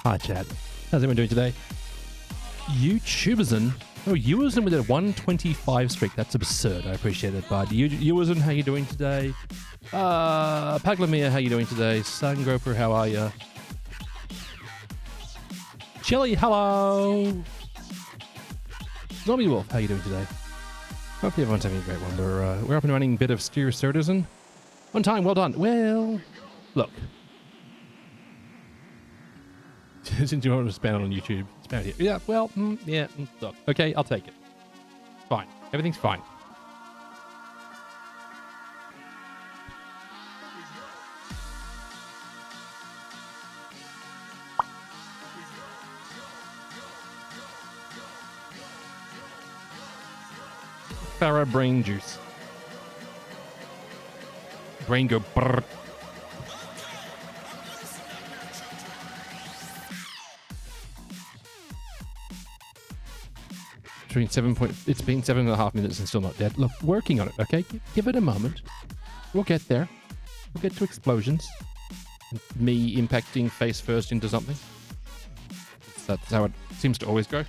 Hi, chat. How's everyone doing today? YouTuberson. Oh, Ewerson with a 125 streak. That's absurd. I appreciate it, bud. Ewerson, how you doing today? Paglamia, how you doing today? Sungroper, how are you? Chili, hello. Zombie Wolf, how you doing today? Hopefully everyone's having a great one. We're up and running. Bit of Steer Citizen. On time, well done. Well, look. Since you want to spam it on YouTube, spam it here. Yeah, well, look. Okay, I'll take it. Fine. Everything's fine. Farah brain juice. Brain go brrr. It's been 7.5 minutes and still not dead. Look, working on it, okay? Give it a moment. We'll get there. We'll get to explosions. And me impacting face first into something. That's how it seems to always go.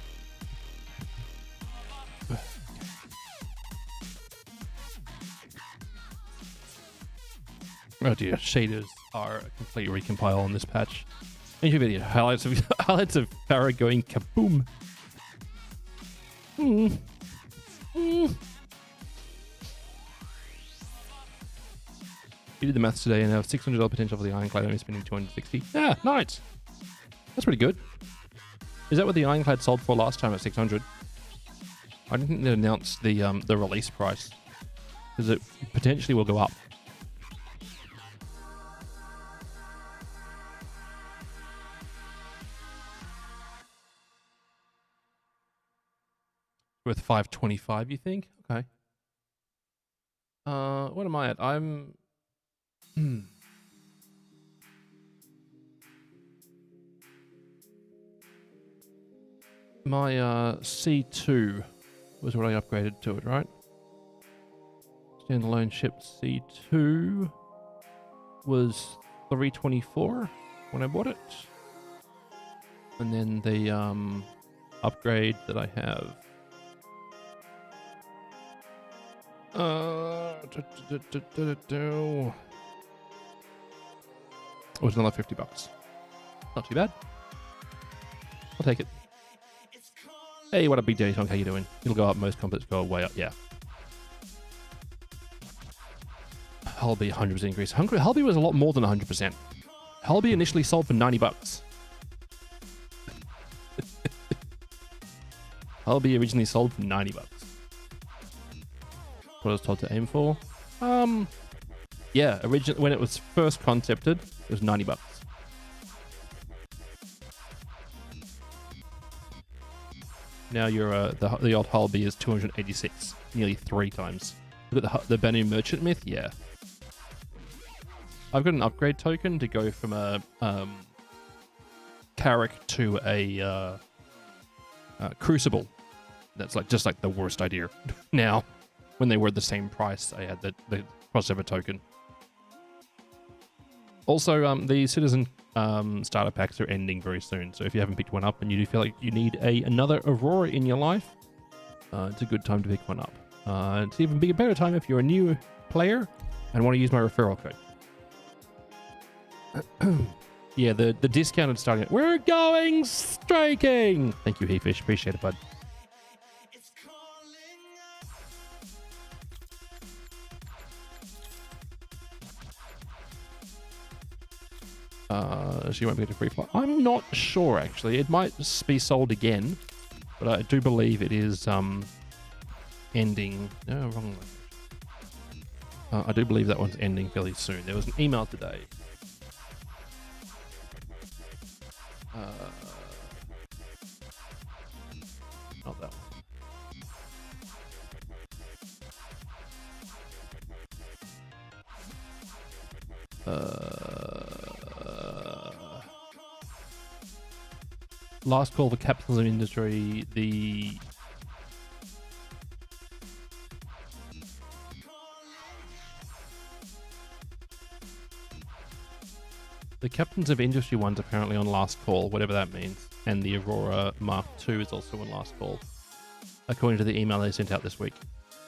Oh dear, shaders are a complete recompile on this patch. Into video highlights of Farah going kaboom. You did the maths today and have $600 potential for the Ironclad, only spending 260. Yeah, nice. That's pretty good. Is that what the Ironclad sold for last time at 600? I didn't think they announced the release price, because it potentially will go up. Worth 525, you think? Okay. What am I at? I'm... My C2 was what I upgraded to it, right? Standalone ship C2 was 324 when I bought it. And then the upgrade that I have it was another $50. Not too bad. I'll take it. Hey, what up, Big Daddy Tonk? How you doing? It'll go up. Most components go way up. Yeah. Hulby 100% increase. Hulby was a lot more than 100%. Hulby initially sold for $90. Hulby originally sold for $90. What I was told to aim for. Yeah, originally when it was first concepted, it was $90. Now you're the old Hulby is 286, nearly 3 times. Look at the Banu Merchant Myth. Yeah, I've got an upgrade token to go from a Carrack to a Crucible. That's just like the worst idea. Now, when they were the same price, I had the crossover token. Also, the Citizen starter packs are ending very soon, so if you haven't picked one up and you do feel like you need another Aurora in your life, it's a good time to pick one up. It's even a better time if you're a new player and want to use my referral code. Yeah, the discounted starting. We're going striking! Thank you, Heafish. Appreciate it, bud. She won't be able to free fly. I'm not sure, actually. It might be sold again, but I do believe it is ending. No, wrong one. I do believe that one's ending fairly soon. There was an email today. Not that one. Last call for capitalism industry. The The Captains of Industry one's apparently on last call, whatever that means. And the Aurora Mark II is also on last call, according to the email they sent out this week.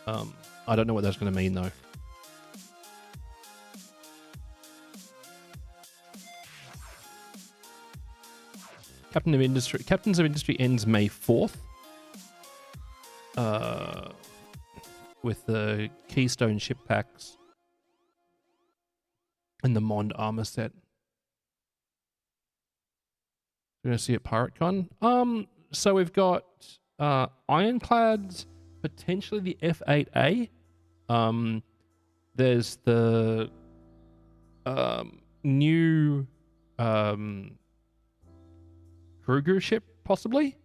I don't know what that's going to mean, though. Captains of Industry ends May 4th. With the Keystone ship packs and the Mond armor set. We're going to see at PirateCon. So we've got Ironclads, potentially the F8A. There's the new Kruger ship, possibly.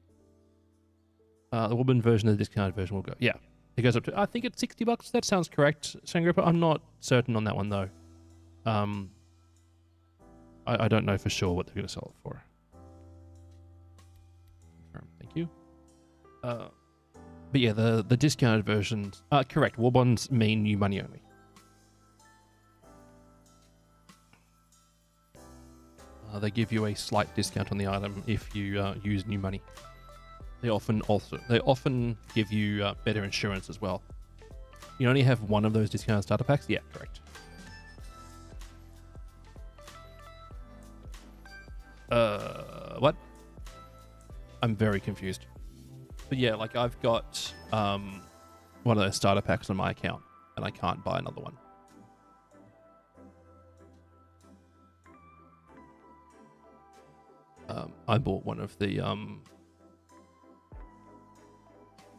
The woman version of the discounted version will go. Yeah, it goes up to, I think it's $60. That sounds correct, Sangripa. I'm not certain on that one, though. I don't know for sure what they're going to sell it for. Thank you. But yeah, the discounted versions are correct. War bonds mean new money only. They give you a slight discount on the item if you use new money. They often give you better insurance as well. You only have one of those discounted starter packs? Yeah, correct. What? I'm very confused. But yeah, like I've got one of those starter packs on my account and I can't buy another one. I bought one of the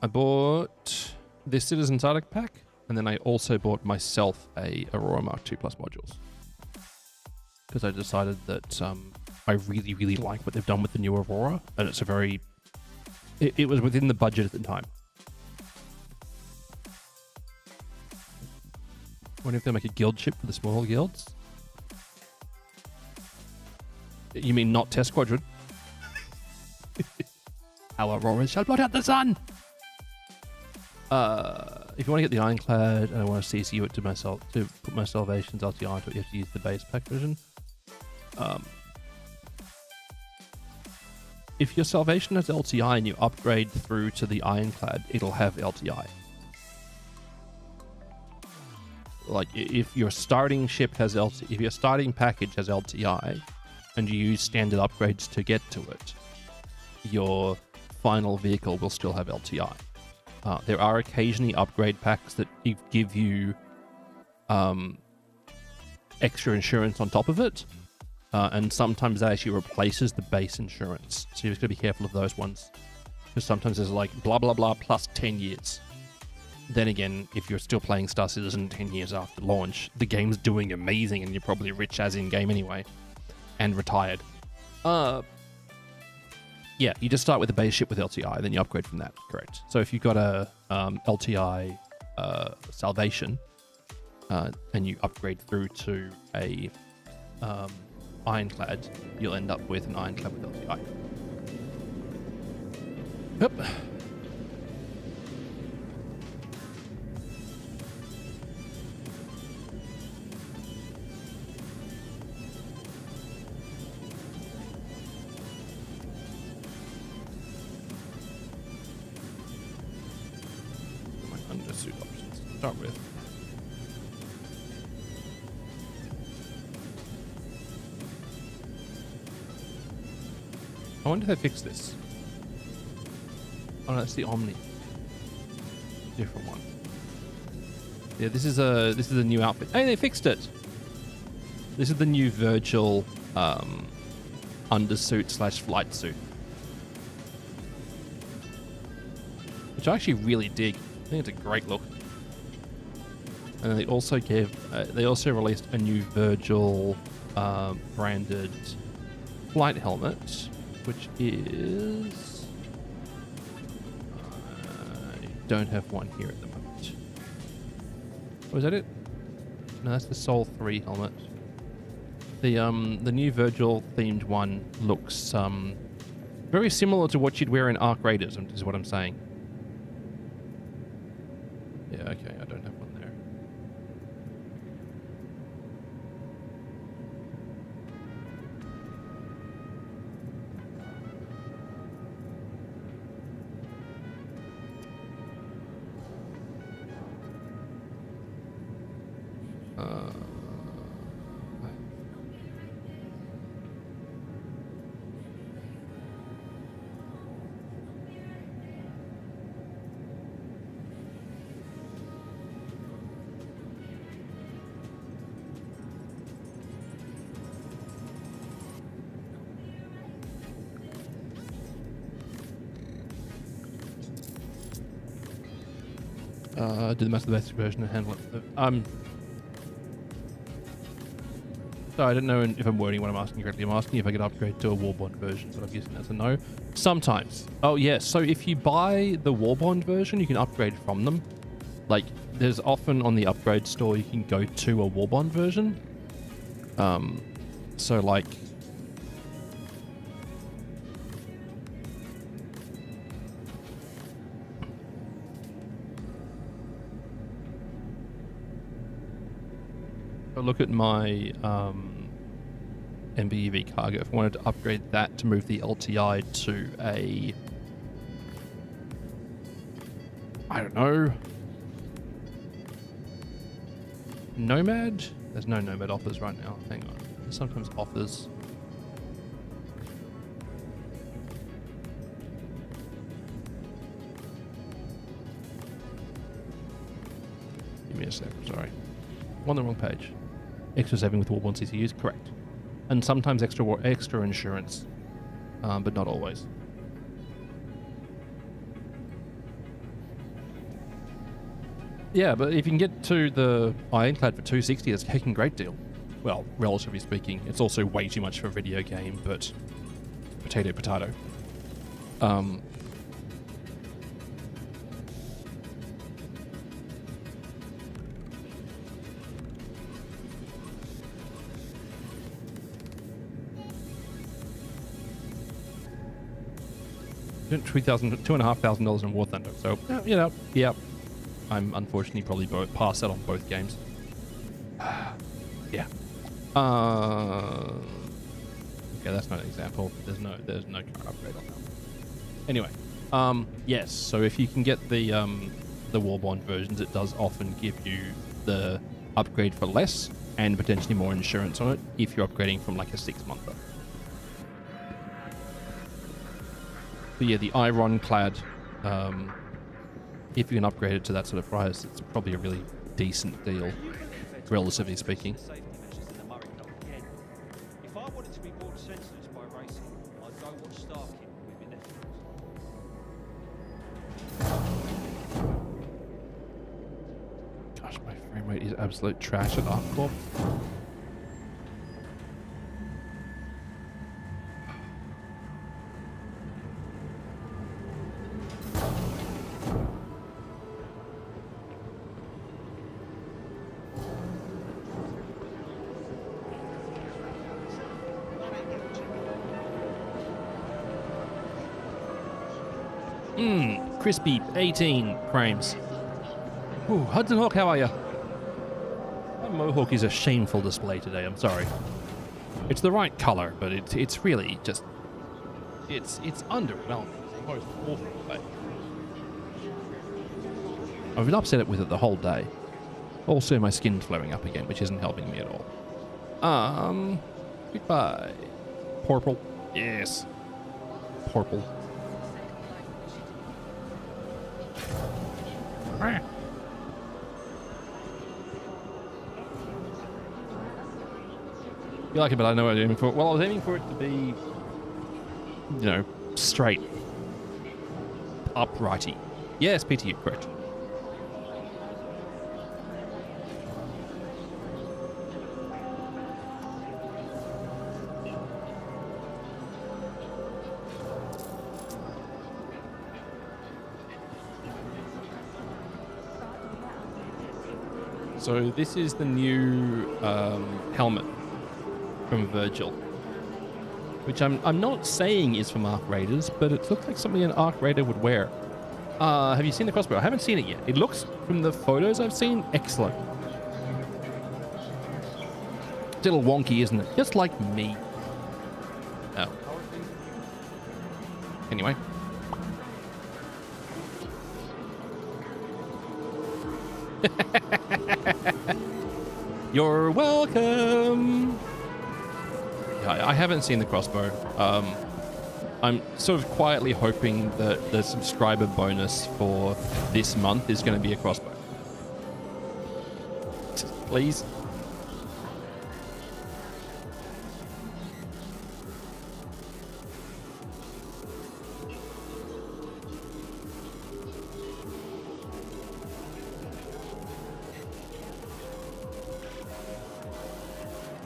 I bought this Citizen starter pack, and then I also bought myself a Aurora Mark II Plus modules because I decided that I really, really like what they've done with the new Aurora, and it's a very... It was within the budget at the time. I wonder if they make a guild ship for the small guilds. You mean not Test Squadron? Our Auroras shall blot out the sun! If you want to get the Ironclad and I want to CCU it to myself to put my Salvation's LTI onto it, you have to use the base pack version. If your Salvation has LTI and you upgrade through to the Ironclad, it'll have LTI. Like if your starting ship has if your starting package has LTI and you use standard upgrades to get to it, your final vehicle will still have LTI. There are occasionally upgrade packs that give you extra insurance on top of it, and sometimes that actually replaces the base insurance. So you've got to be careful of those ones, because sometimes there's like blah blah blah plus 10 years. Then again, if you're still playing Star Citizen 10 years after launch, the game's doing amazing and you're probably rich as in-game anyway, and retired. Yeah, you just start with a base ship with LTI, then you upgrade from that, correct. So if you've got a LTI Salvation, and you upgrade through to a Ironclad, you'll end up with an Ironclad with LTI. Yep. Undersuit options to start with. I wonder if they fixed this. Oh no, that's the Omni. Different one. Yeah, this is a new outfit. Hey, they fixed it. This is the new Virgil undersuit / flight suit, which I actually really dig. I think it's a great look. And they also released a new Virgil branded flight helmet, which is... I don't have one here at the moment. Oh, is that it? No, that's the Sol 3 helmet. The new Virgil themed one looks very similar to what you'd wear in Arc Raiders, is what I'm saying. Yeah, okay, I don't have one there. Do the most of the best version and handle it. So I don't know if I'm wording what I'm asking correctly. I'm asking if I could upgrade to a Warbond version, but I'm guessing that's a no. Sometimes. Oh, yes. So if you buy the Warbond version, you can upgrade from them. Like, there's often on the upgrade store, you can go to a Warbond version. So, like... look at my MBEV cargo. If I wanted to upgrade that to move the LTI to a... I don't know... Nomad? There's no Nomad offers right now. Hang on. There's sometimes offers. Give me a sec, sorry. I'm on the wrong page. Extra saving with Warbond CCUs, correct. And sometimes extra insurance, but not always. Yeah, but if you can get to the Ironclad for 260, that's a heckin' great deal. Well, relatively speaking. It's also way too much for a video game, but potato. $2,500 in War Thunder. So, yeah. I'm unfortunately probably past that on both games. Yeah. Okay, that's not an example. There's no current upgrade on that one. Anyway, yes. So if you can get the Warbond versions, it does often give you the upgrade for less and potentially more insurance on it if you're upgrading from like a 6-monther. But yeah, the Ironclad, if you can upgrade it to that sort of price, it's probably a really decent deal, relatively speaking. If I wanted to be bored senseless by racing, I'd go watch Starking with my nephews. Gosh, my frame rate is absolute trash at Arccorp. Crispy, 18 frames. Ooh, Hudson Hawk, how are you? My Mohawk is a shameful display today, I'm sorry. It's the right color, but it's really just... It's underwhelming. It's the most awful way. I've been upset with it the whole day. Also, my skin's flaring up again, which isn't helping me at all. Goodbye. Purple. Yes. Purple. You like it, but I know what I'm aiming for. Well, I was aiming for it to be, straight. Uprighty. Yes, PTU, correct. So this is the new helmet from Virgil, which I'm not saying is from Arc Raiders, but it looks like something an Arc Raider would wear. Have you seen the crossbow? I haven't seen it yet. It looks, from the photos I've seen, excellent. It's a little wonky, isn't it? Just like me. Oh. Anyway. You're welcome. Yeah, I haven't seen the crossbow. I'm sort of quietly hoping that the subscriber bonus for this month is going to be a crossbow. Please.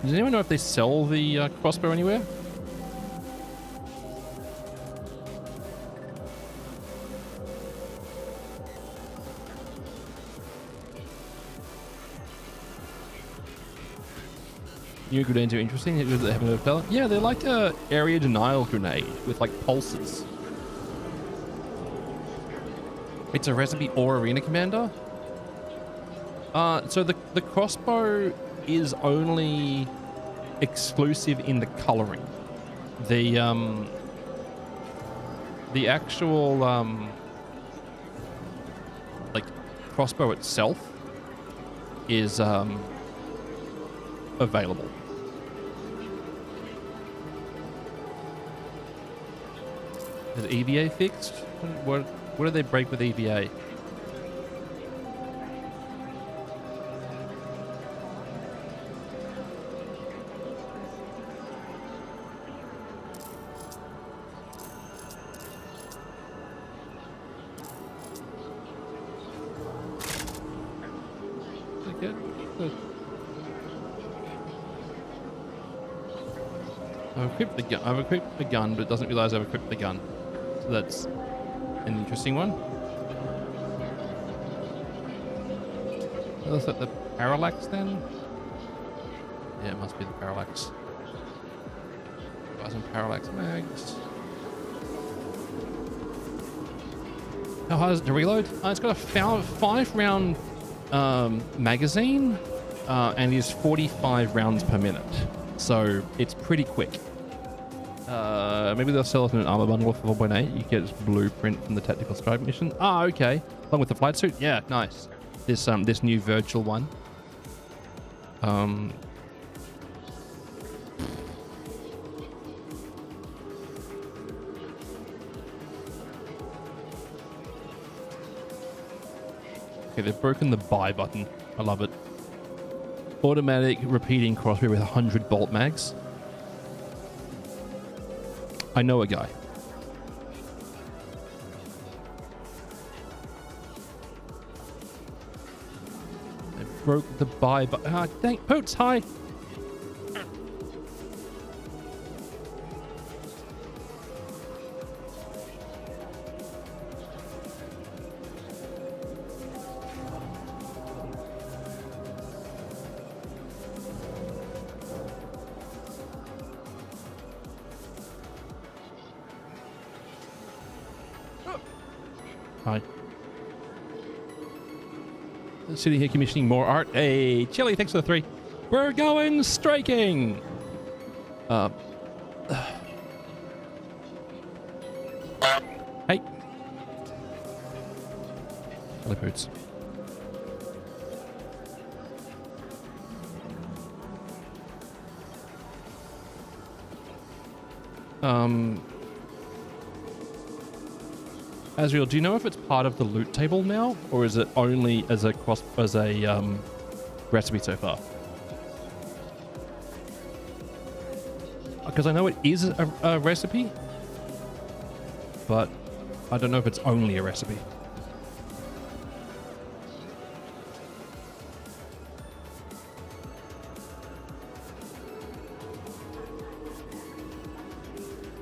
Does anyone know if they sell the crossbow anywhere? New grenades are interesting. They haven't heard of. Yeah, they're like a area denial grenade with like pulses. It's a recipe or arena commander. So the crossbow is only exclusive in the coloring. The actual like crossbow itself is available. Is EVA fixed? What do they break with EVA? Good. I've equipped the gun. I've equipped the gun, but it doesn't realize I've equipped the gun. So that's an interesting one. Is that the parallax then? Yeah, it must be the parallax. Buy some parallax mags. How hard is it to reload? It's got a 5-round magazine, and is 45 rounds per minute. So it's pretty quick. Maybe they'll sell it in an armor bundle for 4.8. You get its blueprint from the tactical scribe mission. Ah, okay. Along with the flight suit. Yeah, nice. This new virtual one. Okay, they've broken the buy button. I love it. Automatic repeating crossbow with 100 bolt mags. I know a guy. They broke the buy button. Ah, dang. Poots, hi. Hi. Sitting here commissioning more art. Hey, Chili, thanks for the 3. We're going striking. Hey. Hello, Boots. Azriel, do you know if it's part of the loot table now, or is it only as a recipe so far? Because I know it is a recipe, but I don't know if it's only a recipe.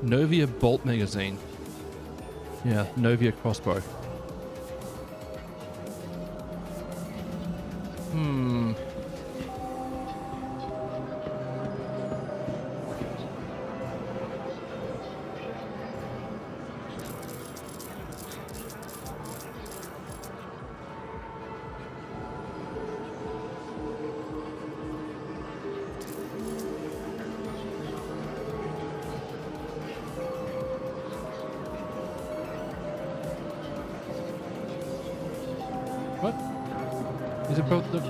Novia bolt magazine. Yeah, Novia crossbow. What? Is it both the...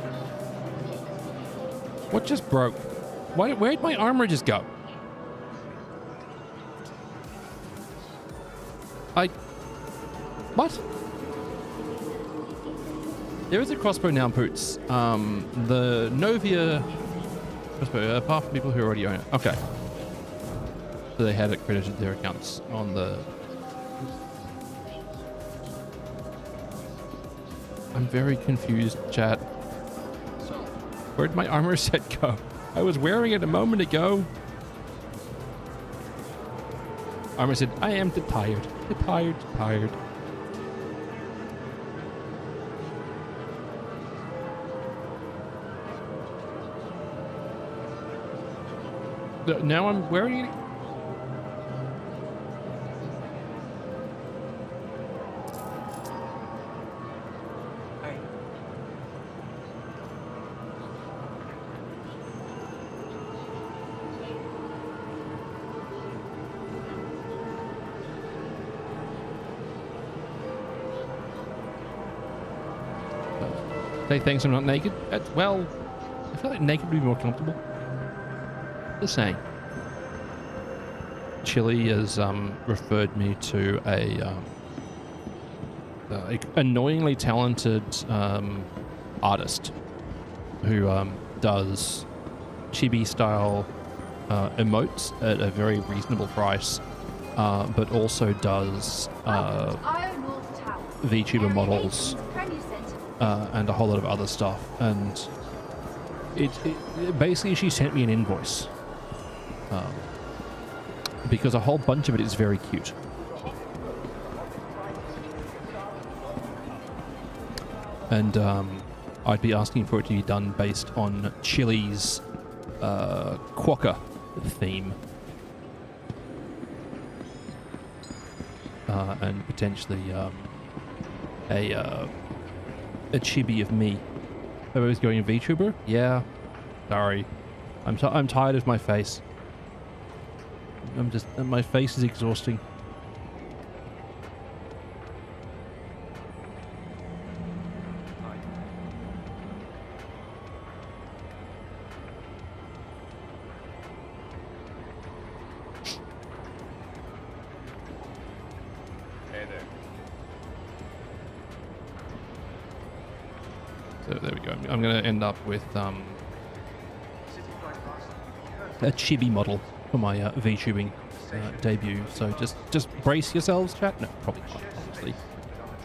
What just broke? Where'd my armor just go? What? There is a crossbow now, Poots. The Novia crossbow, apart from people who already own it. Okay. So they had it credited to their accounts on the... I'm very confused, chat. Where'd my armor set go? I was wearing it a moment ago. Armor said, I am tired. Tired. Now I'm wearing it. Say thanks I'm not naked. Well, I feel like naked would be more comfortable. Just saying. Chili has referred me to a annoyingly talented artist who does chibi style emotes at a very reasonable price, but also does VTuber models and a whole lot of other stuff. And it basically, she sent me an invoice because a whole bunch of it is very cute. And I'd be asking for it to be done based on Chili's Quokka theme. And potentially a chibi of me. I was going VTuber? Yeah. Sorry. I'm tired of my face. My face is exhausting. So there we go. I'm going to end up with a chibi model for my VTubing debut. So just brace yourselves, chat. No, probably not, honestly.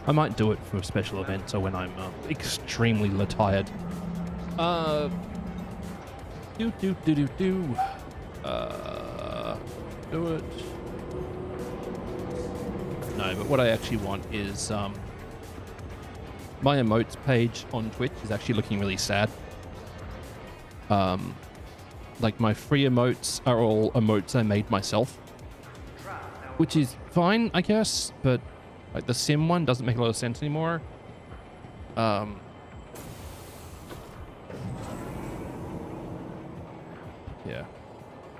I might do it for special events or when I'm extremely tired. Do it. No, but what I actually want is my emotes page on Twitch is actually looking really sad. Like my free emotes are all emotes I made myself, which is fine, I guess, but like the sim one doesn't make a lot of sense anymore. Yeah.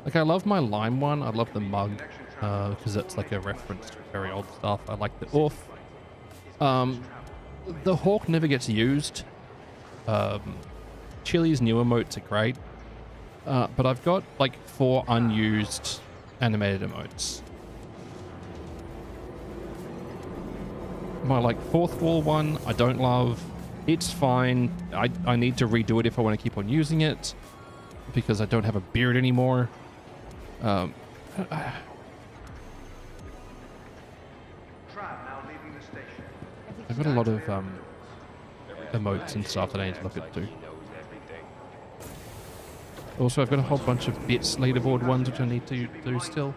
Like I love my lime one. I love the mug because it's like a reference to very old stuff. I like the oof. The hawk never gets used. Chili's new emotes are great. But I've got like 4 unused animated emotes. My like 4th wall one I don't love. It's fine. I need to redo it if I want to keep on using it because I don't have a beard anymore. I've got a lot of emotes and stuff that I need to look at too. Also, I've got a whole bunch of bits leaderboard ones which I need to do still.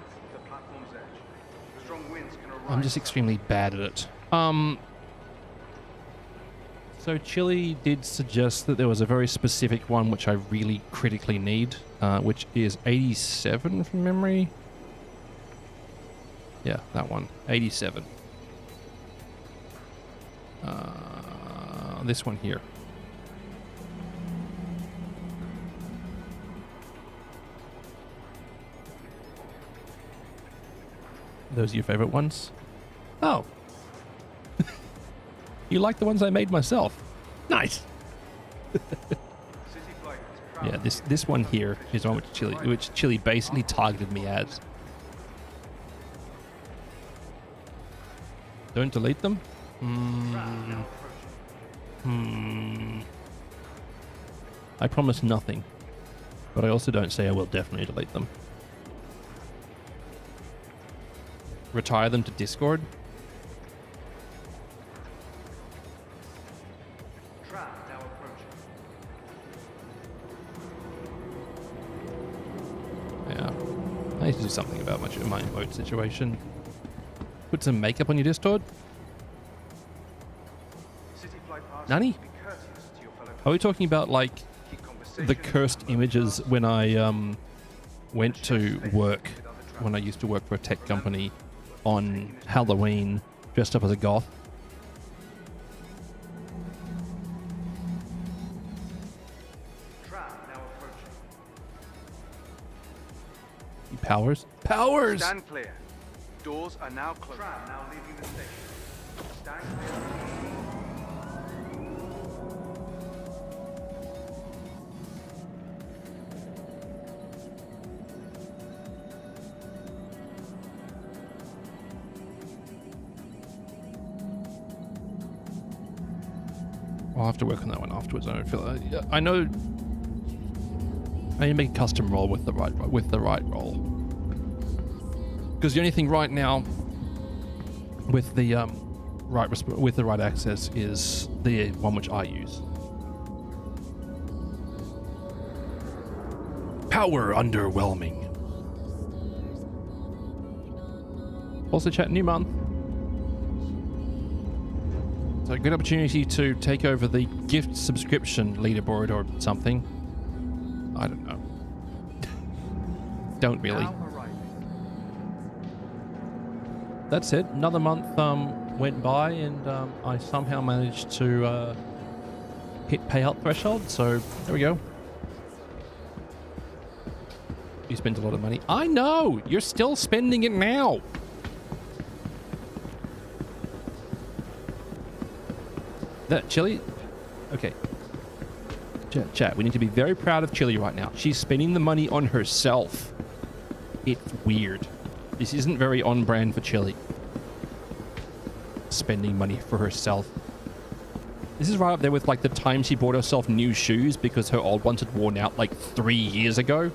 I'm just extremely bad at it. So Chili did suggest that there was a very specific one which I really critically need, which is 87 from memory. Yeah, that one. 87. This one here. Those are your favorite ones? Oh. You like the ones I made myself? Nice. Yeah, this one here is the one which Chili basically targeted me as. Don't delete them? I promise nothing, but I also don't say I will definitely delete them. Retire them to Discord? Yeah, I need to do something about my emote situation. Put some makeup on your Discord? Nani? Are we talking about like the cursed images when I went to work, when I used to work for a tech company on Halloween, dressed up as a goth? Powers? Powers! Stand clear. Doors are now closed. Tram now leaving the station. Stand clear. I'll have to work on that one afterwards. I don't feel. I know. I need to make a custom role with the right role. Because the only thing right now with the right access is the one which I use. Power underwhelming. Also, chat, new month. So a good opportunity to take over the gift subscription leaderboard or something. I don't know. Don't really. That said, another month went by and I somehow managed to hit payout threshold, so there we go. You spent a lot of money. I know! You're still spending it now! That Chili? Okay. Chat, we need to be very proud of Chili right now. She's spending the money on herself. It's weird. This isn't very on brand for Chili. Spending money for herself. This is right up there with like the time she bought herself new shoes because her old ones had worn out like 3 years ago.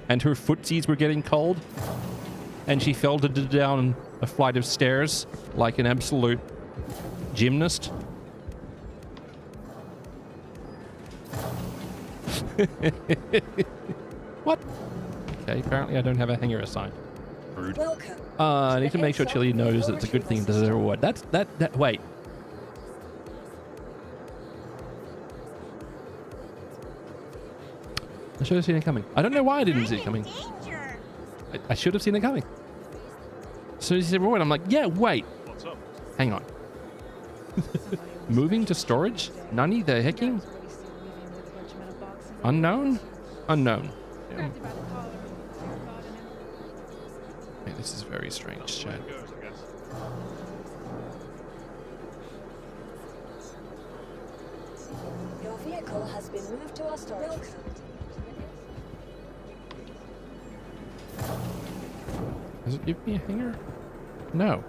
And her footsies were getting cold. And she fell down a flight of stairs like an absolute gymnast. What? Okay, apparently I don't have a hanger assigned. Rude. I need to make sure Chili knows that it's a good thing to deserve a reward. Wait. I should have seen it coming. I don't know why I didn't see it coming. I should have seen it coming. As soon as he said reward, I'm like, yeah, wait. What's up? Hang on. Moving to storage? Nani the hecking? Unknown? Unknown. Yeah. Hey, this is very strange, chat. Your vehicle has been moved to our storage. Does it give me a hanger? No.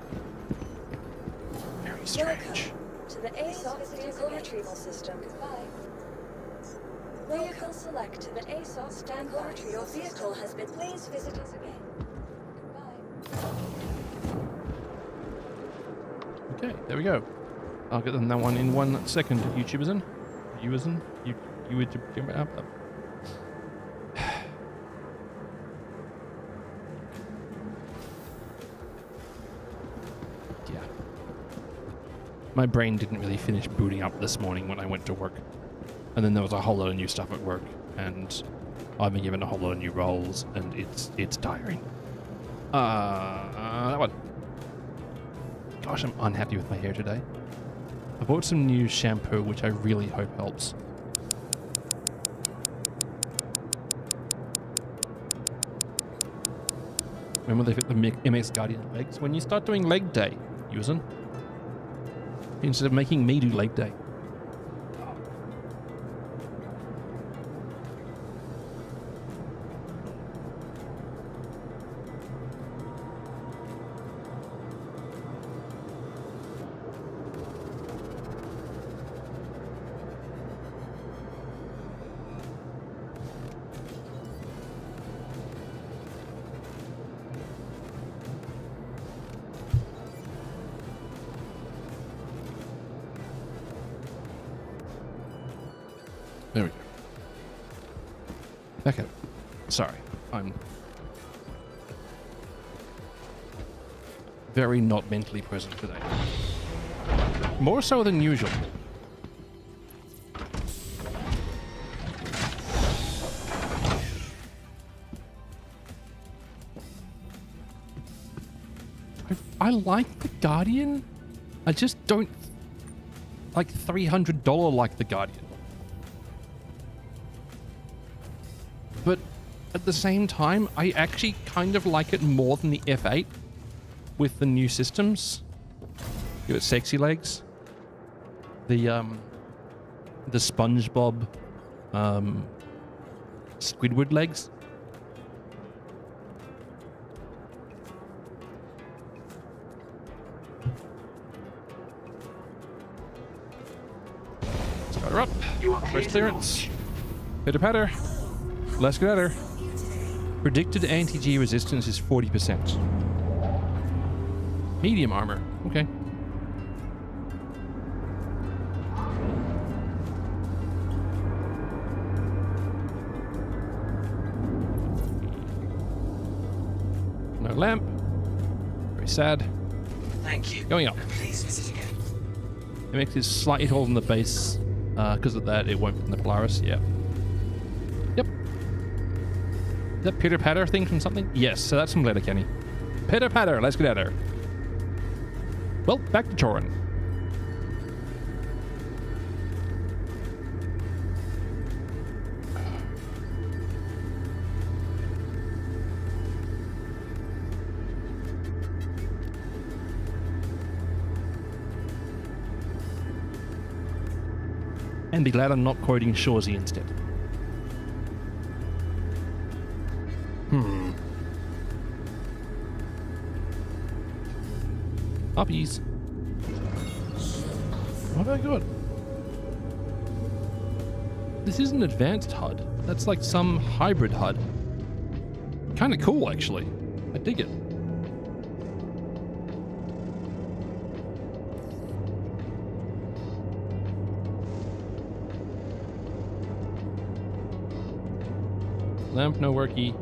Very strange. To the ASOS vehicle retrieval system. Goodbye. Vehicle select to the ASOS vehicle retrieval. Your vehicle has been. Please visit us again. Goodbye. Okay, there we go. I'll get them that one in 1 second. YouTubers in? Viewers in? You would up. My brain didn't really finish booting up this morning when I went to work. And then there was a whole lot of new stuff at work. And I've been given a whole lot of new roles. And it's tiring. That one. Gosh, I'm unhappy with my hair today. I bought some new shampoo, which I really hope helps. When will they fit the MX Guardian legs? When you start doing leg day, using. instead of making me do leg day. There we go. Back up. Sorry, I'm very not mentally present today. More so than usual. I like the Guardian. I just don't like $300 like the Guardian. But at the same time, I actually kind of like it more than the F8 with the new systems. Give it sexy legs. The SpongeBob Squidward legs. Start her up. First clearance. Pitter patter. Let's get at her. Predicted anti-G resistance is 40%. Medium armor. Okay. No lamp. Very sad. Thank you. Going up. Please visit again. It makes it slightly taller than the base. Because of that, it won't be in the Polaris. Yeah. Yep. Is that pitter patter thing from something? Yes, so that's from Letterkenny. Pitter patter, let's get at her. Well, back to Chorin. And be glad I'm not quoting Shorzy instead. Puppies. What have I got? This is an advanced HUD. That's like some hybrid HUD. Kind of cool, actually. I dig it. Lamp no worky.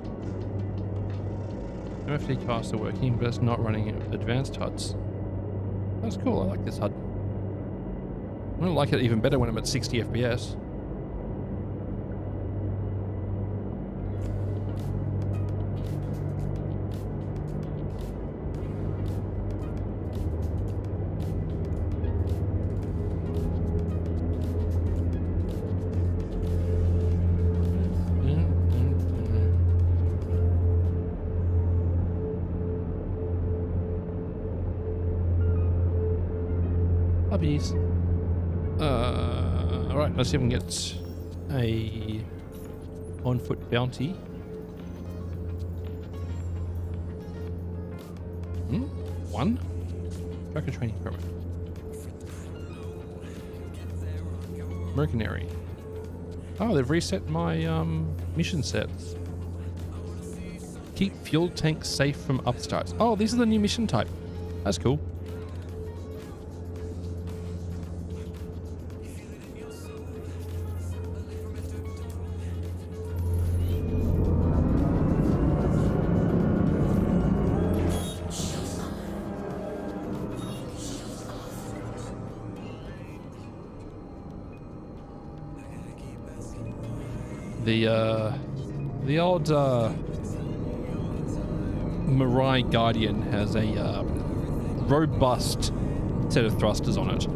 MFD caster working, but it's not running advanced HUDs. That's cool, I like this HUD. I like it even better when I'm at 60 FPS. Puppies. Alright, let's see if we can get a on-foot bounty. One? Tracker training permit. Mercenary. Oh, they've reset my mission sets. Keep fuel tanks safe from upstarts. Oh, these are the new mission type. That's cool. The old Mirai Guardian has a robust set of thrusters on it.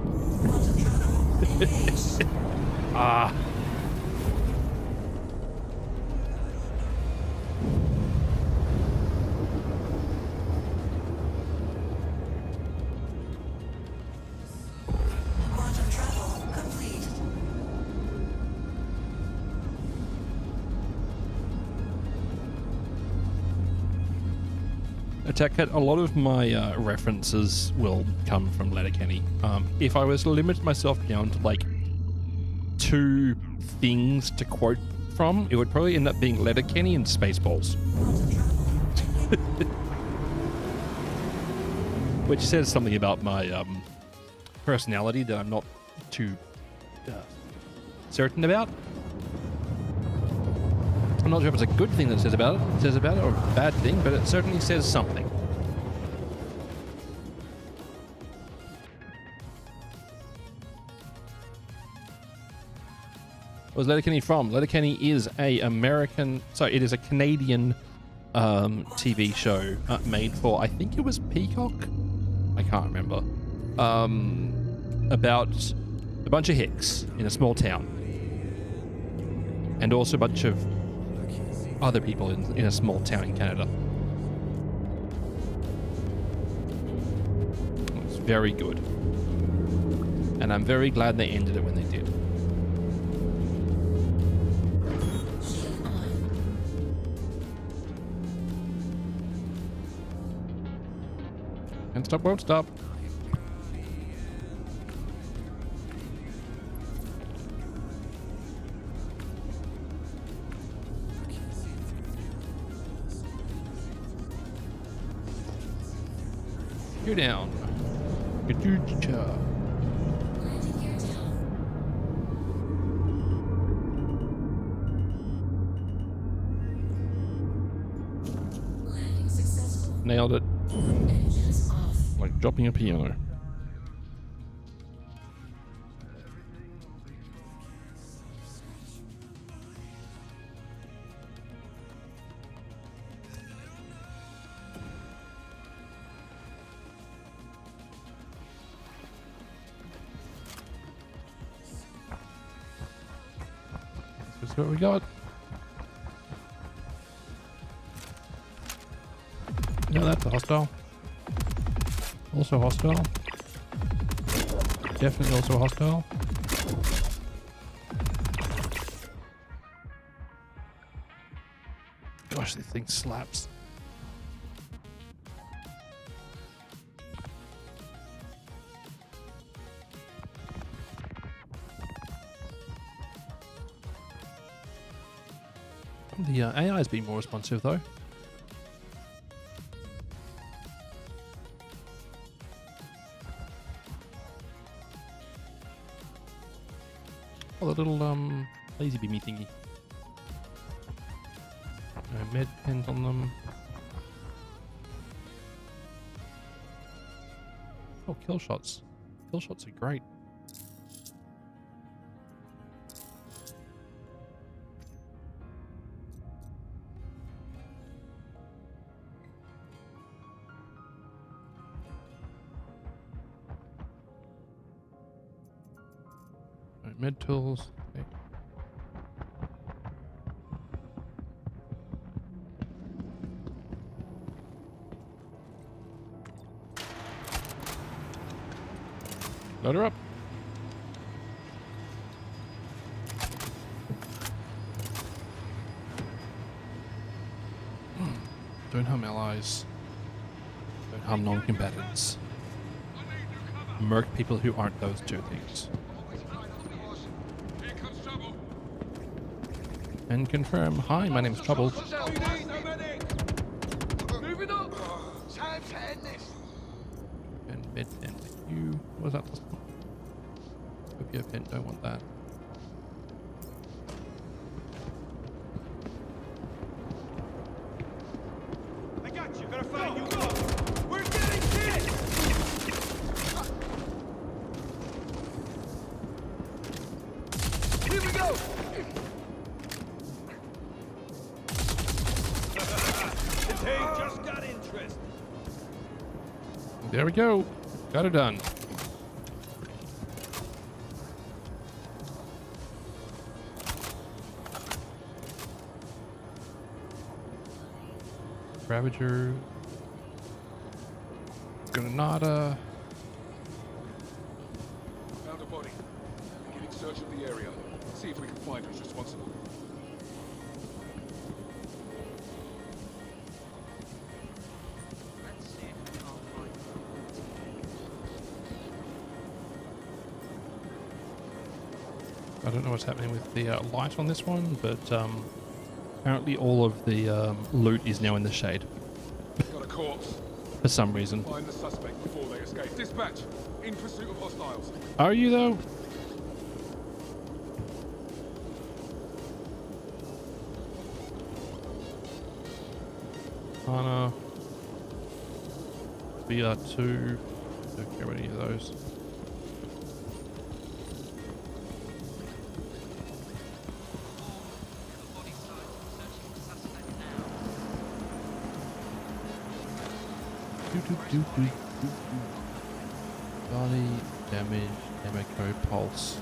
Ah. Attack Cat, a lot of my references will come from Letterkenny. If I was to limit myself down to like 2 things to quote from, it would probably end up being Letterkenny and Spaceballs. Which says something about my personality that I'm not too certain about. I'm not sure if it's a good thing that it says about it, or a bad thing, but it certainly says something. Where's Letterkenny from? Letterkenny is it is a Canadian TV show made for, I think it was Peacock? I can't remember. About a bunch of hicks in a small town. And also a bunch of other people in a small town in Canada. It's very good. And I'm very glad they ended it when they did. Can't stop, won't stop. You're down. Ga-doo-cha. Nailed it. Like dropping a piano. That's what we got. Yeah, that's a hostile. Also hostile. Definitely also hostile. Gosh, this thing slaps. The AI has been more responsive though. Oh, the little lazy beamy thingy. Med pens on them. Oh, kill shots. Kill shots are great. Med tools. Okay. Load her up. Don't harm allies. Don't harm non-combatants. Murk people who aren't those 2 things. And confirm. Hi, my name's Trouble. Moving up. Time to end this. And mid and you. What was that? Hope pin. Don't want that. I got you. Gotta find you. Go. We're getting hit. Here we go. They just got interest. There we go. Got it done. Ravager. Granada. Found a body. Beginning search of the area. See if we can find who's responsible. I don't know what's happening with the light on this one, but apparently all of the loot is now in the shade Got a corpse. for some reason. Find the suspect before they escape. Dispatch, in pursuit of hostiles. Are you though? Hana. BR2. Don't care any of those. Body damage, Demeco pulse.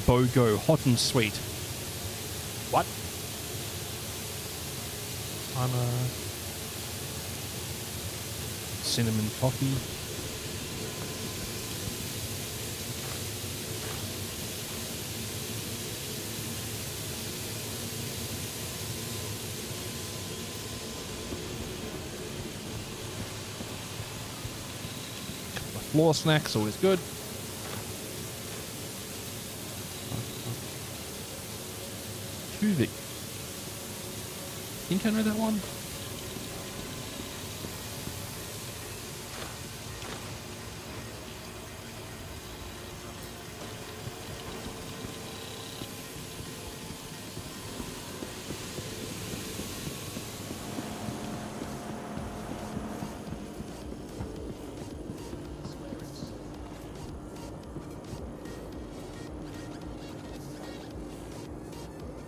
BOGO, hot and sweet. What? Cinnamon coffee. Floor snacks, always good. Tuvik. Think I know that one?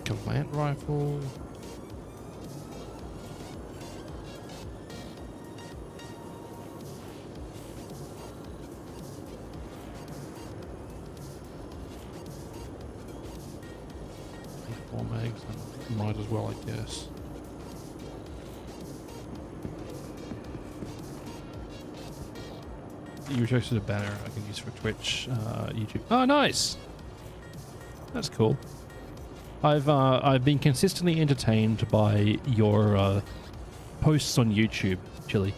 Command rifle. Four mags. Might as well, I guess. You requested a banner I can use for Twitch, YouTube. Oh, nice. That's cool. I've been consistently entertained by your posts on YouTube, Chili,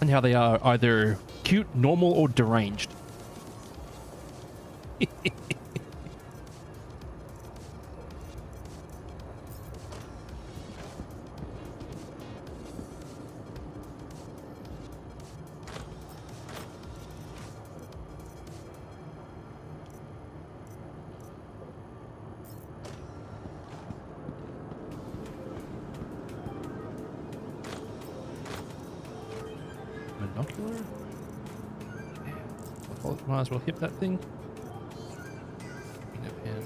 and how they are either cute, normal, or deranged. Binocular? Might as well hit that thing. Pen.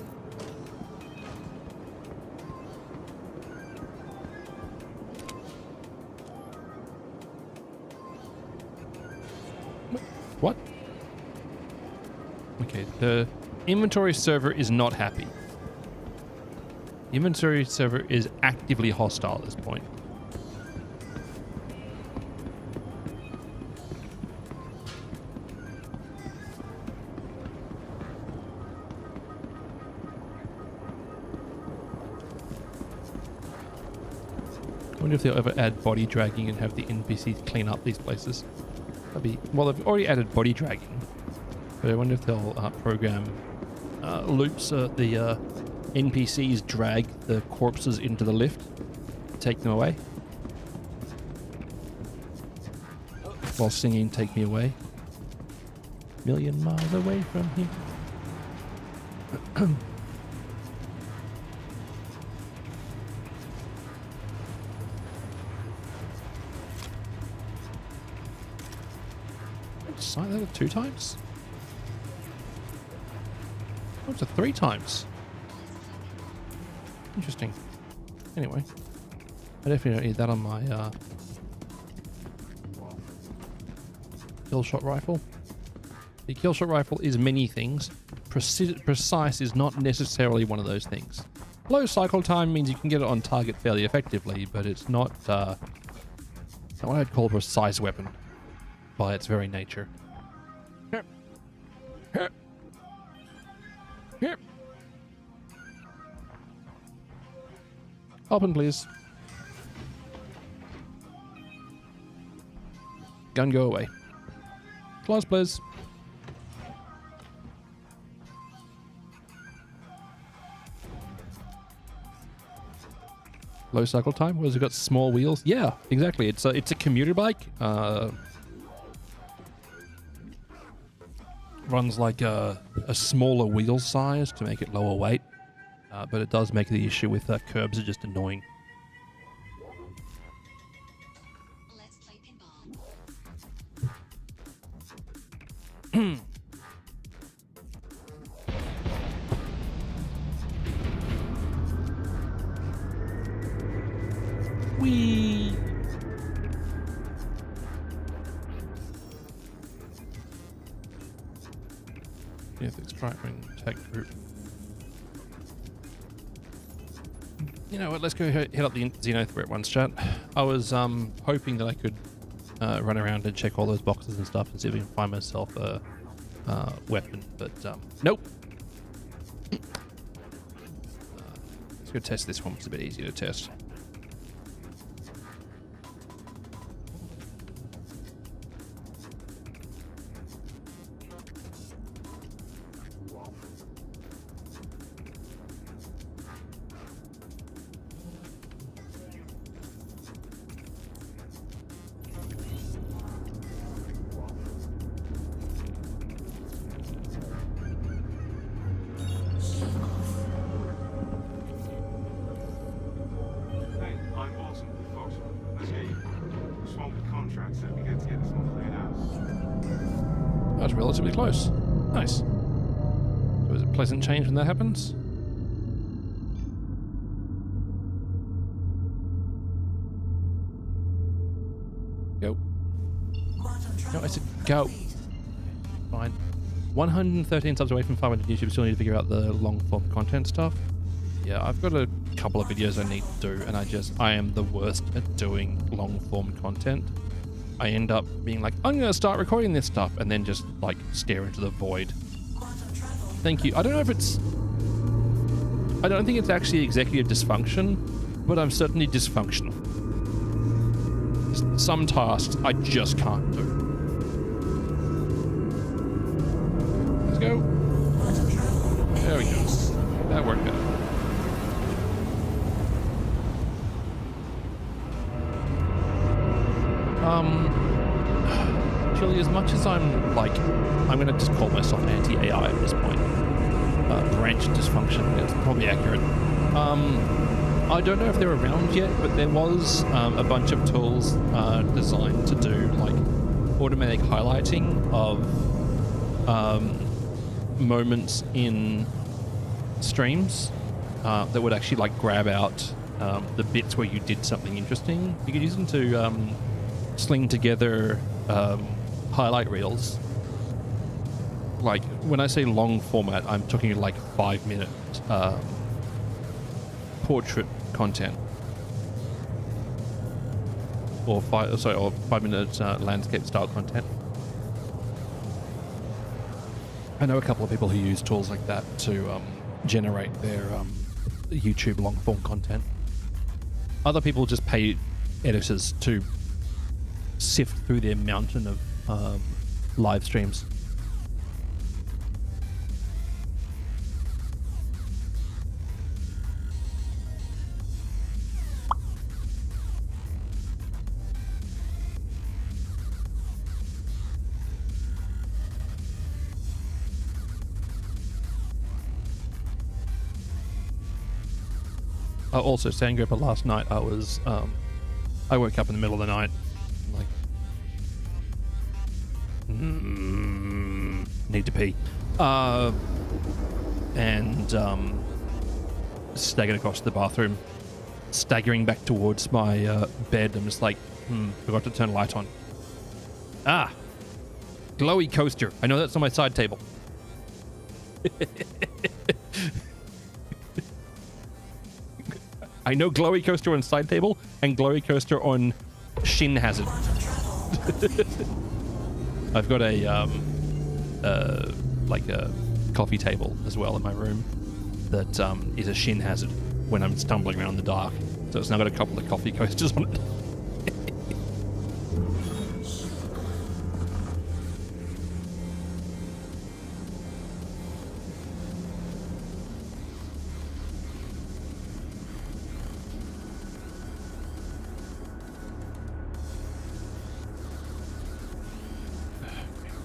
What? Okay, the inventory server is not happy. The inventory server is actively hostile at this point. I wonder if they'll ever add body dragging and have the NPCs clean up these places. That'd be, well, they've already added body dragging, but I wonder if they'll program loops. The NPCs drag the corpses into the lift, take them away, while singing "Take Me Away." Million miles away from here. Sign that 2 times? Oh, it's 3 times. Interesting. Anyway, I definitely don't need that on my kill shot rifle. The kill shot rifle is many things. Precise is not necessarily one of those things. Low cycle time means you can get it on target fairly effectively, but it's not what I'd call a precise weapon by its very nature. Open, please. Gun, go away. Close, please. Low cycle time. What has it got? Small wheels. Yeah, exactly. It's a commuter bike. Runs like a smaller wheel size to make it lower weight, but it does make the issue with curbs are just annoying. Let's play pinball. Whee! Yeah, the extracting tech group. You know what? Let's go hit up the Xeno threat once, chat. I was hoping that I could run around and check all those boxes and stuff and see if I can find myself a weapon, but nope. Let's go test this one. It's a bit easier to test. Hey, I'm awesome. Folks, let's get you. Swamped with contracts that we get to get this one played out. That's relatively close. Nice. So is it a pleasant change when that happens? Go. No, I said go. Fine. 113 subs away from 500 YouTube. Still need to figure out the long form content stuff. Yeah, I've got a couple of videos I need to do, and I am the worst at doing long form content. I end up being like, I'm gonna start recording this stuff, and then just like stare into the void. Thank you. I don't think it's actually executive dysfunction, but I'm certainly dysfunctional. Some tasks I just can't do. Let's go. There we go. That worked better. Actually, as much as I'm gonna just call myself anti-AI at this point. Branch dysfunction is probably accurate. I don't know if they're around yet, but there was a bunch of tools designed to do like automatic highlighting of moments in streams that would actually like grab out the bits where you did something interesting. You could use them to sling together highlight reels. Like when I say long format, I'm talking like 5-minute portrait content, or 5-minute landscape style content. I know a couple of people who use tools like that to generate their YouTube long form content. Other people just pay editors to sift through their mountain of live streams. Also, Sandgroper, last night I was, I woke up in the middle of the night, like, need to pee, and staggered across the bathroom, staggering back towards my bed. I'm just like, forgot to turn the light on. Ah, glowy coaster. I know that's on my side table. I know glowy coaster on side table and glowy coaster on shin hazard. I've got a like a coffee table as well in my room that is a shin hazard when I'm stumbling around in the dark. So it's now got a couple of coffee coasters on it.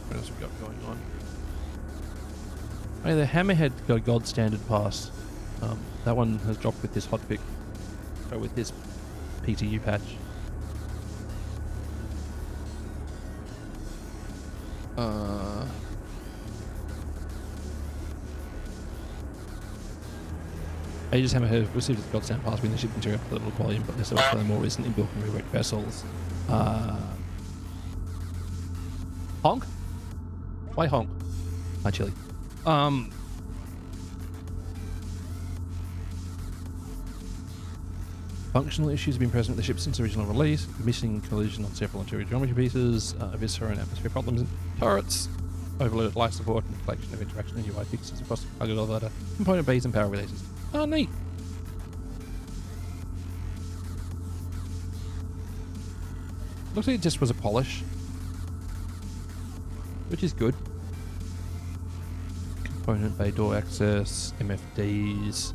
What else we got going on? Hey, the Hammerhead got a gold standard pass. That one has dropped with this hotfix, or with this PTU patch. Aegis Hammerhead received its gold standard pass with the ship material for little volume, but this was for the more recently built and reworked vessels. Honk? Why honk? Hi, Chili. Functional issues have been present with the ship since original release. Missing collision on several interior geometry pieces, viscera and atmosphere problems in turrets, overloaded life support, and collection of interaction and UI fixes across the cargo elevator, component bays, and power releases. Oh, neat. Looks like it just was a polish, which is good. Component bay door access, MFDs.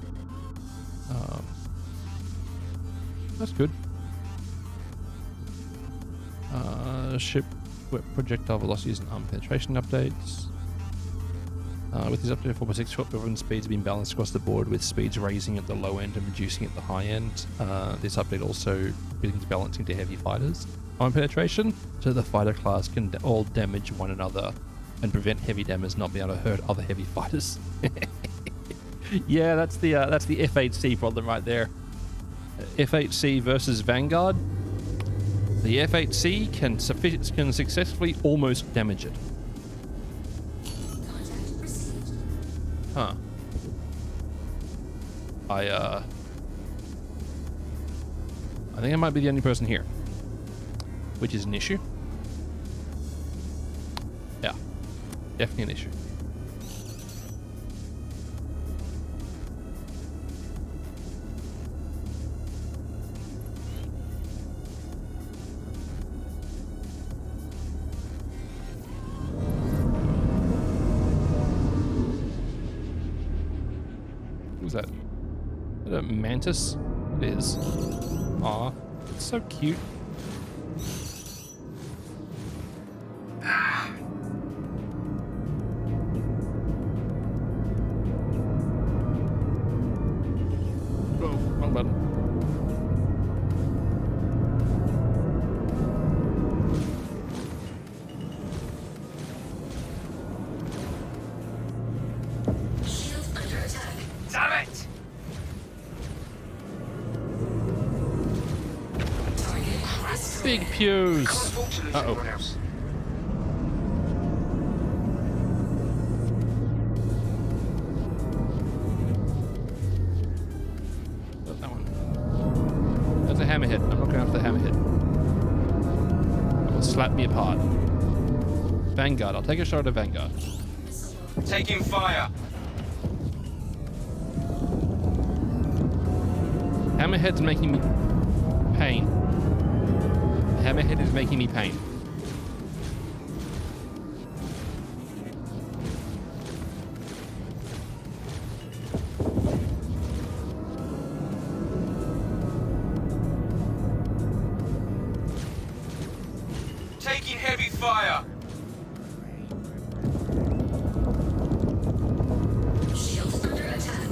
That's good. Ship projectile velocities and arm penetration updates. With this update, 4.6 short weapon speeds have been balanced across the board, with speeds raising at the low end and reducing at the high end. This update also brings balancing to heavy fighters. Arm penetration, so the fighter class can all damage one another and prevent heavy damage not being able to hurt other heavy fighters. Yeah, that's the F8C problem right there. F8C versus Vanguard. The F8C can successfully almost damage it. Huh. I think I might be the only person here, which is an issue. Yeah, definitely an issue. Who's that? Is that a mantis? It is. Aw, it's so cute. Oh, wrong button. Shield under attack. Damn it! Target crest. Big pews. Uh-oh. That one. That's a hammerhead. I'm not going after the hammerhead. It will slap me apart. Vanguard. I'll take a shot at Vanguard. Taking fire. Hammerhead's making me pain. Hammerhead is making me pain. Taking heavy fire. Shield under attack.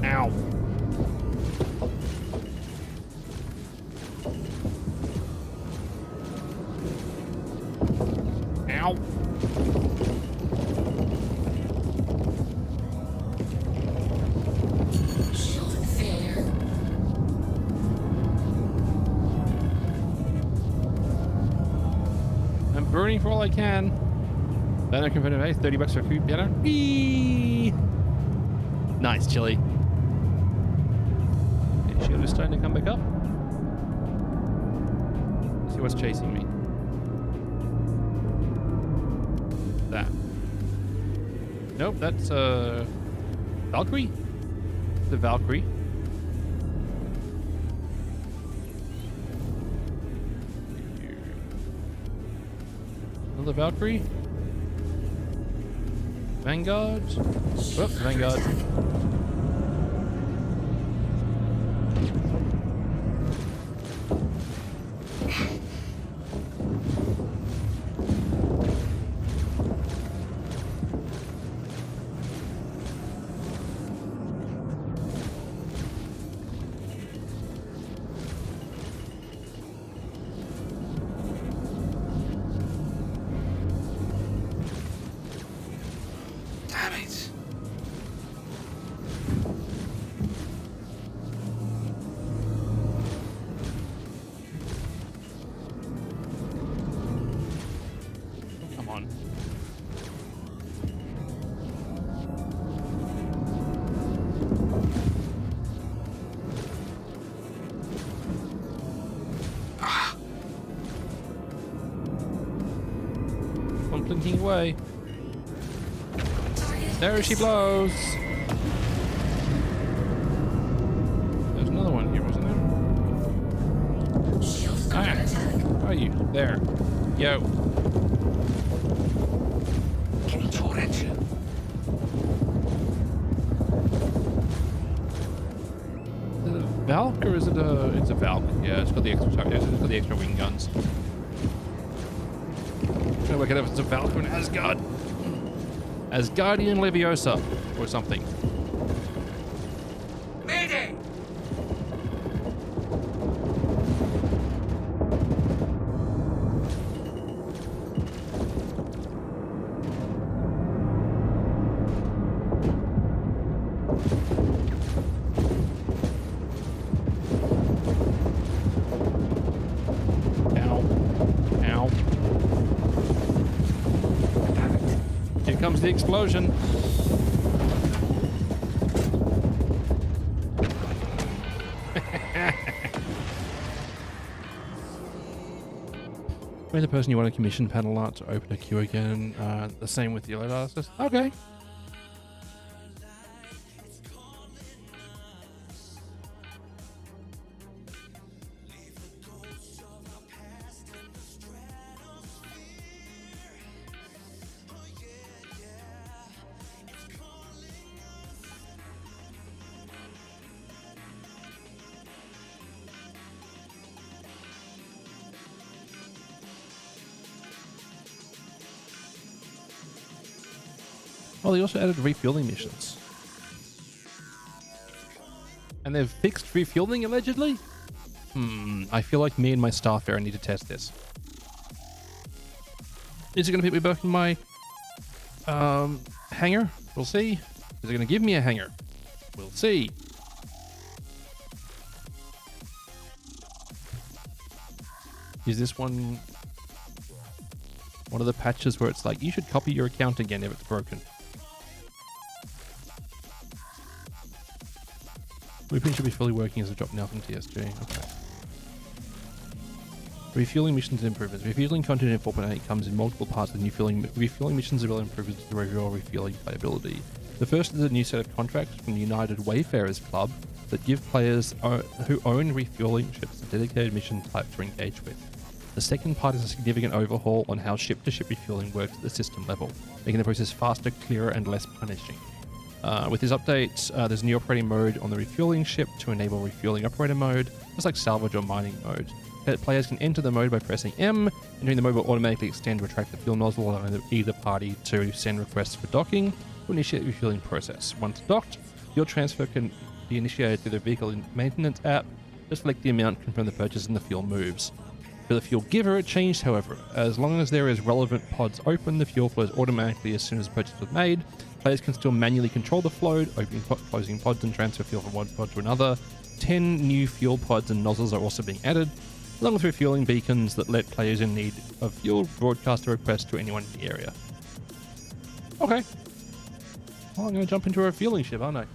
Ow. Ow. Shield failure. I'm burning for all I can. Banner confirmed. Hey, $30 for food banner. Whee! Nice, Chili. shield is starting to come back up. Let's see what's chasing me. That. Nope, that's Valkyrie? The Valkyrie. Another Valkyrie. Vanguard. Oh, Vanguard. Damn it. Come on. One blinking away. There she blows. There's another one here, wasn't there? Shields Ah, under attack. where are you? There. Yo. Torrent. Is it a Valk or is it a? It's a Valk. Yeah, it's got the extra. Sorry, it's got the extra wing guns. I'm gonna work it out if it's a Valk or an Asgard. Asgardian Leviosa or something. Mayday! Ow. Ow. Here comes the explosion. Where's the person you want to commission panel art to open a queue again? The same with the alert artist. Okay. Oh, they also added refueling missions. And they've fixed refueling, allegedly? I feel like me and my Starfarer need to test this. Is it going to put me back in my hangar? We'll see. Is it going to give me a hangar? We'll see. Is this one of the patches where it's like, you should copy your account again if it's broken? Blueprint should be fully working as a drop now from TSG. Okay. Refueling missions and improvements. Refueling content in 4.8 comes in multiple parts of the new refueling missions and will improvements to overall refueling playability. The first is a new set of contracts from the United Wayfarers Club that give players who own refueling ships a dedicated mission type to engage with. The second part is a significant overhaul on how ship-to-ship refueling works at the system level, making the process faster, clearer, and less punishing. With this update, there's a new operating mode on the refueling ship to enable refueling operator mode, just like salvage or mining mode. Players can enter the mode by pressing M, entering the mode will automatically extend and retract the fuel nozzle, allowing either party to send requests for docking or initiate the refueling process. Once docked, fuel transfer can be initiated through the vehicle maintenance app. Just select the amount, confirm the purchase, and the fuel moves. For the fuel giver, it changed, however. As long as there is relevant pods open, the fuel flows automatically as soon as the purchase was made. Players can still manually control the flow, opening, closing pods, and transfer fuel from one pod to another. 10 new fuel pods and nozzles are also being added, along with refueling beacons that let players in need of fuel broadcast a request to anyone in the area. Okay. Well, I'm going to jump into a refueling ship, aren't I?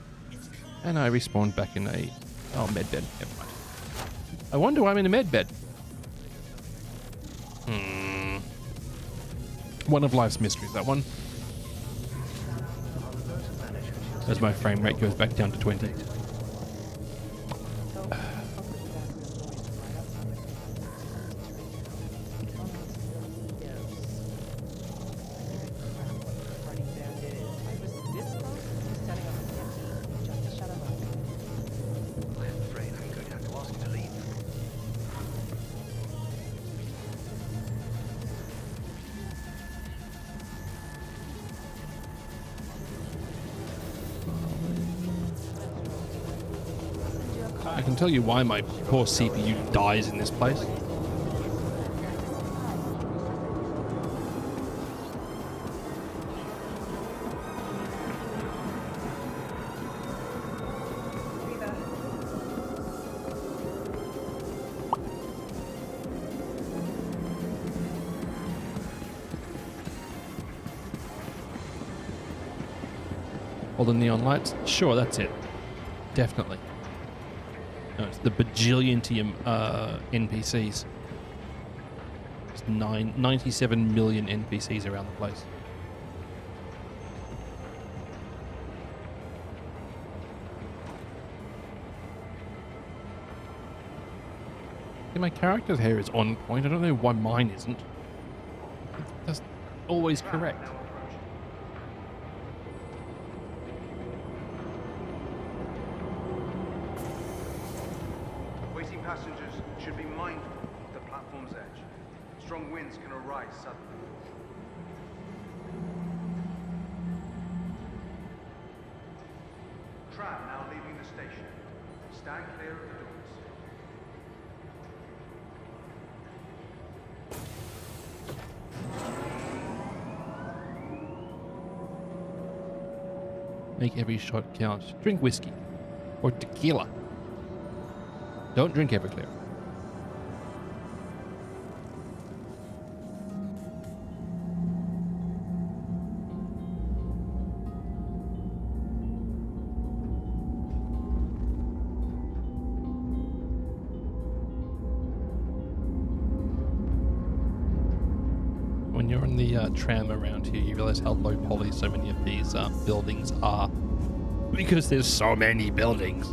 And I respawned back in a Oh, medbed. Never mind. I wonder why I'm in a medbed. One of life's mysteries, that one. As my frame rate goes back down to 20. I can tell you why my poor CPU dies in this place. All the neon lights? Sure, that's it. Definitely. No, it's the bajilliontium NPCs. It's 97 million NPCs around the place. Yeah, my character's hair is on point. I don't know why mine isn't. That's always correct. Waiting passengers should be mindful of the platform's edge. Strong winds can arise suddenly. Tram now leaving the station. Stand clear of the doors. Make every shot count. Drink whiskey. Or tequila. Don't drink Everclear. When you're on the tram around here, you realize how low poly so many of these buildings are. Because there's so many buildings.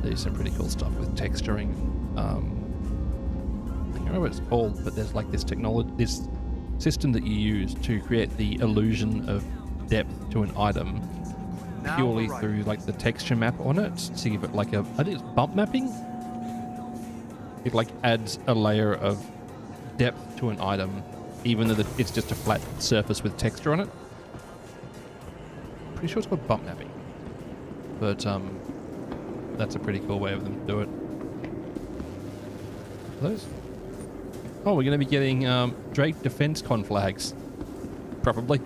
There's some pretty cool stuff with texturing. I can't remember what it's called, but there's like this technology, this system that you use to create the illusion of depth to an item purely through like the texture map on it. So you give it like I think it's bump mapping. It like adds a layer of depth to an item, even though it's just a flat surface with texture on it. Pretty sure it's called bump mapping, but that's a pretty cool way of them to do it. Those? Oh, we're going to be getting Drake Defense Con flags, probably.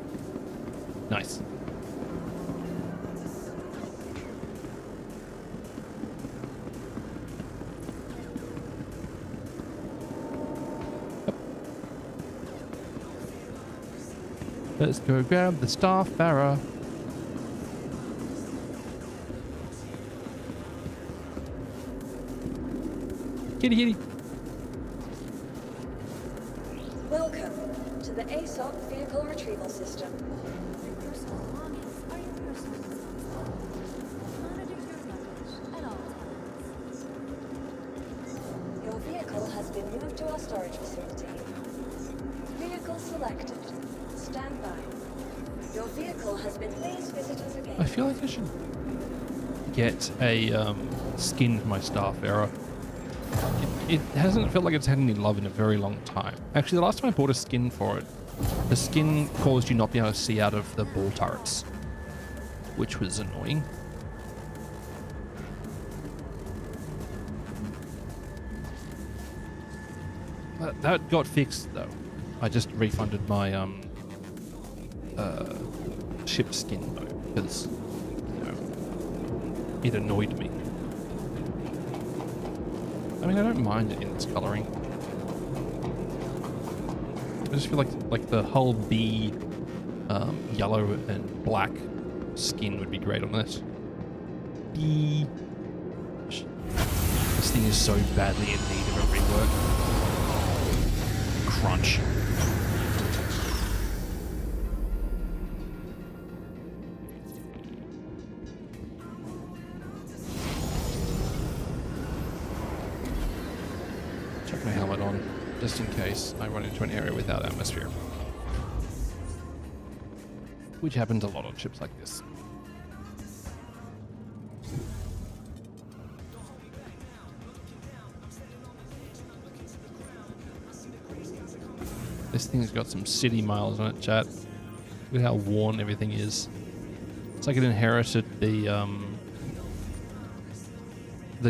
Nice. Let's go grab the Starfarer. Kitty kitty. Welcome to the ASOC Vehicle Retrieval System. Your personal belongings are your personal responsibility. Monitor your luggage at all times. Your vehicle has been moved to our storage facility. Vehicle selected. Stand by. Your vehicle has been. Please visit us again. I feel like I should get a skin for my Starfarer. It hasn't felt like it's had any love in a very long time. Actually, the last time I bought a skin for it, the skin caused you not be able to see out of the ball turrets, which was annoying. That got fixed though. I just refunded my ship skin though, because it annoyed me. I mean, I don't mind it in its coloring. I just feel like the whole bee yellow and black skin would be great on this. This thing is so badly in need of a rework. Crunch. Chuck my helmet on, just in case I run into an area without atmosphere. Which happens a lot on ships like this. This thing's got some city miles on it, chat. Look at how worn everything is. It's like it inherited the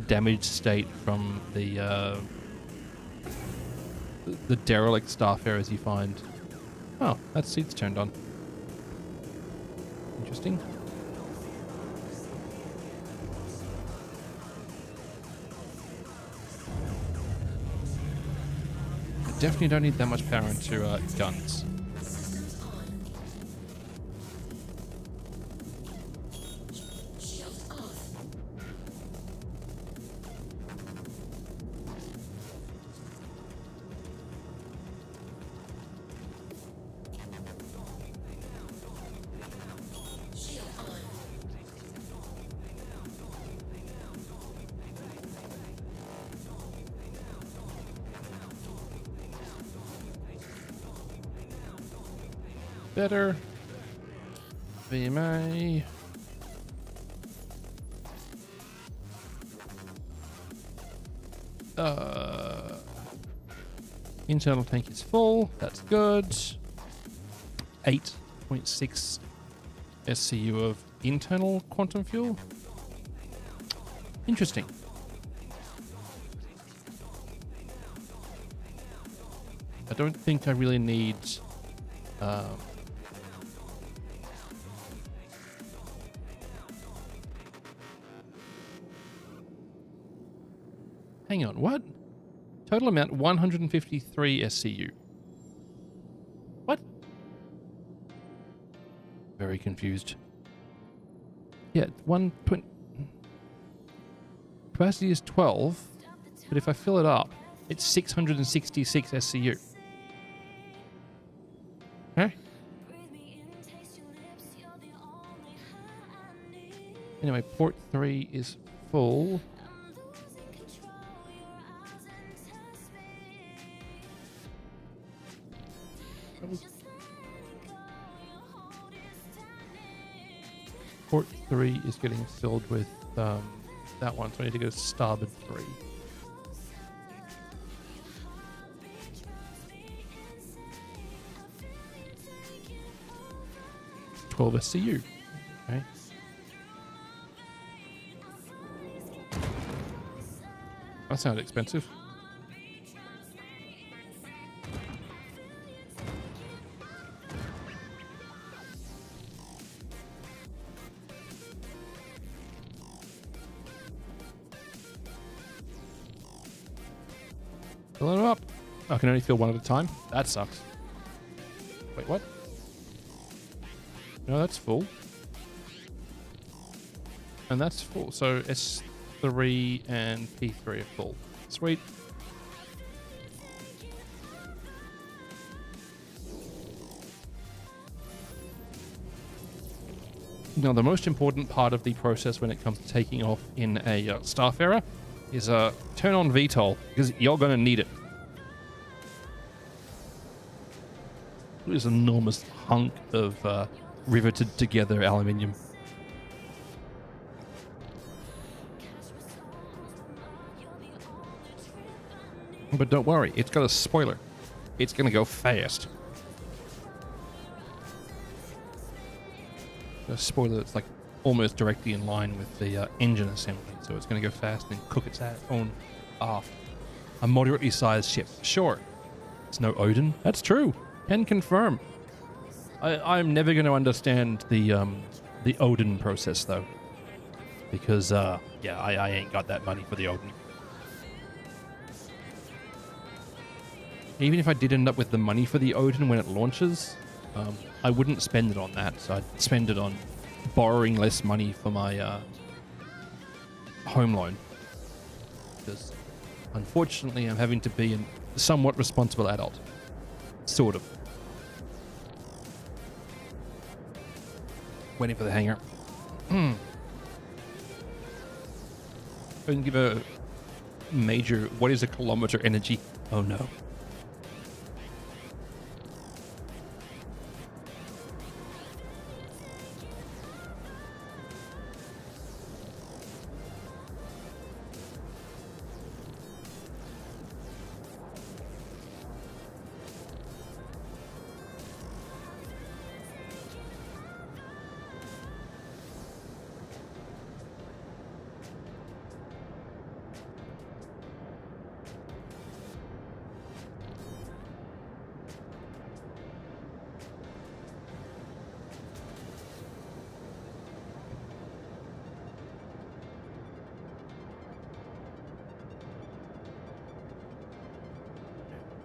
damaged state from the derelict starfarers you find. Oh, that seat's turned on. Interesting. I definitely don't need that much power into guns. Systems on. Shields off. Shield on. Better. VMA. Internal tank is full. That's good. 8.6 SCU of internal quantum fuel. Interesting. I don't think I really need hang on, what? Total amount 153 SCU. What? Very confused. Yeah, capacity is 12, but if I fill it up, it's 666 SCU. Okay. Anyway, port 3 is full. Port 3 is getting filled with that one, so I need to go to starboard 3. $12 SCU. Okay. That sounds expensive. Fill it up. I can only fill one at a time. That sucks. Wait, what? No, that's full. And that's full. So S3 and P3 are full. Sweet. Now, the most important part of the process when it comes to taking off in a Starfarer is turn on VTOL, because you're going to need it. This enormous hunk of riveted together aluminium. But don't worry, it's got a spoiler. It's going to go fast. A spoiler that's like almost directly in line with the engine assembly, so it's going to go fast and cook its own off. A moderately sized ship, sure. It's no Odin. That's true. Can confirm. I'm never going to understand the Odin process though, because yeah, I ain't got that money for the Odin. Even if I did end up with the money for the Odin when it launches, I wouldn't spend it on that. So I'd spend it on borrowing less money for my home loan. Because unfortunately I'm having to be a somewhat responsible adult. Sort of. Waiting for the hangar. Couldn't give a major, what is a kilometer energy? Oh no.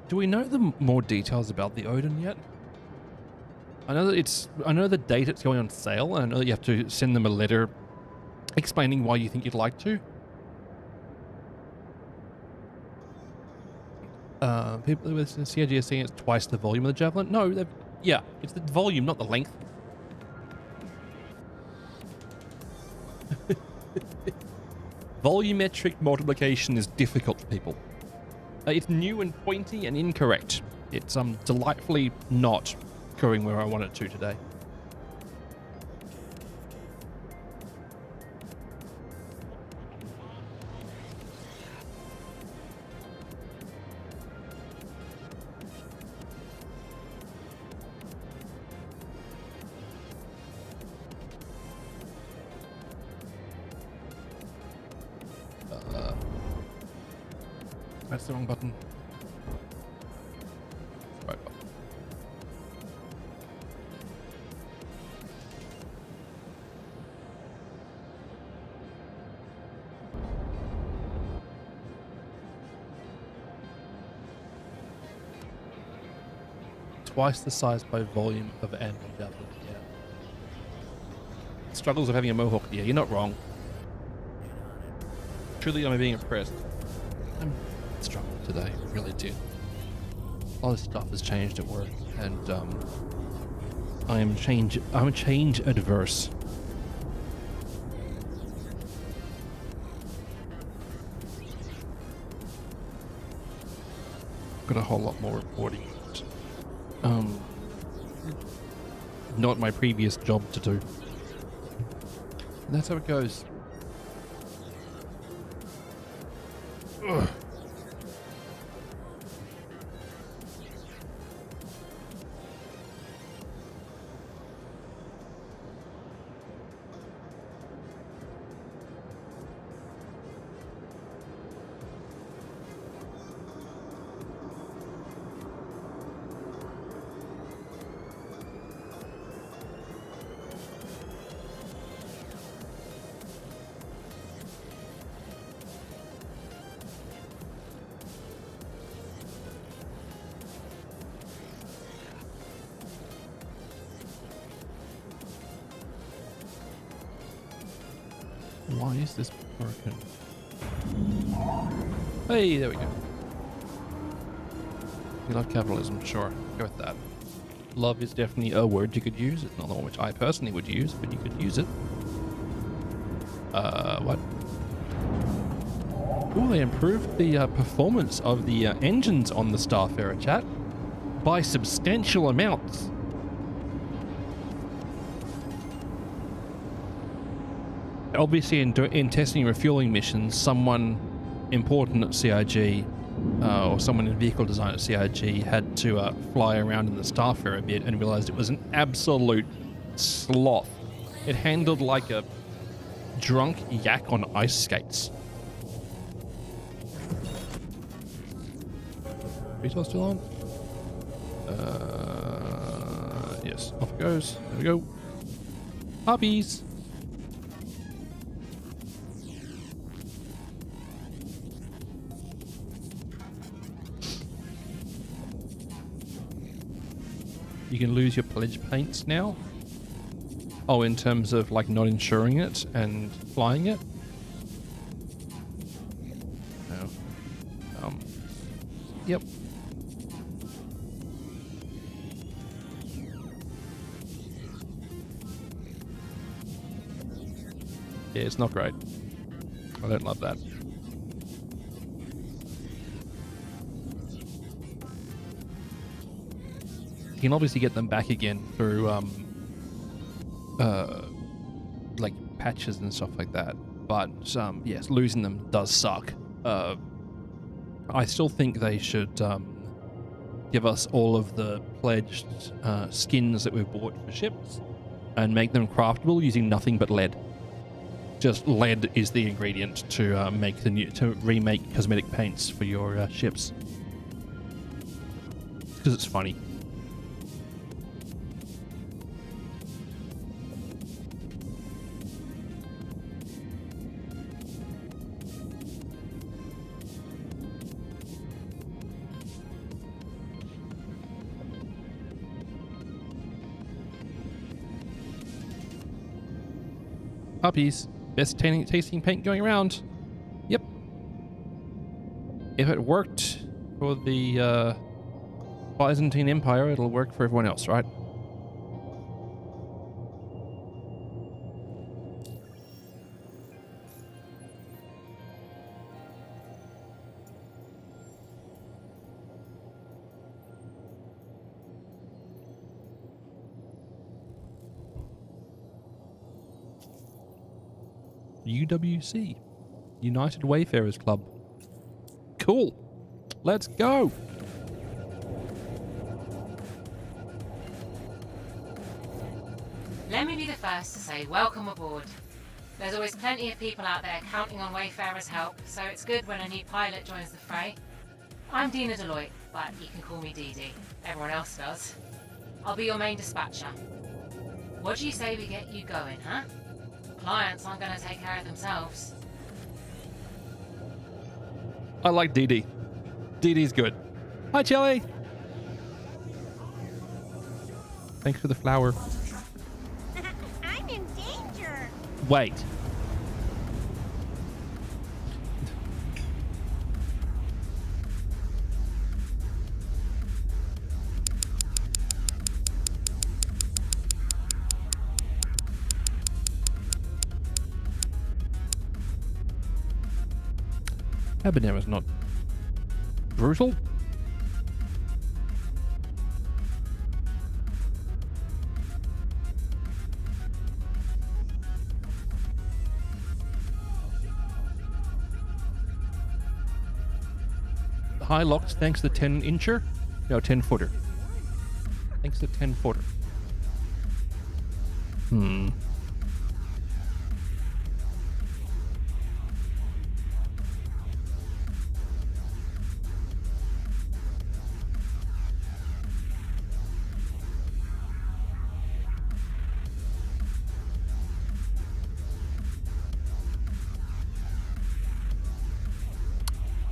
Do we know the more details about the Odin yet? I know that I know the date it's going on sale, and I know that you have to send them a letter explaining why you think you'd like to. People with CIG are saying it's twice the volume of the Javelin. No, yeah, it's the volume, not the length. Volumetric multiplication is difficult for people. It's new and pointy and incorrect. It's delightfully not going where I want it to today. That's the wrong button. Right button. Twice the size by volume of an Javelin. Yeah. Struggles of having a Mohawk. Yeah, you're not wrong. Truly, I'm being impressed. I'm struggling today, really did. A lot of stuff has changed at work, and I'm change adverse. Got a whole lot more reporting. Not my previous job to do. And that's how it goes. Ugh. Why is this broken? Hey, there we go. You love capitalism, sure. Go with that. Love is definitely a word you could use. It's not the one which I personally would use, but you could use it. What? Oh, they improved the performance of the engines on the Starfarer, chat, by substantial amounts. Obviously, in testing refueling missions, someone important at CIG, or someone in vehicle design at CIG, had to fly around in the Starfarer a bit and realized it was an absolute sloth. It handled like a drunk yak on ice skates. Retail still on? Yes, off it goes. There we go. Puppies! You can lose your pledge paints now. Oh, in terms of like not insuring it and flying it? No. Yep. Yeah, it's not great. I don't love that. You can obviously get them back again through like patches and stuff like that, but yes, losing them does suck. I still think they should give us all of the pledged skins that we've bought for ships and make them craftable using nothing but lead. Just lead is the ingredient to make to remake cosmetic paints for your ships, because it's funny. Puppies. Best tasting paint going around. Yep. If it worked for the Byzantine Empire, it'll work for everyone else, right? UWC, United Wayfarers Club. Cool. Let's go. Let me be the first to say welcome aboard. There's always plenty of people out there counting on Wayfarers' help, so it's good when a new pilot joins the fray. I'm Dina Deloitte, but you can call me Dee Dee. Everyone else does. I'll be your main dispatcher. What do you say we get you going, huh? Clients aren't going to take care of themselves. I like Dee Dee. Dee Dee's good. Hi, Chelly. Thanks for the flower. I'm in danger. Wait. Habanera's not brutal. High locks thanks to the 10-incher? No, 10-footer. Thanks to 10-footer.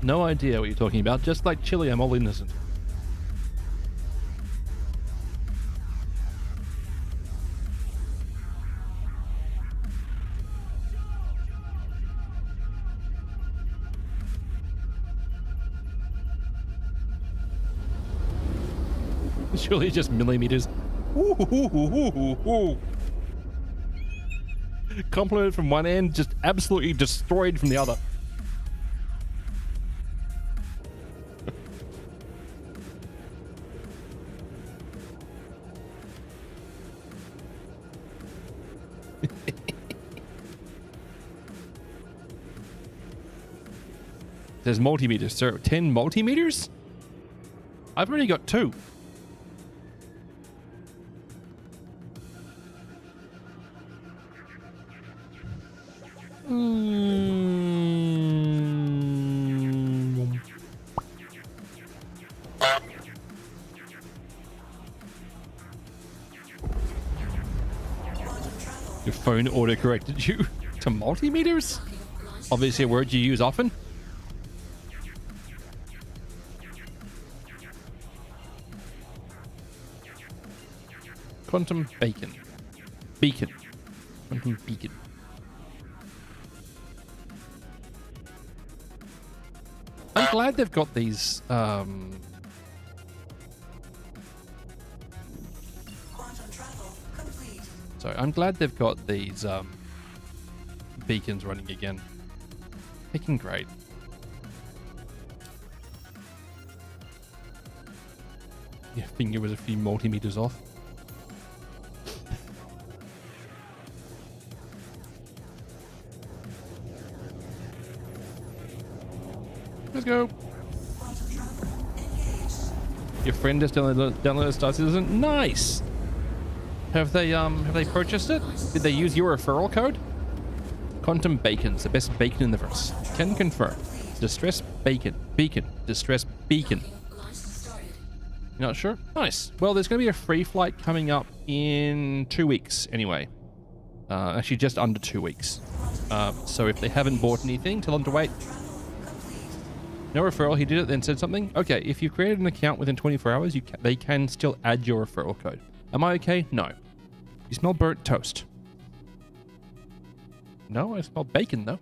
No idea what you're talking about. Just like Chili, I'm all innocent. Surely just millimeters. Ooh, ooh, ooh, ooh, ooh. Compliment from one end, just absolutely destroyed from the other. There's multimeters, sir. 10 multimeters? I've already got 2. Your phone auto-corrected you to multimeters? Obviously a word you use often. Quantum bacon. beacon. Quantum beacon. I'm glad they've got these. Sorry, I'm glad they've got these beacons running again. Freaking great. Your finger was a few multimeters off. Let's go. Your friend just downloaded Star Citizen. Nice. Have they purchased it? Did they use your referral code? Quantum Bacon's the best bacon in the verse. Can confirm. Distress bacon. Beacon. Distress beacon. You're not sure? Nice. Well, there's going to be a free flight coming up in 2 weeks anyway. Actually, just under 2 weeks. So if they haven't bought anything, tell them to wait. No referral. He did it, then said something. Okay, if you created an account within 24 hours, they can still add your referral code. Am I okay? No. You smell burnt toast. No, I smell bacon though.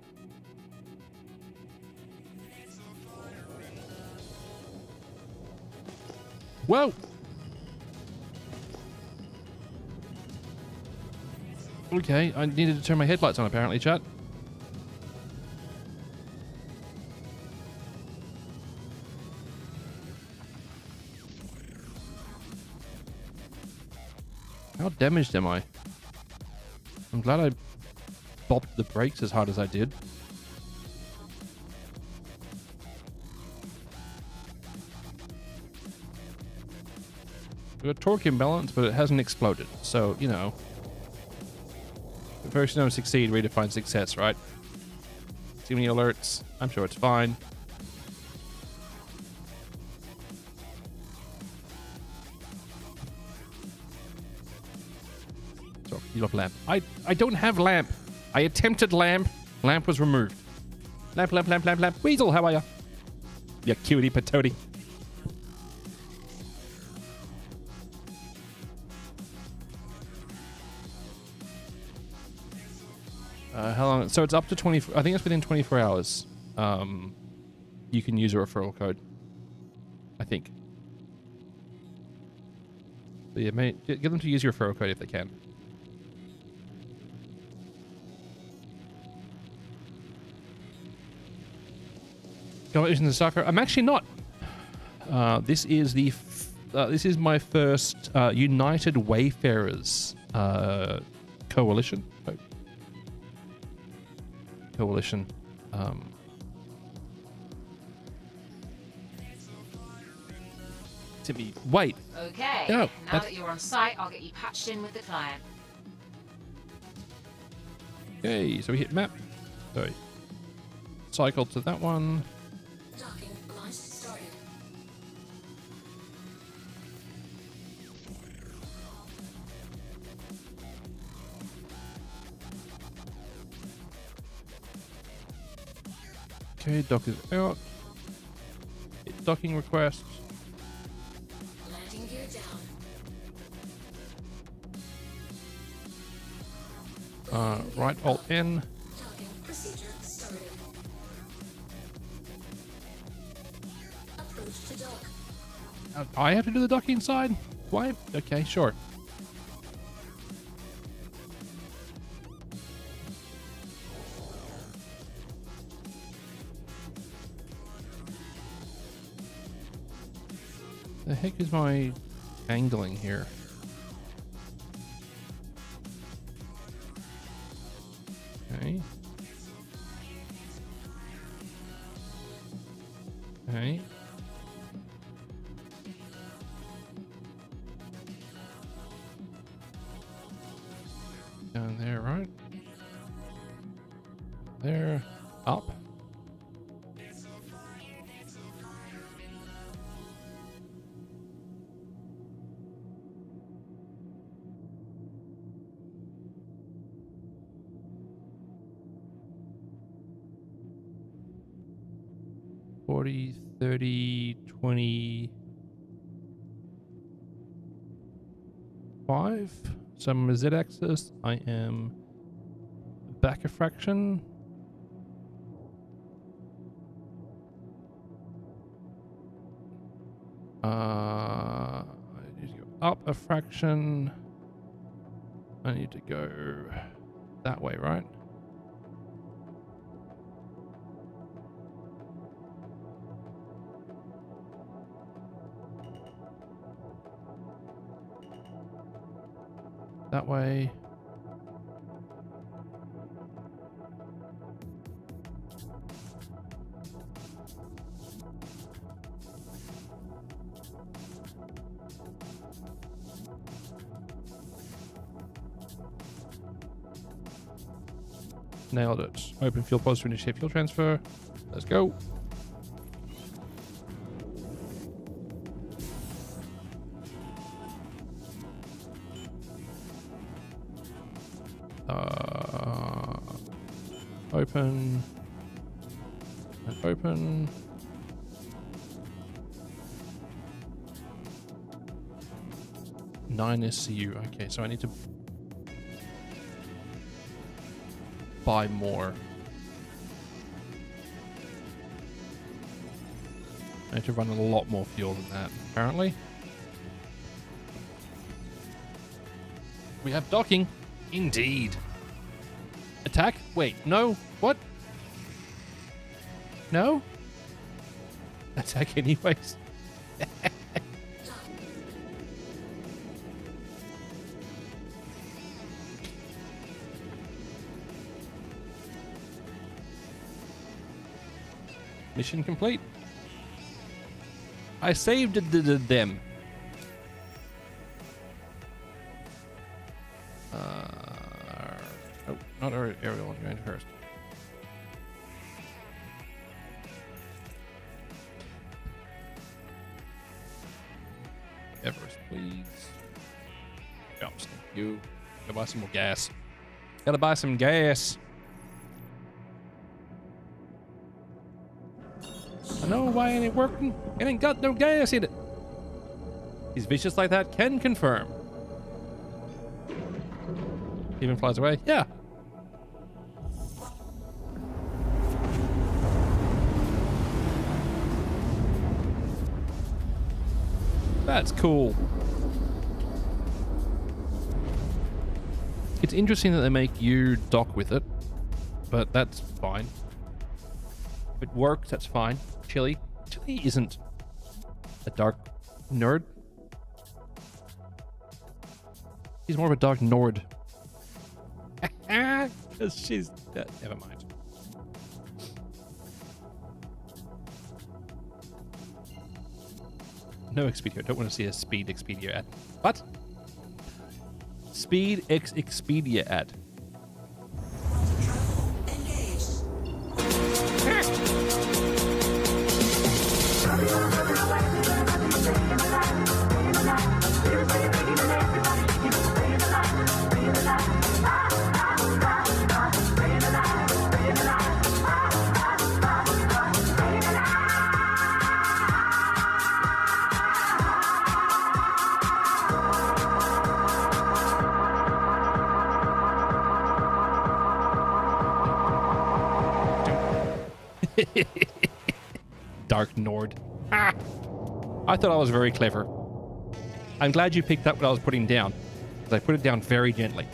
Whoa! Okay, I needed to turn my headlights on apparently, chat. How damaged am I? I'm glad I bopped the brakes as hard as I did. We've got torque imbalance, but it hasn't exploded. So, you know. First no succeed, redefine success, right? Too many alerts. I'm sure it's fine. So, you love lamp. I don't have lamp. I attempted lamp. Lamp was removed. Lamp, lamp, lamp, lamp, lamp. Weasel, how are ya? You cutie patootie. How long? So it's up to 20. I think it's within 24 hours. You can use a referral code. I think. So yeah, mate, get them to use your referral code if they can. Congratulations to soccer. I'm actually not. This is my first United Wayfarers coalition. Coalition. To be wait. Okay. No, now that you're on site, I'll get you patched in with the client. Okay, so we hit map. Sorry. Cycle to that one. Docking launch started. Okay, dock is out. Hit docking request. Landing gear down. Right alt N. Docking procedure started. Approach to dock. I have to do the docking side? Why? Okay, sure. The heck is my angling here? Okay. Okay. Down there, right? There. Up. $40, $30, $25. So I'm a Z-axis. I am back a fraction. I need to go up a fraction. I need to go that way, right? That way. Nailed it. Open field post to initiate fuel transfer. Let's go. Open. And open. Nine SCU. Okay, so I need to buy more. I need to run a lot more fuel than that, apparently. We have docking. Indeed. Attack? Wait, no. What? No? Attack anyways. Mission complete. I saved them. Oh, not aerial. I'm going first. Everest, please. Oh, thank you. Gotta buy some more gas. Gotta buy some gas. I know why it ain't working. It ain't got no gas in it. He's vicious like that, can confirm. Even flies away. Yeah. That's cool. It's interesting that they make you dock with it, but that's fine. If it works, that's fine. Chili isn't a dark nerd. He's more of a dark nord. Because she's... never mind. No Expedia. Don't want to see a Speed Expedia ad. What? Speed X Expedia ad. Dark Nord. Ah! I thought I was very clever. I'm glad you picked up what I was putting down, because I put it down very gently.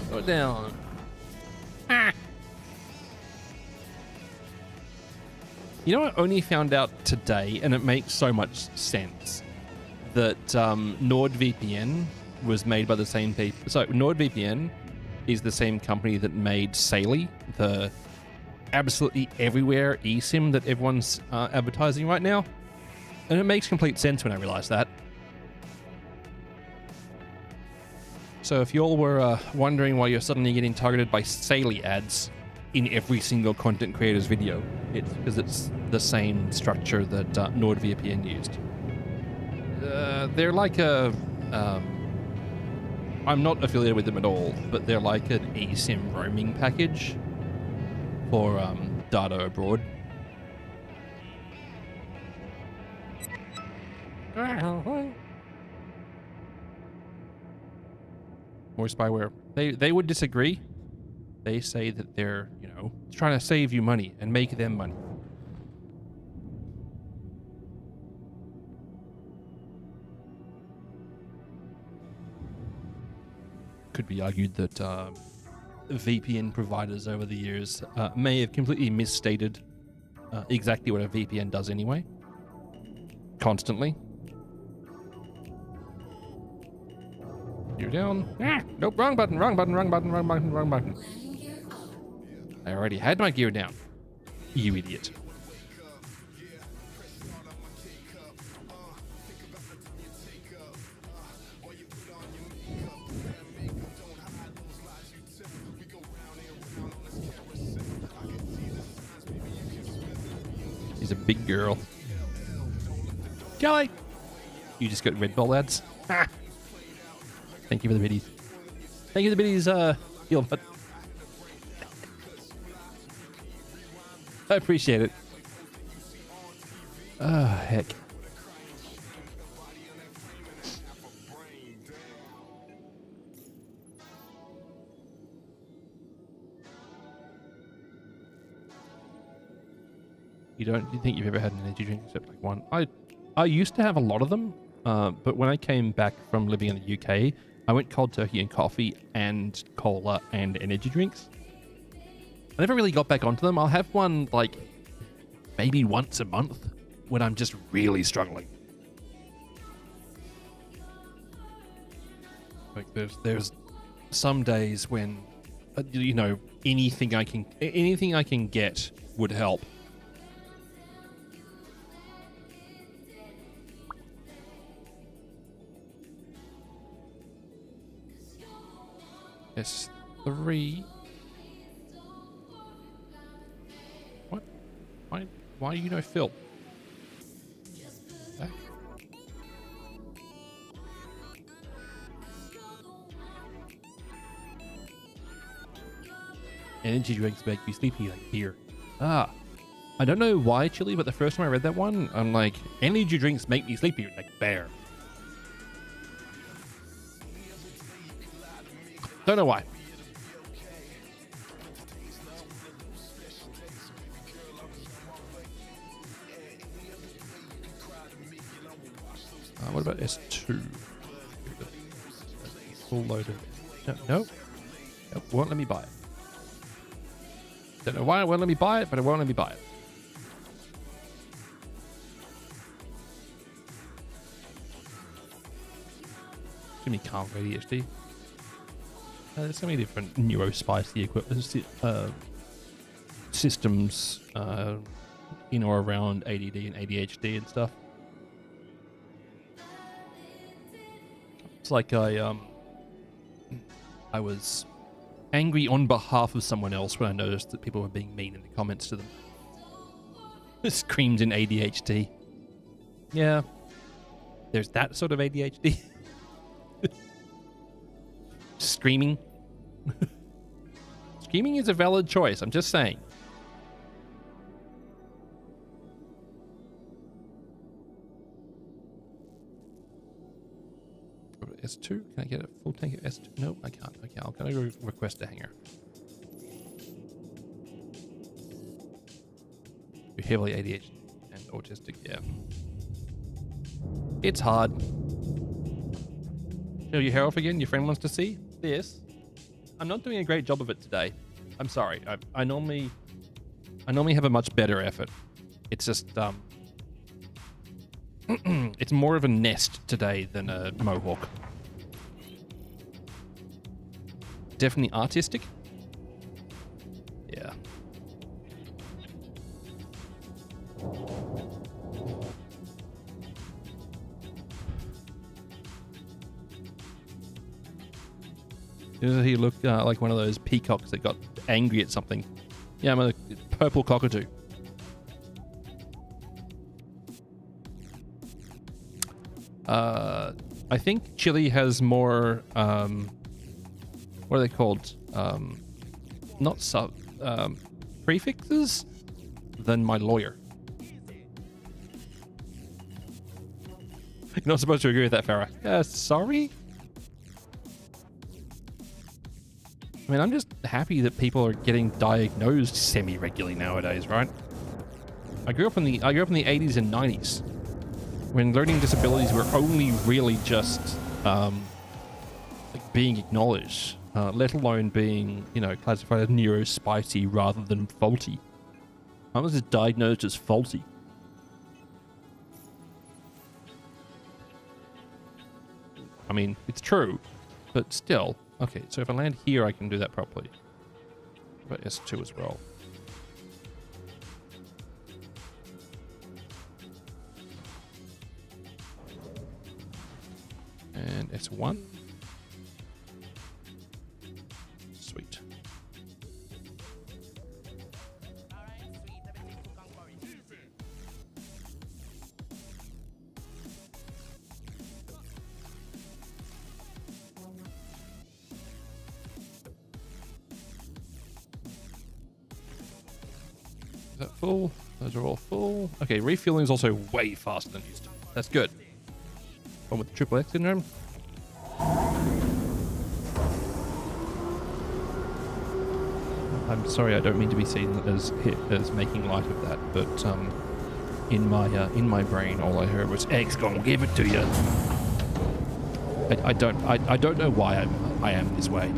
Go down. Ah. You know, I only found out today, and it makes so much sense, that NordVPN was made by the same people. So NordVPN is the same company that made Saley, the absolutely everywhere eSIM that everyone's advertising right now. And it makes complete sense when I realized that. So if you all were wondering why you're suddenly getting targeted by Saley ads, in every single content creator's video. It's because it's the same structure that NordVPN used. They're like a... I'm not affiliated with them at all, but they're like an eSIM roaming package for data abroad. More spyware. They would disagree. They say that they're, you know, trying to save you money and make them money. Could be argued that VPN providers over the years may have completely misstated exactly what a VPN does anyway. Constantly. You're down. Ah, nope, wrong button, wrong button, wrong button, wrong button, wrong button. I already had my gear down. You idiot. She's a big girl. Kelly! You just got Red Bull, lads. Ah. Thank you for the biddies. Thank you for the biddies, heal button. I appreciate it. Oh, heck. You think you've ever had an energy drink except like one? I used to have a lot of them, but when I came back from living in the UK, I went cold turkey and coffee and cola and energy drinks. I never really got back onto them. I'll have one like maybe once a month when I'm just really struggling. Like there's some days when you know, anything I can get would help. S3. What? Why do you know Phil? Back. Energy drinks make you sleepy like beer. Ah. I don't know why, Chili, but the first time I read that one, I'm like, energy drinks make me sleepy like bear. Don't know why. What about S2? Full loaded. No. It won't let me buy it. Don't know why it won't let me buy it, but it won't let me buy it. Give me calm ADHD. There's so many different neurospicy systems in or around ADD and ADHD and stuff. It's like I was angry on behalf of someone else when I noticed that people were being mean in the comments to them. Screamed in ADHD. Yeah, there's that sort of ADHD. Screaming. Screaming is a valid choice, I'm just saying. S2? Can I get a full tank of S2? No, I can't. Okay, I'll go request a hanger. You're heavily ADHD and autistic, yeah. It's hard. Show your hair off again? Your friend wants to see this? I'm not doing a great job of it today. I'm sorry. I normally have a much better effort. It's just it's more of a nest today than a mohawk. Definitely artistic. Yeah. Does he look like one of those peacocks that got angry at something Yeah, I'm a purple cockatoo. I think Chile has more, what are they called? Not sub, prefixes than my lawyer. You're not supposed to agree with that, Farah. Sorry? I mean, I'm just happy that people are getting diagnosed semi-regularly nowadays, right? I grew up in the 80s and 90s when learning disabilities were only really just like being acknowledged, let alone being, you know, classified as neurospicy rather than faulty. I was just diagnosed as faulty. I mean, it's true, but still. Okay, so if I land here, I can do that properly. But S2 as well. And S1. Sweet. Is that full? Those are all full. Okay, refueling is also way faster than used to. That's good. One with the triple X syndrome. I'm sorry, I don't mean to be seen as making light of that, but in my brain, all I heard was X gonna give it to you. I don't know why I am this way.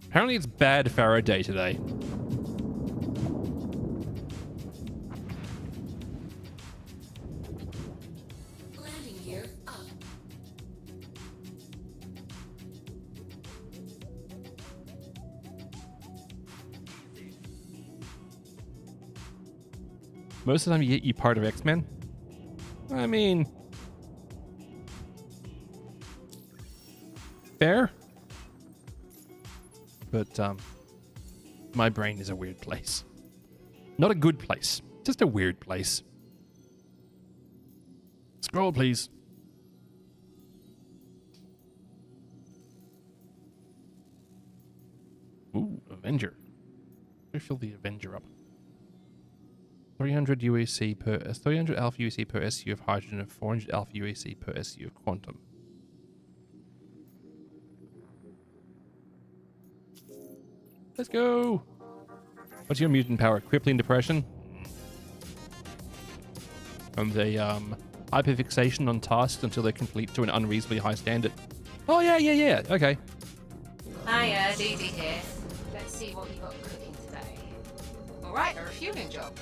Apparently it's bad Faraday today. Landing gear up. Most of the time you're part of X-Men. I mean... fair. But, my brain is a weird place. Not a good place. Just a weird place. Scroll, please. Ooh, Avenger. Fill the Avenger up. 300 UAC per 300 alpha UAC per SU of hydrogen and 400 alpha UAC per SU of quantum. Let's go. What's your mutant power? Crippling depression. And the hyperfixation on tasks until they complete to an unreasonably high standard. Oh yeah. Okay. Hiya, Dee Dee here. Let's see what you got cooking today. Alright, a refueling job.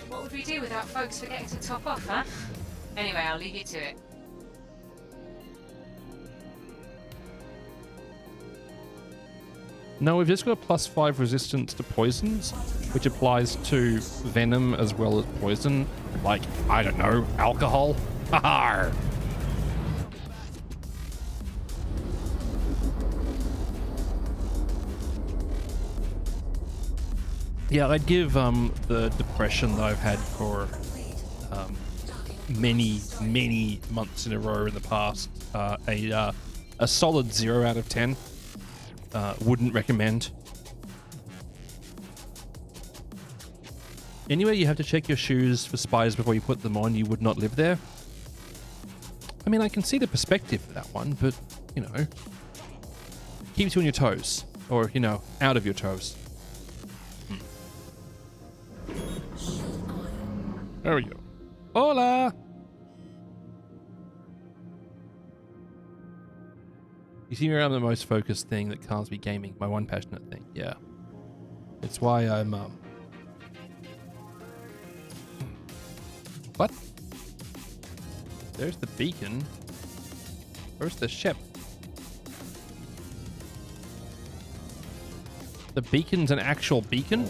What would we do without folks forgetting to top off, huh? Anyway, I'll leave you to it. No, we've just got a +5 resistance to poisons, which applies to venom as well as poison. Like, I don't know, alcohol? Haha! Yeah, I'd give the depression that I've had for many months in a row in the past a solid 0 out of 10. Wouldn't recommend. Anyway, you have to check your shoes for spiders before you put them on. You would not live there. I mean, I can see the perspective for that one, but, you know, keeps you on your toes. Or, you know, out of your toes. There we go. Hola! You see me around the most focused thing that can't be gaming, my one passionate thing. Yeah. It's why I'm, What? There's the beacon. Where's the ship? The beacon's an actual beacon?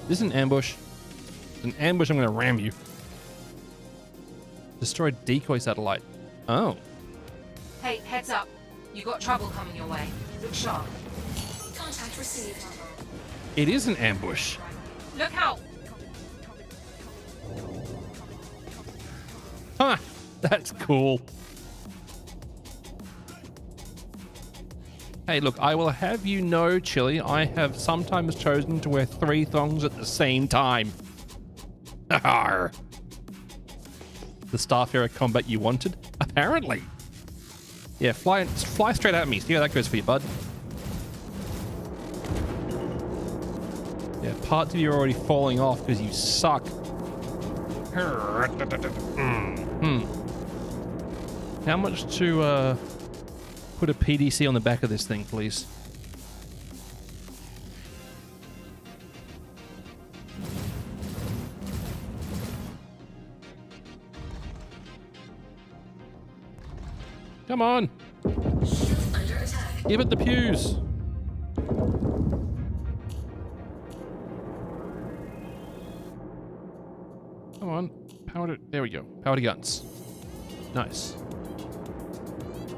This is an ambush. It's an ambush, I'm gonna ram you. Destroy decoy satellite. Oh. Hey, heads up. You got trouble coming your way. Look sharp. Contact received. It is an ambush. Look out! Huh. That's cool. Hey, look, I will have you know, Chili, I have sometimes chosen to wear 3 thongs at the same time. Arr. The Starfarer combat you wanted? Apparently. Yeah, fly straight at me. See how that goes for you, bud. Yeah, parts of you are already falling off because you suck. How much to put a PDC on the back of this thing, please? Come on. Under attack. Give it the pews. Come on. Powder. There we go. Powder guns. Nice.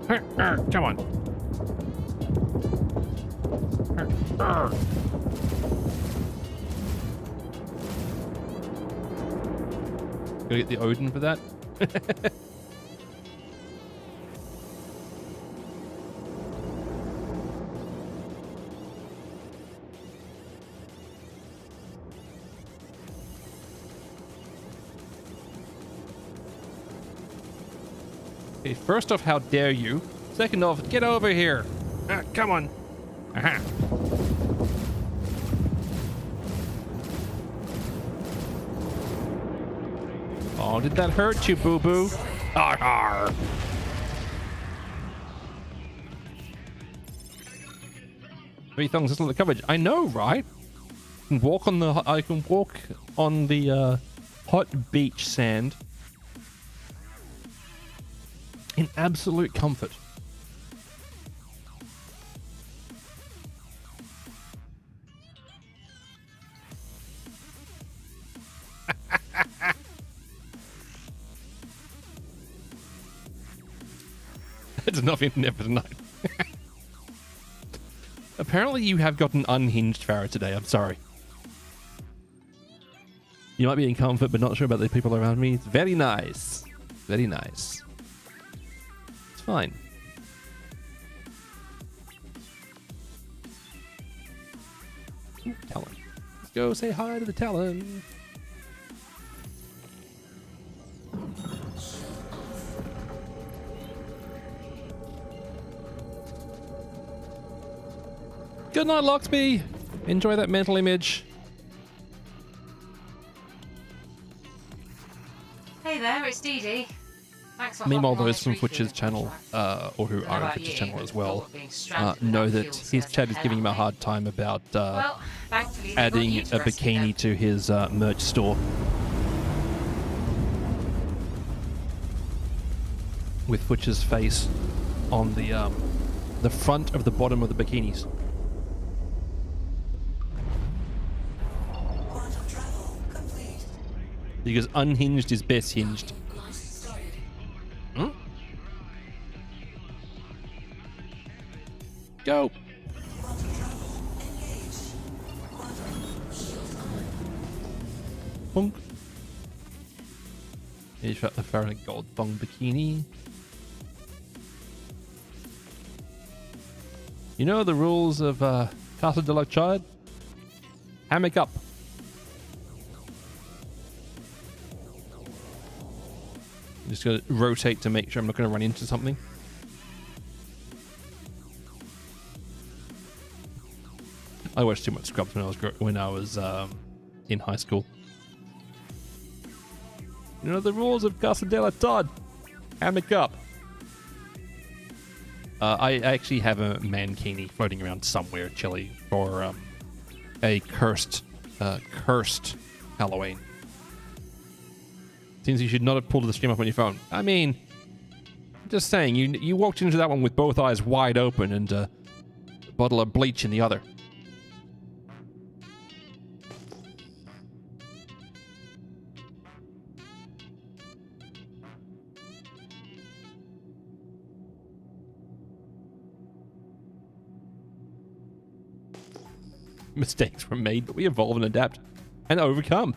Come on. Gotta get the Odin for that. Okay, first off, how dare you? Second off, get over here. Come on. Aha. Oh, did that hurt you, boo-boo? Arr, arr. Three thongs is not the coverage. I know, right? I can walk on the hot beach sand in absolute comfort. That's enough internet for tonight. Apparently you have got an unhinged Farah today. I'm sorry. You might be in comfort, but not sure about the people around me. It's very nice. Very nice. It's fine. Ooh, Talon. Let's go say hi to the Talon. Good night, Loxby. Enjoy that mental image. Hey there, it's Dee Dee. Thanks for Meanwhile, hopping on those this from refill Twitch's channel, or who How are on about Twitch's you? channel as well, Thought being stranded in know that that field his scares chat the is hell giving him a out of hard time about Well, thankfully, they've got adding you a to rescue bikini them. to his merch store. With Butcher's face on the front of the bottom of the bikinis. Quantum travel complete. Because unhinged is best hinged. Launch started. Hmm? Go! Quantum travel engaged. Quantum shield on. Bonk. He's got the Farah gold thong bikini. You know the rules of Casa de la Chard? Hammock up. I'm just gonna rotate to make sure I'm not gonna run into something. I watched too much Scrubs when I was in high school. You know the rules of Casa de la Todd. Hammock up. I actually have a mankini floating around somewhere, Chili, for a cursed Halloween. Seems you should not have pulled the stream up on your phone. I mean, Just saying, you walked into that one with both eyes wide open and a bottle of bleach in the other. Mistakes were made, but we evolve and adapt and overcome.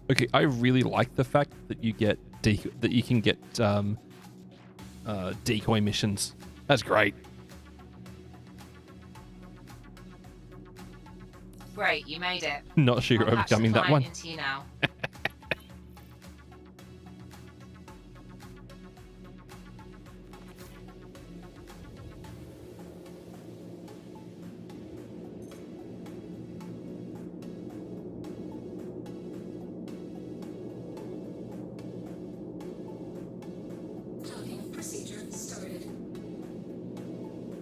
Okay, I really like the fact that you get that you can get decoy missions. That's great. Great, you made it. Not sure you're I'll patch the overcoming that client one. into you now. Docking procedure started.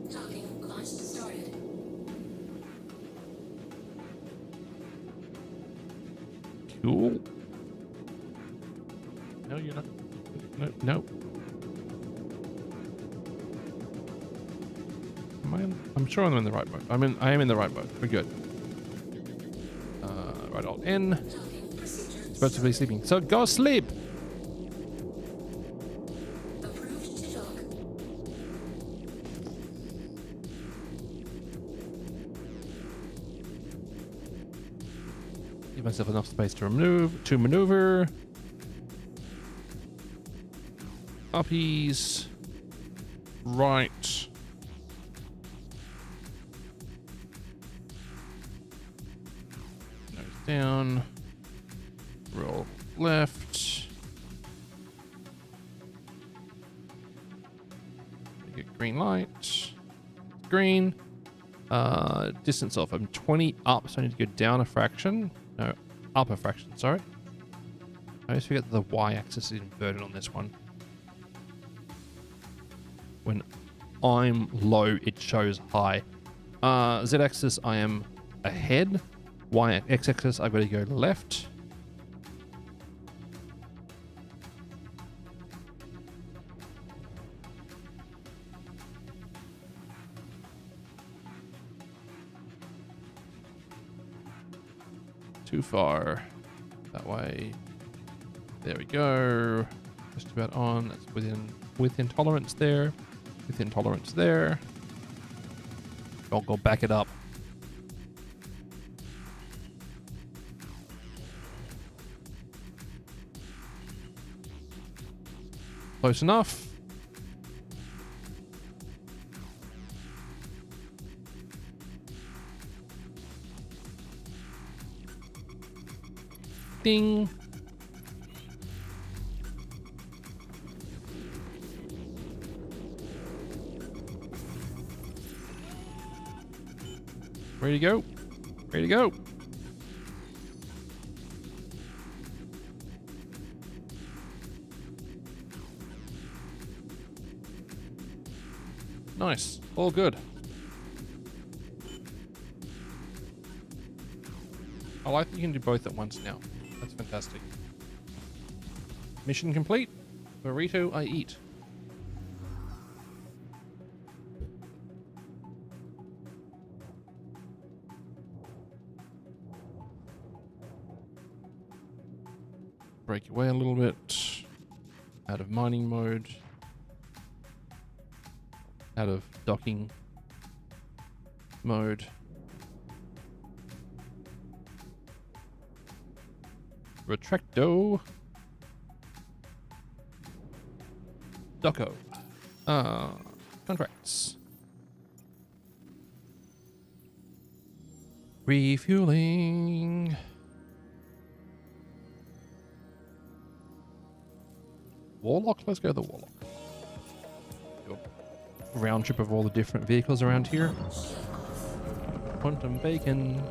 Docking launch started. Cool. No, you're not. No, no. I'm sure I'm in the right boat. I am in the right boat. We're good. Right alt in. Docking procedure Supposed to be sleeping. So go sleep. approved to dock. Give myself enough space to maneuver. Uppies. Right. Nose down. Roll left. Get green light. Green. Distance off. I'm 20 up, so I need to go down a fraction. No, up a fraction, sorry. I always forget that the y-axis is inverted on this one. When I'm low, it shows high. Z-axis, I am ahead. X-axis, I've got to go left. Too far. That way. There we go. Just about on. That's within tolerance there. Within tolerance there. I'll go back it up. Close enough. Ding. Ready to go. Ready to go. Nice. All good. I like that you can do both at once now. That's fantastic. Mission complete. Burrito I eat. Break away a little bit. Out of mining mode. Out of docking mode. Retracto. Doco. Contracts. Refueling. Warlock? Let's go to the Warlock. Do a round trip of all the different vehicles around here. Quantum bacon.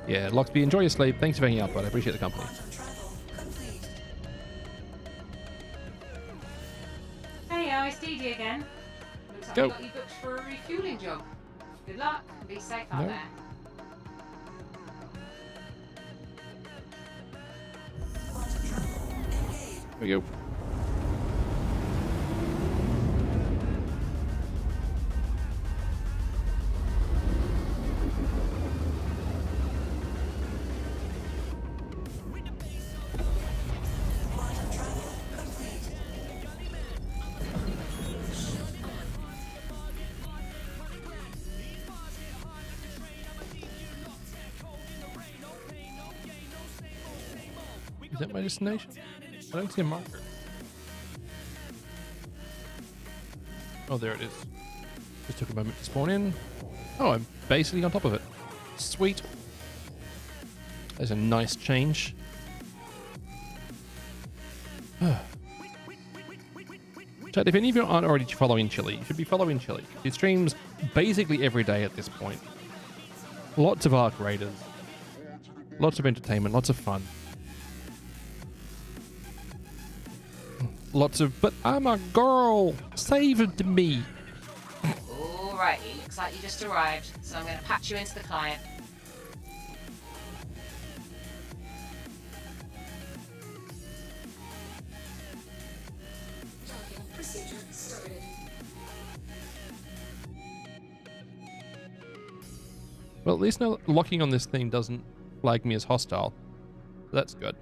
Yeah, Loxby, enjoy your sleep. Thanks for hanging out, bud. I appreciate the company. Travel complete. Hey, it's Dee Dee again. Looks like Go. I got you booked for a refueling job. Good luck and be safe out No. there. There we go. Is that my destination? I don't see a marker. Oh, there it is. Just took a moment to spawn in. Oh, I'm basically on top of it. Sweet. There's a nice change. Chat, if any of you aren't already following Chili, you should be following Chili. He streams basically every day at this point. Lots of Arc Raiders. Lots of entertainment, lots of fun. Lots of, but I'm a girl! Saved me! Alrighty, looks like you just arrived, so I'm going to patch you into the client. Docking procedure started. Well, at least now locking on this thing doesn't flag me as hostile. That's good.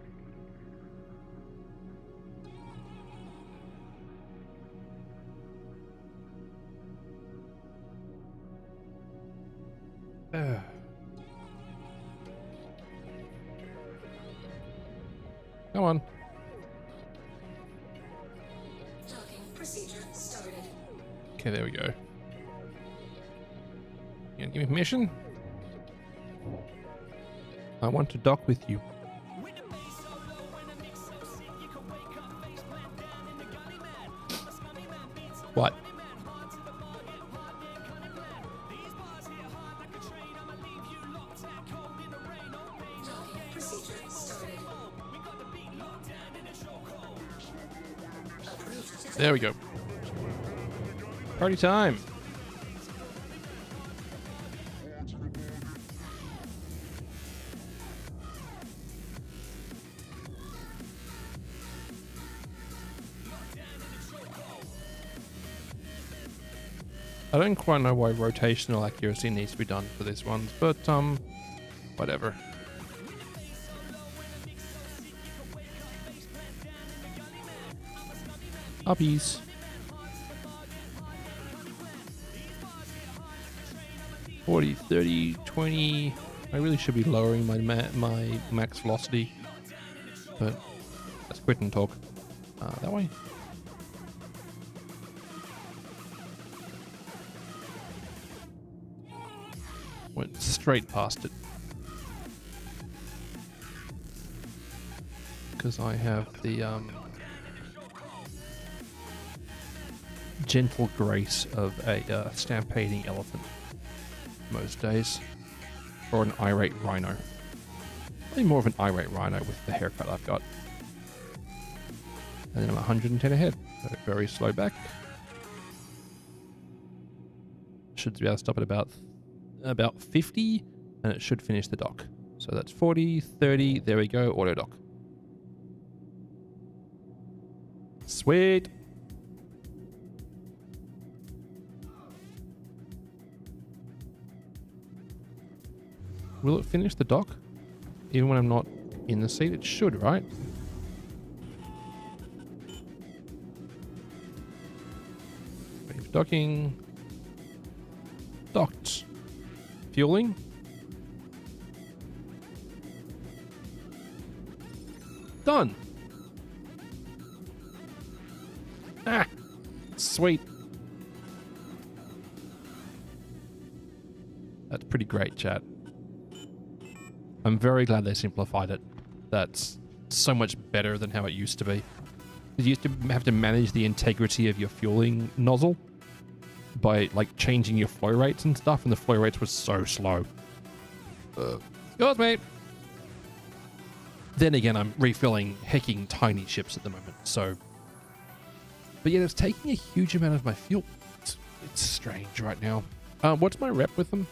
Come on. Docking procedure started. Okay, there we go. You gonna give me permission? I want to dock with you. What? Docking procedure started. Approved to There we go. Party time. I don't quite know why rotational accuracy needs to be done for this one, but whatever. Puppies. $40, $30, $20. I really should be lowering my my max velocity, but let's quit and talk. That way. Went straight past it. Because I have the gentle grace of a stampeding elephant most days. Or an irate rhino. Probably more of an irate rhino with the haircut I've got. And then I'm 110 ahead. So very slow back. Should be able to stop at about 50, and it should finish the dock. So that's 40, 30, there we go, auto dock. Sweet. Will it finish the dock? Even when I'm not in the seat? It should, right? Wait for docking. Docked. Fueling. Done. Ah, sweet. That's pretty great, chat. I'm very glad they simplified it. That's so much better than how it used to be. You used to have to manage the integrity of your fueling nozzle by like changing your flow rates and stuff, and the flow rates were so slow. Excuse me. Then again, I'm refilling hecking tiny ships at the moment, so. But yet it's taking a huge amount of my fuel. It's strange right now. What's my rep with them?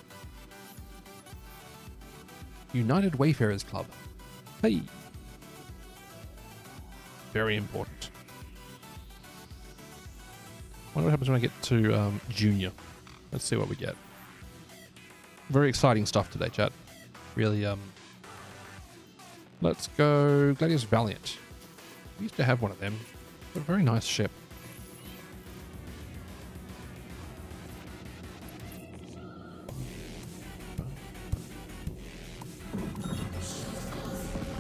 United Wayfarers Club. Hey. Very important. Wonder what happens when I get to Junior. Let's see what we get. Very exciting stuff today, chat. Really, let's go Gladius Valiant. We used to have one of them. A very nice ship.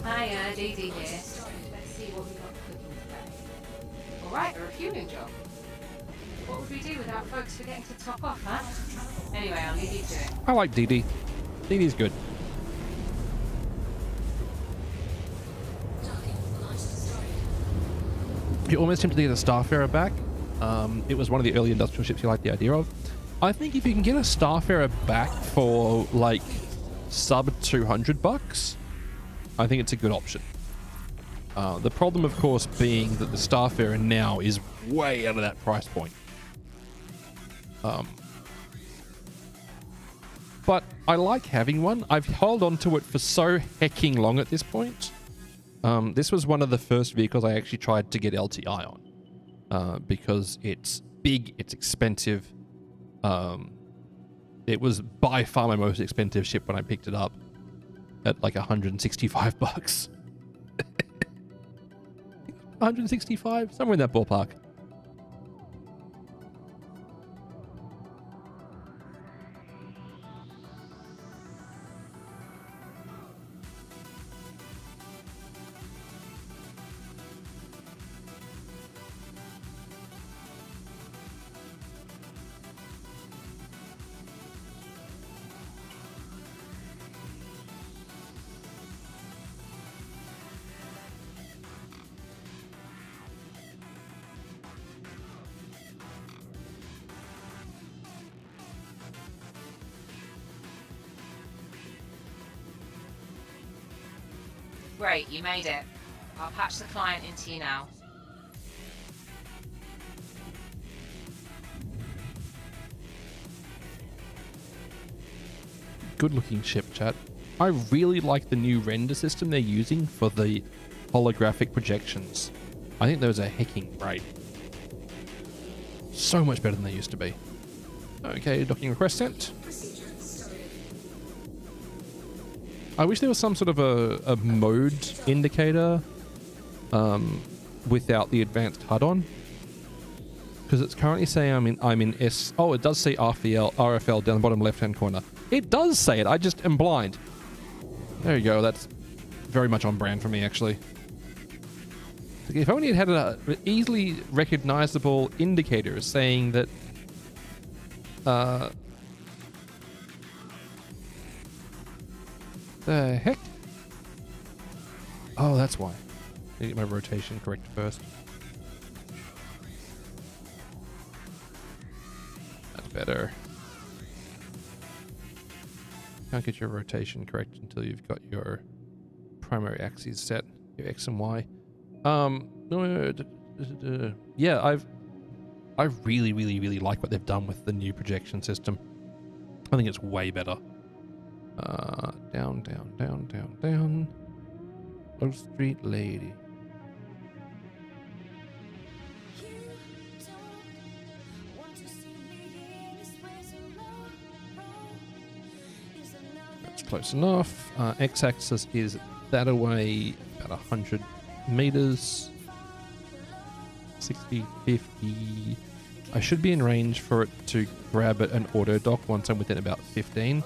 Hi, DD here. Let's see what we got cooking today. Alright, a refueling job. What would we do without folks forgetting to top off, huh? Anyway, I'll leave you to it. I like DD. DD's good. You're almost tempted to get a Starfarer back. It was one of the early industrial ships you like the idea of. I think if you can get a Starfarer back for like sub $200, I think it's a good option. The problem, of course, being that the Starfarer now is way out of that price point. But I like having one. I've held on to it for so hecking long at this point. This was one of the first vehicles I actually tried to get LTI on. Because it's big, it's expensive. It was by far my most expensive ship when I picked it up at like $165. 165? Somewhere in that ballpark. Great, you made it. I'll patch the client into you now. Good looking ship, chat. I really like the new render system they're using for the holographic projections. I think those are hecking great. So much better than they used to be. Okay, docking request sent. I wish there was some sort of a mode indicator without the advanced HUD on. Because it's currently saying I'm in S. Oh, it does say RFL down the bottom left-hand corner. It does say it. I just am blind. There you go. That's very much on brand for me, actually. If only it had an easily recognizable indicator saying that the heck? Oh, that's why. I need to get my rotation correct first. That's better. Can't get your rotation correct until you've got your primary axes set, your X and Y. Yeah, I really like what they've done with the new projection system. I think it's way better. Down. Oh, street lady. That's close enough. X-axis is that away about 100 meters. 60, 50. I should be in range for it to grab an auto dock once I'm within about 15.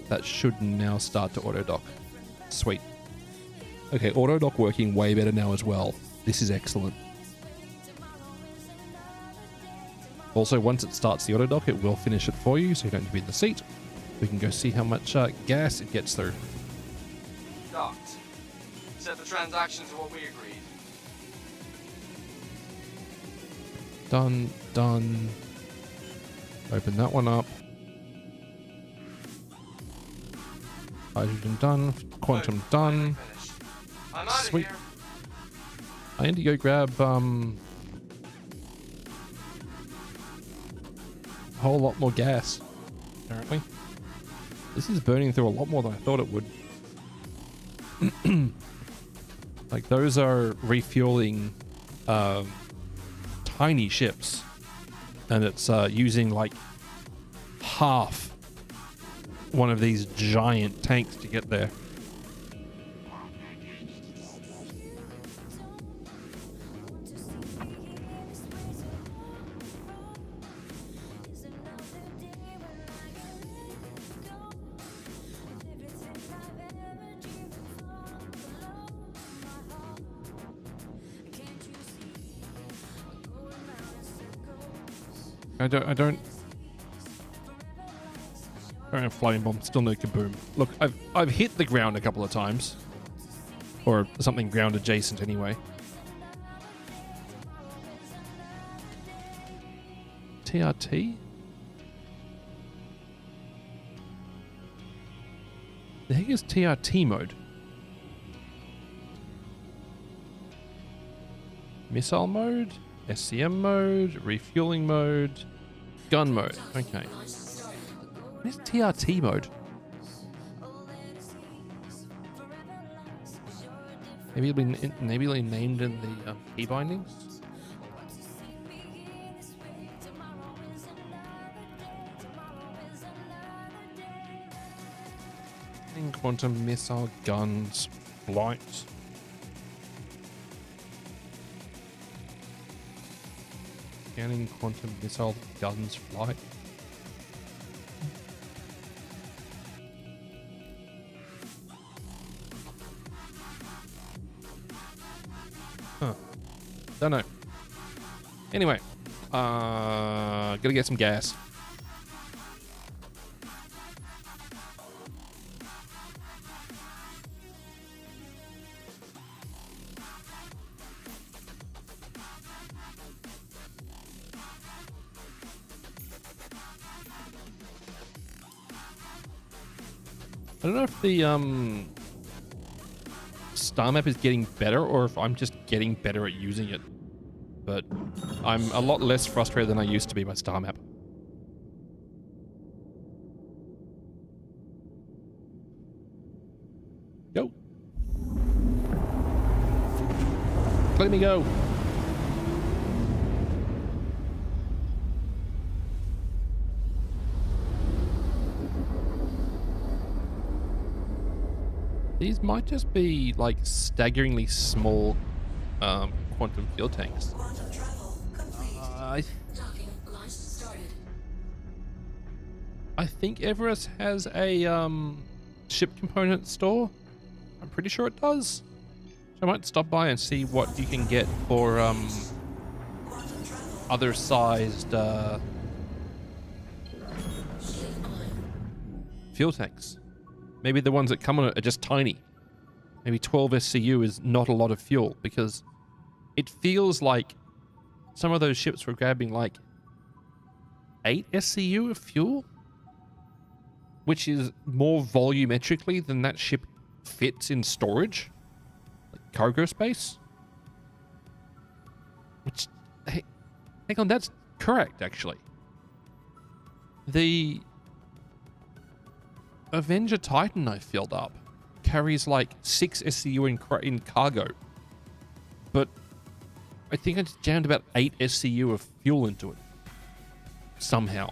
That should now start to auto dock. Sweet. Okay, auto dock working way better now as well. This is excellent. Also, once it starts the auto dock, it will finish it for you, so you don't need to be in the seat. We can go see how much gas it gets through. Docked. Set the transactions to what we agreed. Done. Open that one up. Hydrogen done. Quantum done. I'm out Sweet. of here. I need to go grab a whole lot more gas, apparently. This is burning through a lot more than I thought it would. Like, those are refueling tiny ships. And it's using, like, half one of these giant tanks to get there. I don't have flying bomb, still no kaboom. Look, I've hit the ground a couple of times. Or something ground adjacent anyway. TRT? The heck is TRT mode? Missile mode? SCM mode? Refueling mode? Gun mode. Okay. What is TRT mode? Maybe it'll be named in the key bindings? Quantum missile guns flight. Scanning quantum missile guns flight. Huh. Don't know. Anyway, gotta get some gas. I don't know if the star map is getting better or if I'm just getting better at using it. But I'm a lot less frustrated than I used to be by star map. Go. Let me go. These might just be like staggeringly small quantum fuel tanks. Quantum travel complete. Docking launch started. I think Everest has a ship component store. I'm pretty sure it does. So I might stop by and see what you can get for other sized fuel tanks. Maybe the ones that come on it are just tiny. Maybe 12 SCU is not a lot of fuel, because it feels like some of those ships were grabbing like 8 SCU of fuel, which is more volumetrically than that ship fits in storage, like cargo space. Which, hey, hang on, that's correct, actually. The Avenger Titan I filled up carries like 6 SCU in cargo, but I think I just jammed about 8 SCU of fuel into it somehow.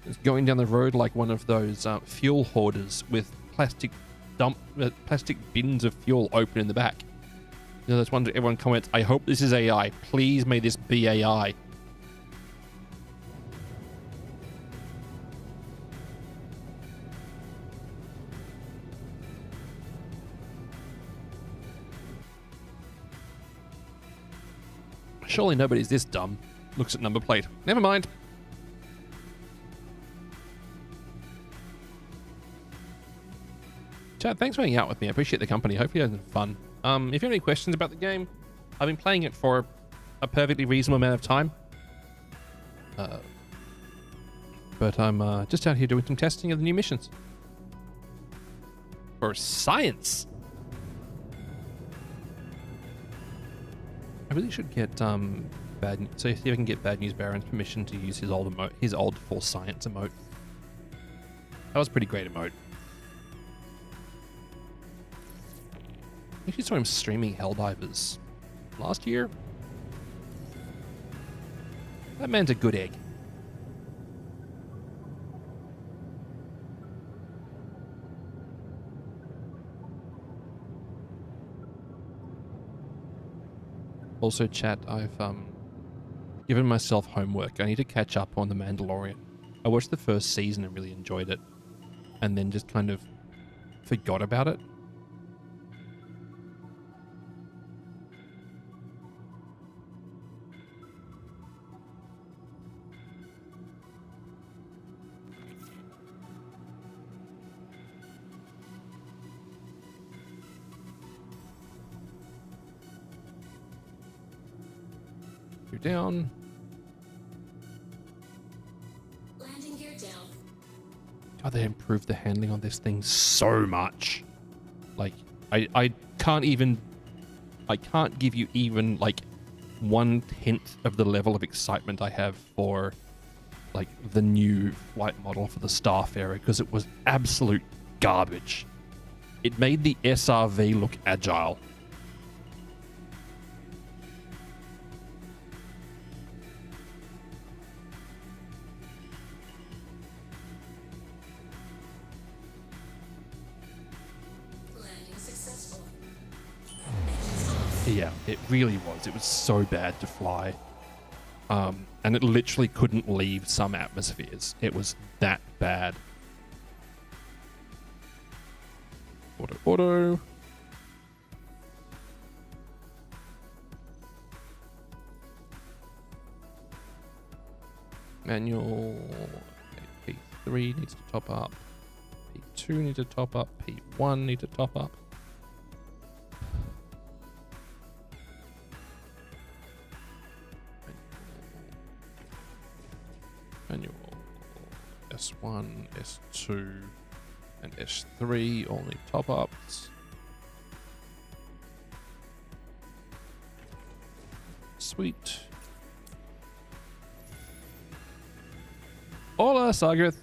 It's going down the road like one of those fuel hoarders with plastic bins of fuel open in the back. You know, that's one everyone comments, I hope this is AI. Please may this be AI. Surely nobody's this dumb. Looks at number plate. Never mind. Chat, thanks for hanging out with me. I appreciate the company. Hopefully you're having fun. If you have any questions about the game, I've been playing it for a perfectly reasonable amount of time. But I'm just out here doing some testing of the new missions. For science. I really should get see if I can get Bad News Baron's permission to use his old emote, his old Force Science emote. That was a pretty great emote. I actually saw him streaming Helldivers last year. That man's a good egg. Also, chat, I've given myself homework. I need to catch up on The Mandalorian. I watched the first season and really enjoyed it, and then just kind of forgot about it. Down. Landing gear down. God, they improved the handling on this thing so much. Like, I can't even, I can't give you even like 1/10 of the level of excitement I have for like the new flight model for the Starfarer, because it was absolute garbage. It made the SRV look agile. Yeah, it really was. It was so bad to fly. And it literally couldn't leave some atmospheres. It was that bad. Auto. Manual. P3 needs to top up. P2 needs to top up. P1 needs to top up. Manual. S1, S2, and S3 all need top ups. Sweet. Hola, Sagrith.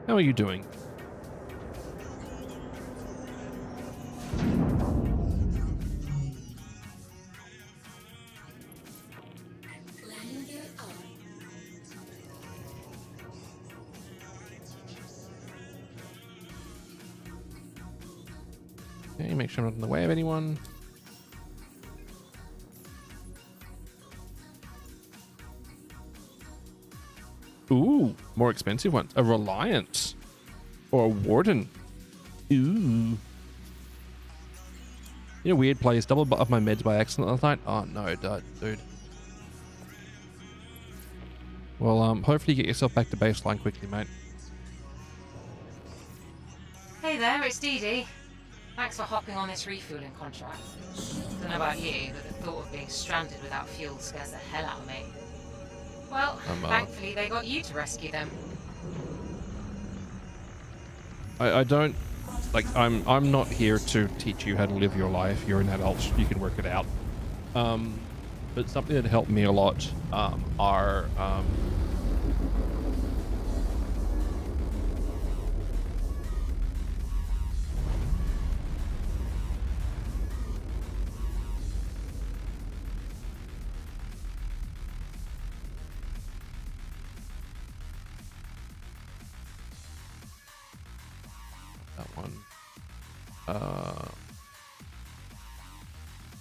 How are you doing? Landing gear up. Okay, make sure I'm not in the way of anyone. Ooh, more expensive ones. A Reliance. Or a Warden. Ooh. You know, weird plays. Doubled up my meds by accident last night. Oh no, dude. Well, hopefully you get yourself back to baseline quickly, mate. Hey there, it's Dee Dee. Thanks for hopping on this refueling contract. Don't know about you, but the thought of being stranded without fuel scares the hell out of me. Well, thankfully they got you to rescue them. I don't like I'm not here to teach you how to live your life. You're an adult, you can work it out. But something that helped me a lot are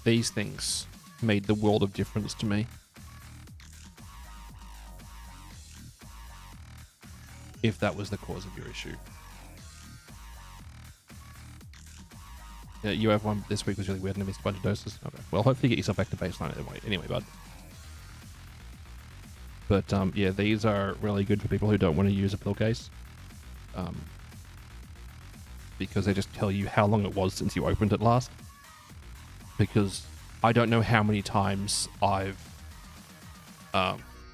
these things made the world of difference to me. If that was the cause of your issue. Yeah, you have one this week was really weird and I missed a bunch of doses. Okay. Well, hopefully get yourself back to baseline anyway, bud. But yeah, these are really good for people who don't want to use a pill case. Because they just tell you how long it was since you opened it last. Because I don't know how many times I've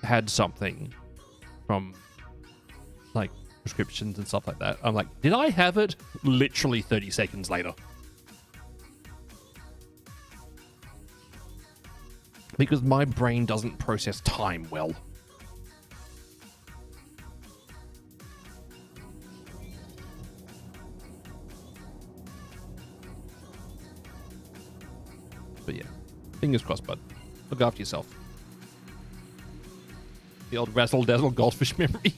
had something from like prescriptions and stuff like that. I'm like, did I have it? Literally 30 seconds later. Because my brain doesn't process time well. But yeah, fingers crossed, bud. Look after yourself. The old razzle-dazzle goldfish memory.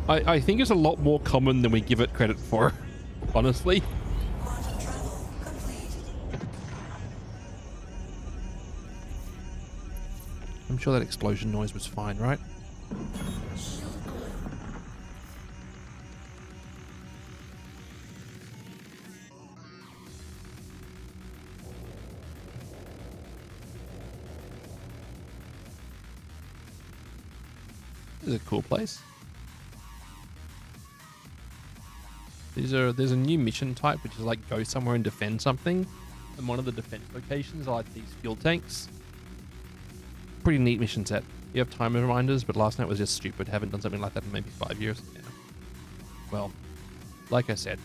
I think it's a lot more common than we give it credit for, honestly. Quantum travel complete. I'm sure that explosion noise was fine, right? Shield coil. This is a cool place. There's a new mission type, which is like go somewhere and defend something. And one of the defense locations are like these fuel tanks. Pretty neat mission set. You have time reminders, but last night was just stupid. Haven't done something like that in maybe 5 years. Yeah. Well, like I said,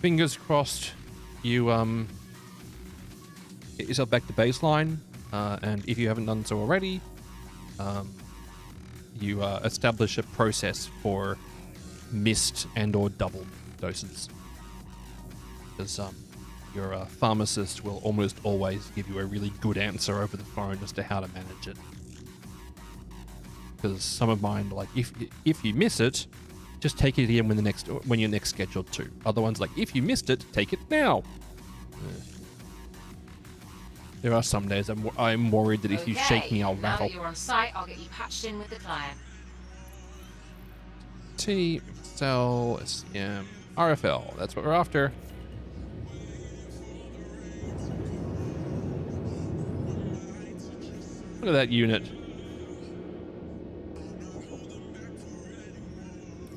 fingers crossed you get yourself back to baseline. And if you haven't done so already, you establish a process for missed and or double doses, because your pharmacist will almost always give you a really good answer over the phone as to how to manage it. Because some of mine, like, if you miss it, just take it again when you're next scheduled to. Other ones like, if you missed it, take it now. There are some days I'm worried that if you shake me, I'll now rattle. that you're on site, I'll get you patched in with the client. T, cell, SCM, RFL. That's what we're after. Look at that unit.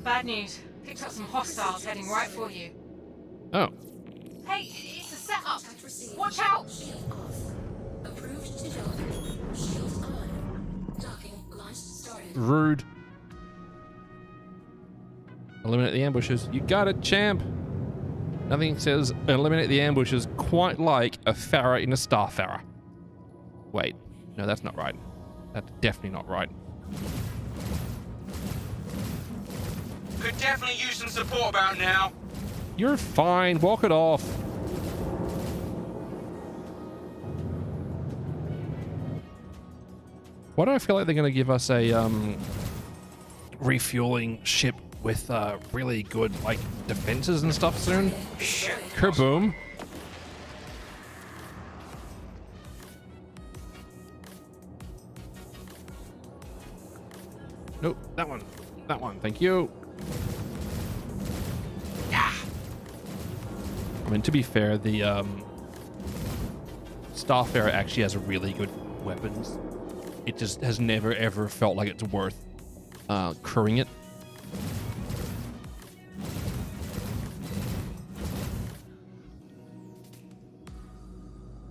Bad news. Picked up some hostiles heading right for you. Oh, Hey, it's a setup. Contact received. Watch out! Shield off. Approved to dock. Shield on. Docking launch started. rude. Eliminate the ambushes. You got it, champ. Nothing says eliminate the ambushes quite like a Farah in a Starfarer. Wait, no, that's not right. That's definitely not right. Could definitely use some support about now. You're fine. Walk it off. Why do I feel like they're going to give us a refueling ship with really good like defenses and stuff soon? Kerboom. Nope, that one. That one, thank you. I mean, to be fair, the Starfarer actually has really good weapons. It just has never ever felt like it's worth crewing it.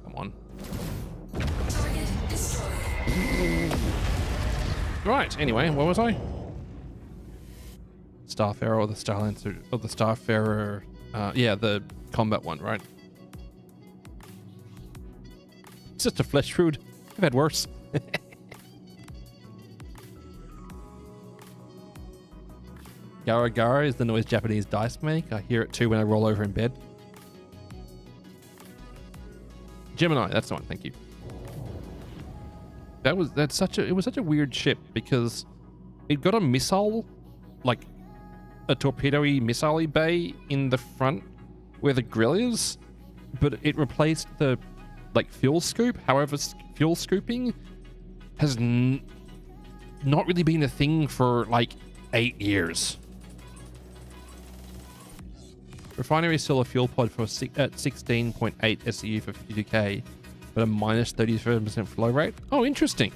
Come on. Target destroyed. Right, anyway, where was I? Starfarer or the Starlancer or the Starfarer, yeah, the combat one, right? It's just a flesh food. I've had worse. Gara Gara is the noise Japanese dice make. I hear it too when I roll over in bed. Gemini, that's the one, thank you. It was such a weird ship because it got a missile, like a torpedo-y missile bay in the front where the grill is, but it replaced the like fuel scoop. However, fuel scooping has not really been a thing for like 8 years. Refinery is still a fuel pod for at 16.8 SCU for 52k, but a minus 37% flow rate. Oh, interesting.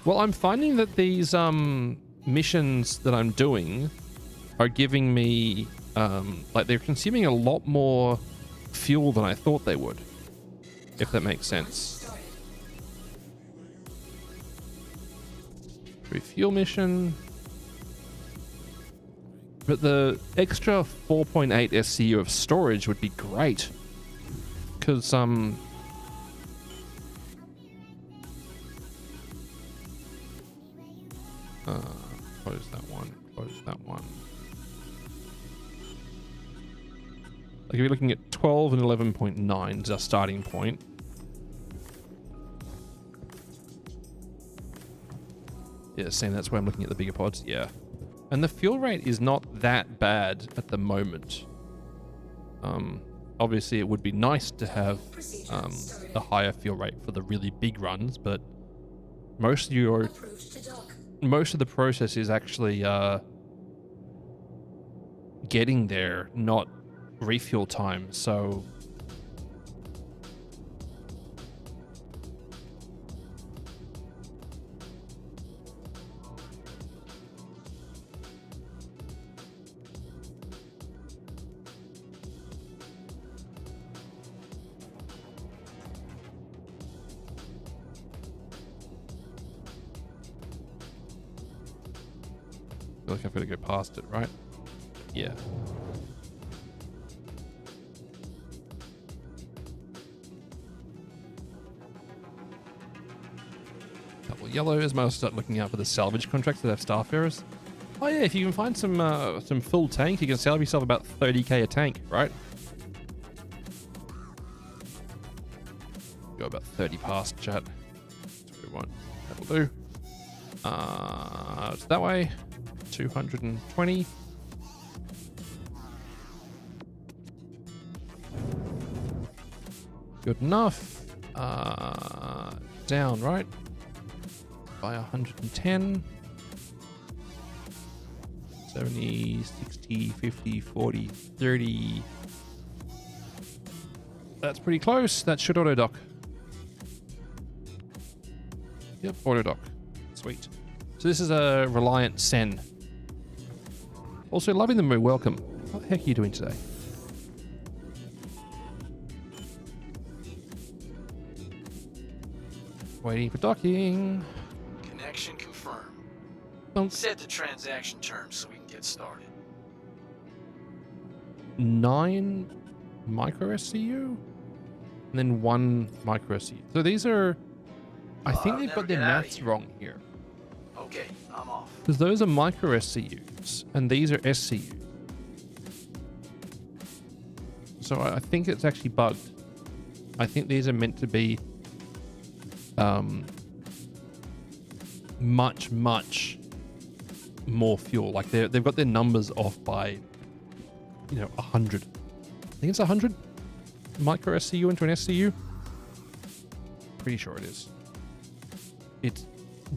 Well, I'm finding that these missions that I'm doing are giving me like they're consuming a lot more fuel than I thought they would, if that makes sense. Refuel mission. But the extra 4.8 SCU of storage would be great. Because, close that one, close that one. Like if you're looking at 12 and 11.9 is our starting point. Yeah, same, that's why I'm looking at the bigger pods, yeah. And the fuel rate is not that bad at the moment. Obviously, it would be nice to have a higher fuel rate for the really big runs, but most of the process is actually getting there, not refuel time. So I feel like I've got to go past it, right? Yeah. Couple yellows. Might also start looking out for the salvage contracts that have starfarers. Oh yeah, if you can find some full tank, you can salve yourself about 30k a tank, right? Go about 30 past, chat. That's what we want. That'll do. It's that way. 220. Good enough. Down, right? By 110. 70, 60, 50, 40, 30. That's pretty close. That should auto dock. Yep, auto dock. Sweet. So this is a Reliant Sen. Also, loving the mood. Welcome. What the heck are you doing today? Waiting for docking. Connection confirmed. Donk. Set the transaction terms so we can get started. 9 micro SCU? And then 1 micro SCU. So these are... I think they've got their maths wrong here. Okay, I'm off. Because those are micro SCUs, and these are SCU. So I think it's actually bugged. I think these are meant to be much more fuel. Like they've got their numbers off by, 100. I think it's 100 micro SCU into an SCU. Pretty sure it is. It's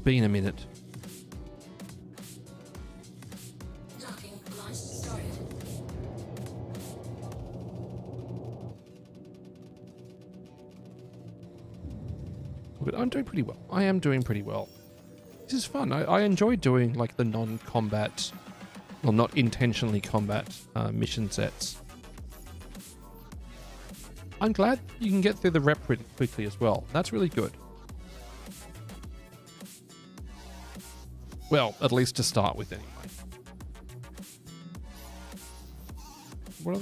been a minute. Docking launch started. But I'm doing pretty well. I am doing pretty well. This is fun. I enjoy doing like the non-combat, well, not intentionally combat mission sets. I'm glad you can get through the rep pretty quickly as well. That's really good. Well, at least to start with anyway. What are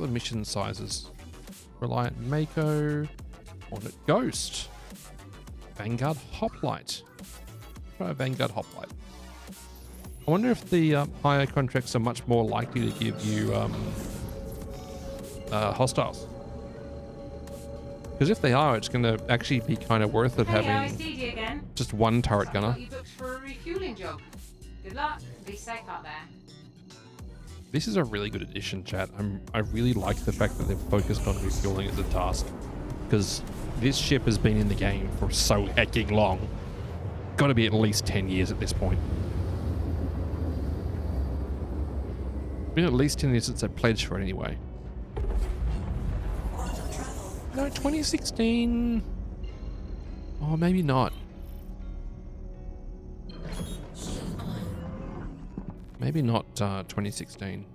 the mission sizes? Reliant Mako, Hornet Ghost, Vanguard Hoplite. Try a Vanguard Hoplite. I wonder if the higher contracts are much more likely to give you hostiles. Because if they are, it's going to actually be kind of worth it having just one turret gunner. You booked for a refueling job. Good luck. Be safe out there. This is a really good addition, chat. I really like the fact that they've focused on refueling as a task, because this ship has been in the game for so hecking long. Got to be at least 10 years at this point. Been at least 10 years since I pledged for it anyway. No, 2016. Oh, maybe not. Maybe not 2016.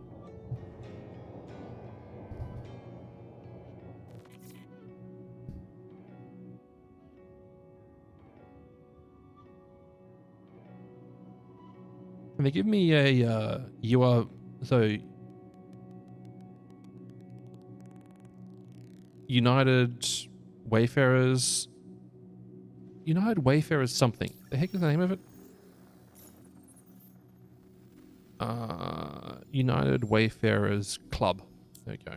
Can they give me a you are so United Wayfarers something. The heck is the name of it? United Wayfarers Club. There we go.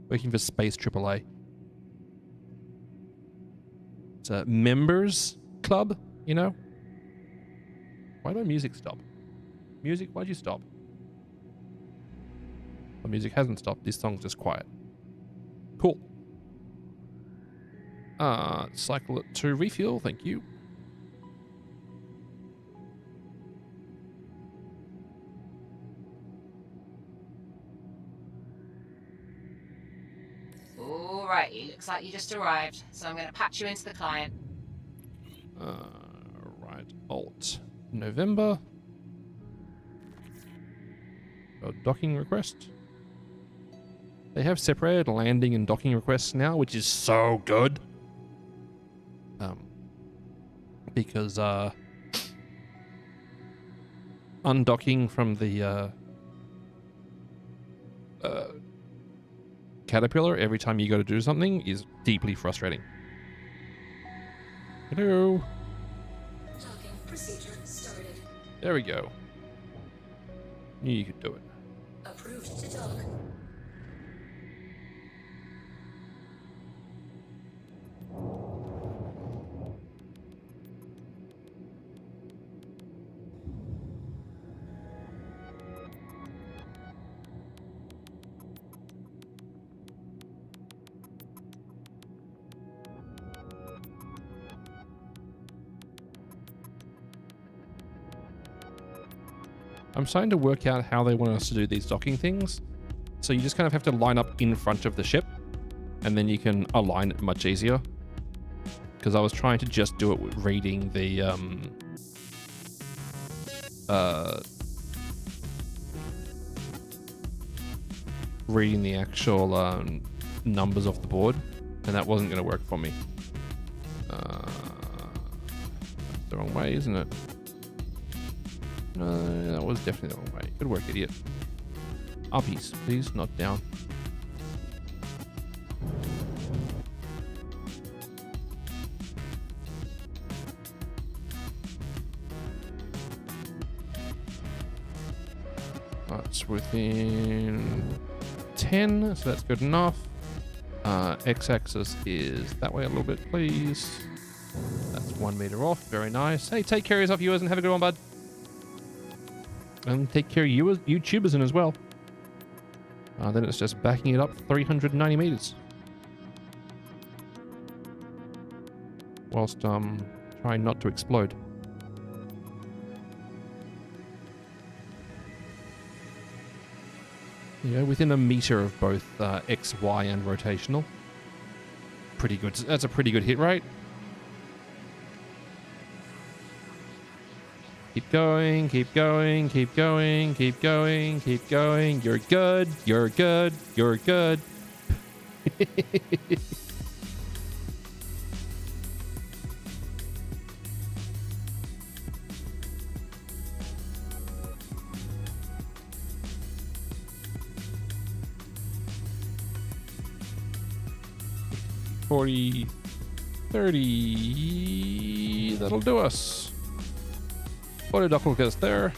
Working for Space AAA. It's a members club, you know? Why did my music stop? Music, why'd you stop? The music hasn't stopped. This song's just quiet. Cool. Cycle it to refuel. Thank you. Alrighty, looks like you just arrived, so I'm going to patch you into the client. Right. Alt. November. A docking request. They have separated landing and docking requests now, which is so good. Because undocking from the caterpillar every time you go to do something is deeply frustrating. Hello. Docking procedure started. There we go. Knew you could do it. Approved to dock. I'm starting to work out how they want us to do these docking things. So you just kind of have to line up in front of the ship, and then you can align it much easier. Because I was trying to just do it with reading the actual numbers off the board, and that wasn't going to work for me. That's the wrong way, isn't it? No, that was definitely the wrong way. Good work, idiot. Uppies, please, not down. That's within 10, so that's good enough. X-axis is that way a little bit, please. That's 1 meter off. Very nice. Hey, take care of yourself, viewers, and have a good one, bud. And take care of you YouTubers in as well. Then it's just backing it up 390 meters. Whilst trying not to explode. Yeah, within a meter of both X, Y, and rotational. Pretty good. That's a pretty good hit rate. Keep going, keep going, keep going, keep going, keep going. You're good, you're good, you're good. $40, $30, that'll do us. Auto dock will get us there.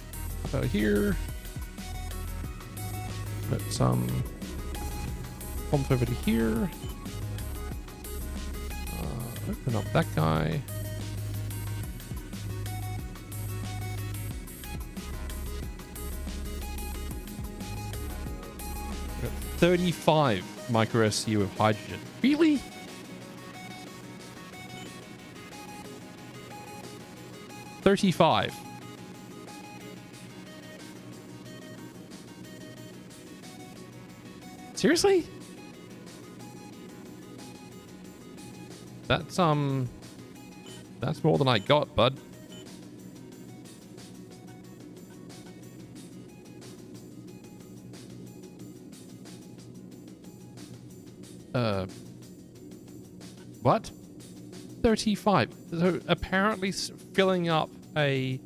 About here. Let's pump over to here. Open up that guy. 35 micro SU of hydrogen. Really? $35. Seriously? That's more than I got, bud. What? 35. So apparently filling up a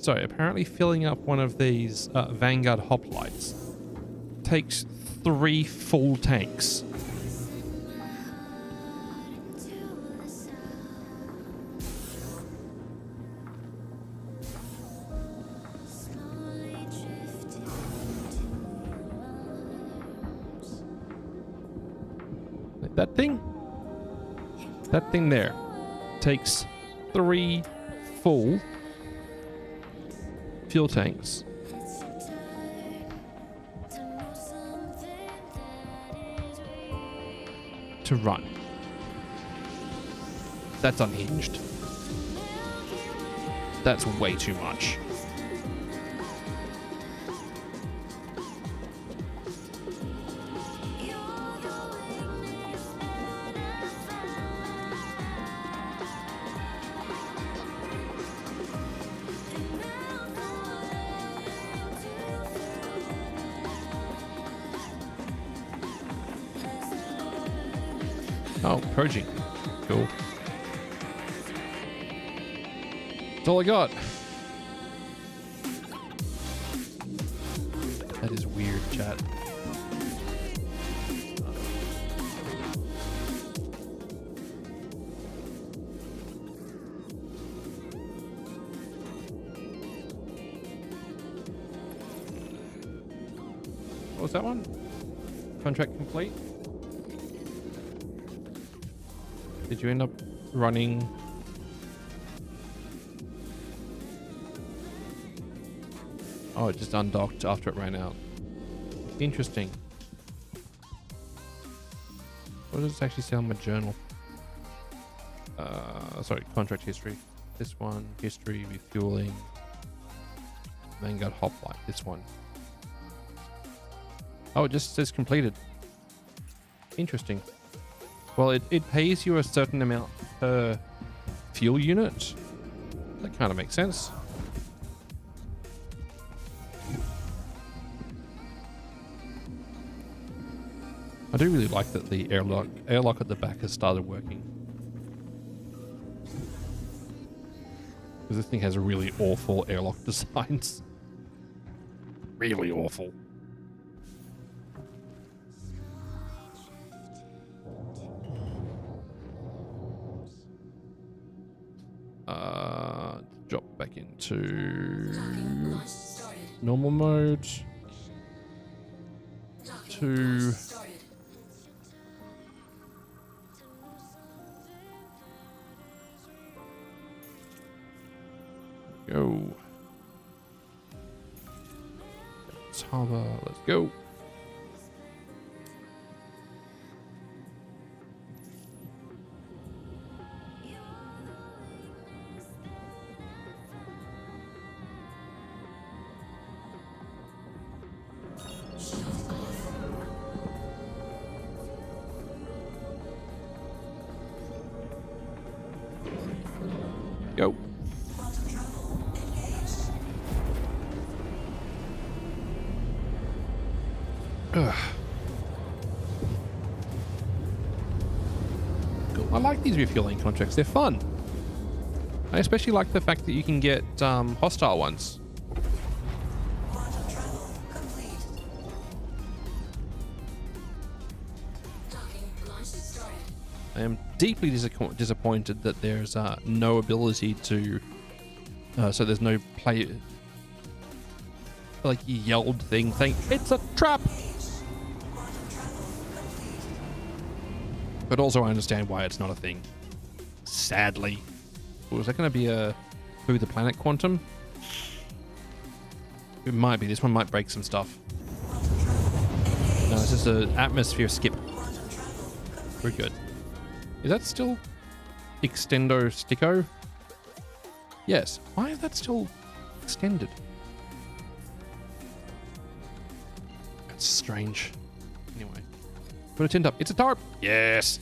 apparently filling up one of these Vanguard hoplites takes 3 full tanks. That thing there takes 3 full fuel tanks to run. That's unhinged. That's way too much. Oh, purging. Cool. That's all I got. That is weird, chat. What was that one? Contract complete? Did you end up running? Oh, it just undocked after it ran out. Interesting. What does this actually say on my journal? Sorry, contract history. This one, history, refueling. Vanguard hoplite. This one. Oh, it just says completed. Interesting. Well, it pays you a certain amount per fuel unit. That kind of makes sense. I do really like that the airlock at the back has started working. Because this thing has really awful airlock designs. Really awful. Drop back into normal mode. To go. Let's hover. Let's go. Go. Ugh. Cool. I like these refueling contracts. They're fun. I especially like the fact that you can get hostile ones. I am deeply disappointed that there's no ability to, so there's no play, like yelled thing saying, it's a trap! But also I understand why it's not a thing. Sadly. Was that going to be a Who the Planet Quantum? It might be. This one might break some stuff. No, it's just an atmosphere skip. We're good. Is that still Extendo Sticko? Yes. Why is that still extended? That's strange. Anyway. Put a tent up. It's a tarp. Yes.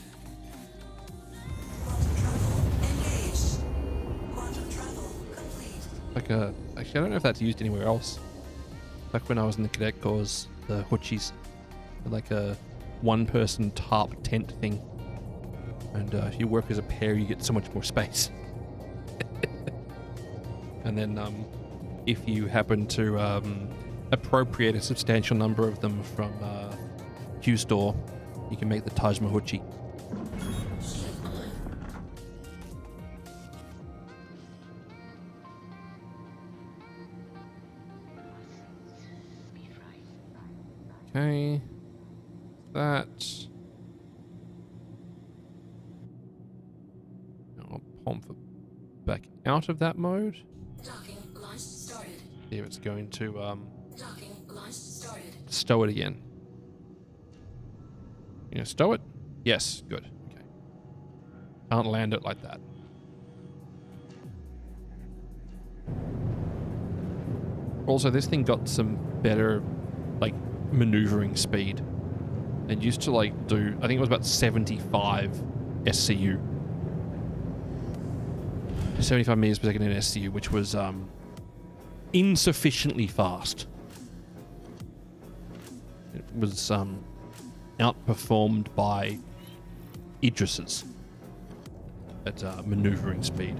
Like a... Actually, I don't know if that's used anywhere else. Like when I was in the Cadet Corps, the Hutchies. Like a one-person tarp tent thing. And if you work as a pair, you get so much more space. And then if you happen to appropriate a substantial number of them from Q Store, you can make the Taj Mahuchi. Okay. That. I'll pump back out of that mode. Docking launch started. See if it's going to Docking launch started. stow it again. You gonna stow it? Yes, good. Okay. Can't land it like that. Also, this thing got some better, like, maneuvering speed. It used to, like, do, I think it was about 75 SCU. 75 meters per second in SCU, which was insufficiently fast. It was outperformed by Idris's at maneuvering speed.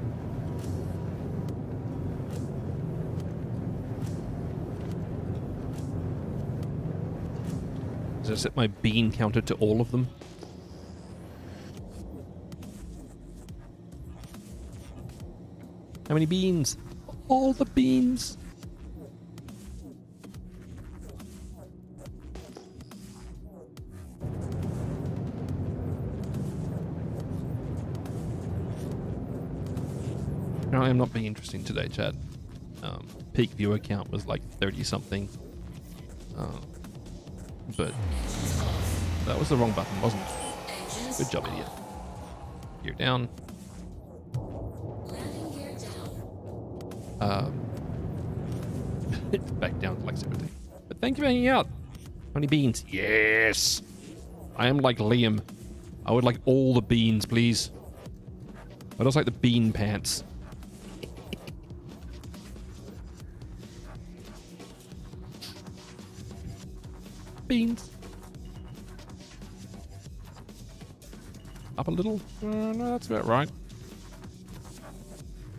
So I set my bean counter to all of them. How many beans? All the beans. Apparently I'm not being interesting today, Chad. Peak viewer count was like 30 something. But that was the wrong button, wasn't it? Good job, idiot. Gear down. Back down to like 17. But thank you for hanging out. How many beans? Yes! I am like Liam. I would like all the beans, please. I just like the bean pants. Beans. Up a little? No, that's about right.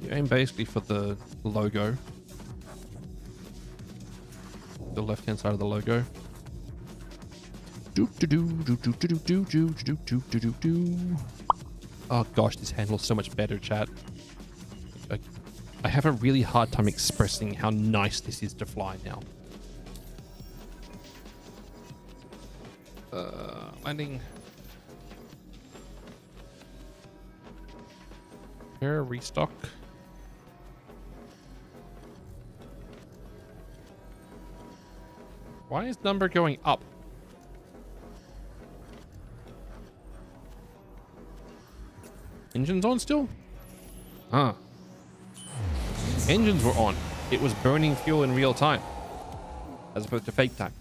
You aim basically for the logo. The left-hand side of the logo. Oh gosh, this handles so much better, chat. I have a really hard time expressing how nice this is to fly now. Landing. Here, restock. Why is number going up? Engines on still? Huh. Engines were on. It was burning fuel in real time. As opposed to fake time.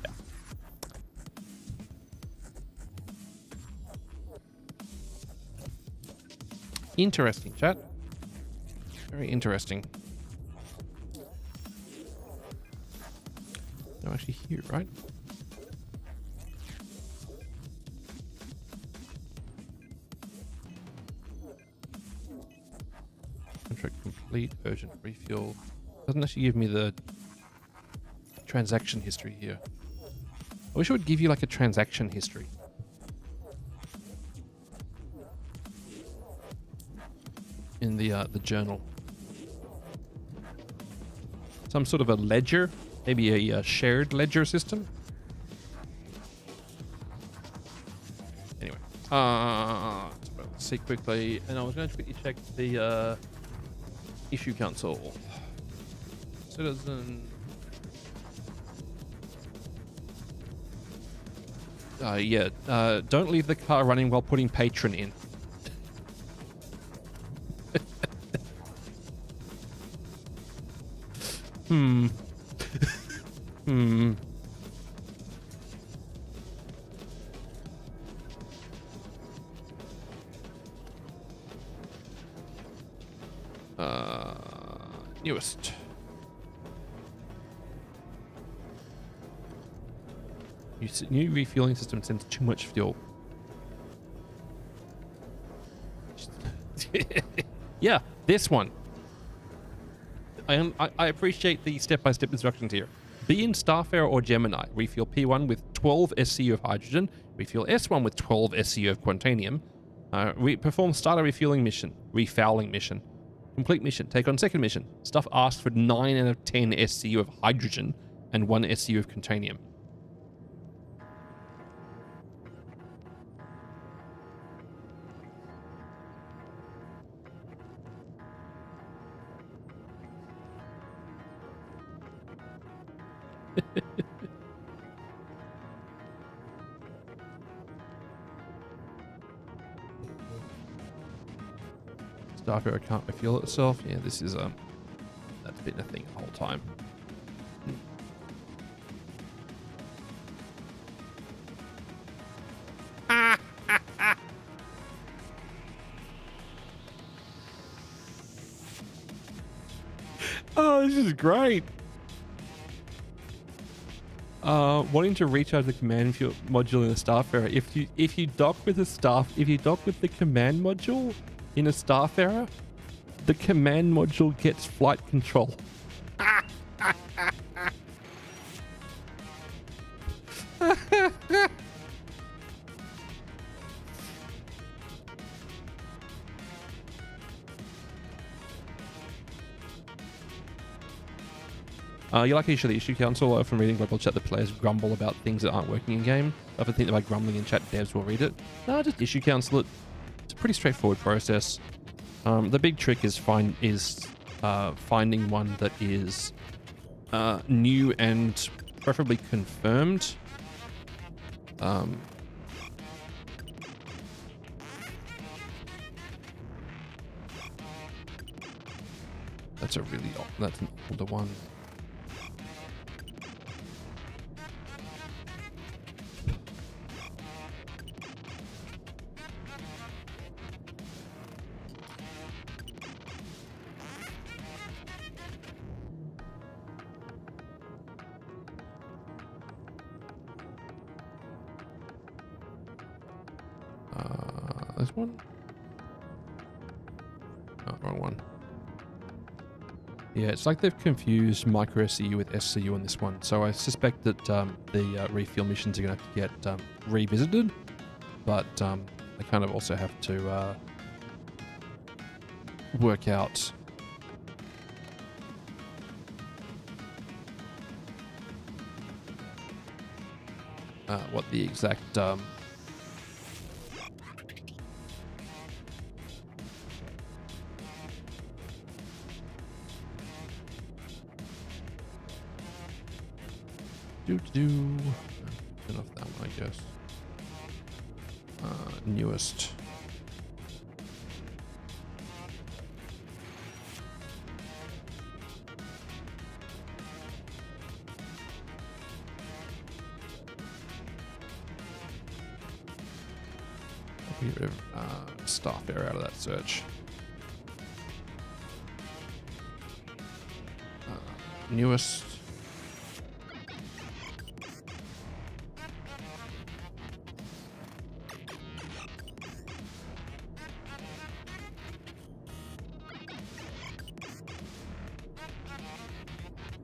Yeah. Interesting, chat. Very interesting. No, actually here, right? Contract complete, urgent refuel. Doesn't actually give me the transaction history here. I wish it would give you like a transaction history. In the journal. Some sort of a ledger. Maybe a shared ledger system. Anyway, let's see quickly, and I was going to quickly check the issue console. citizen. Yeah. Don't leave the car running while putting patron in. Hmm. Hmm. Newest. New refueling system sends too much fuel. Yeah, this one. I appreciate the step-by-step instructions here. Be in Starfarer or Gemini. Refuel P1 with 12 SCU of hydrogen. Refuel S1 with 12 SCU of quantanium. Perform starter refueling mission. Refouling mission. Complete mission. Take on second mission. Stuff asked for 9 out of 10 SCU of hydrogen and 1 SCU of quantanium. Starfarer can't refuel itself. Yeah, this is that's been a thing the whole time. Oh, this is great. Wanting to recharge the command module in a Starfarer. If you dock with the command module in a Starfarer, the command module gets flight control. You're lucky to show the issue council. From reading global chat, the players grumble about things that aren't working in game. If I think that by grumbling in chat, devs will read it. No, just issue council it. It's a pretty straightforward process. The big trick is finding one that is new and preferably confirmed. That's an older one. This one? Oh, wrong one. Yeah, it's like they've confused micro SCU with SCU on this one. So I suspect that the refuel missions are going to have to get revisited. But they kind of also have to work out what the exact turn off that one, I guess. Newest. Get rid of Starfarer out of that search. Newest.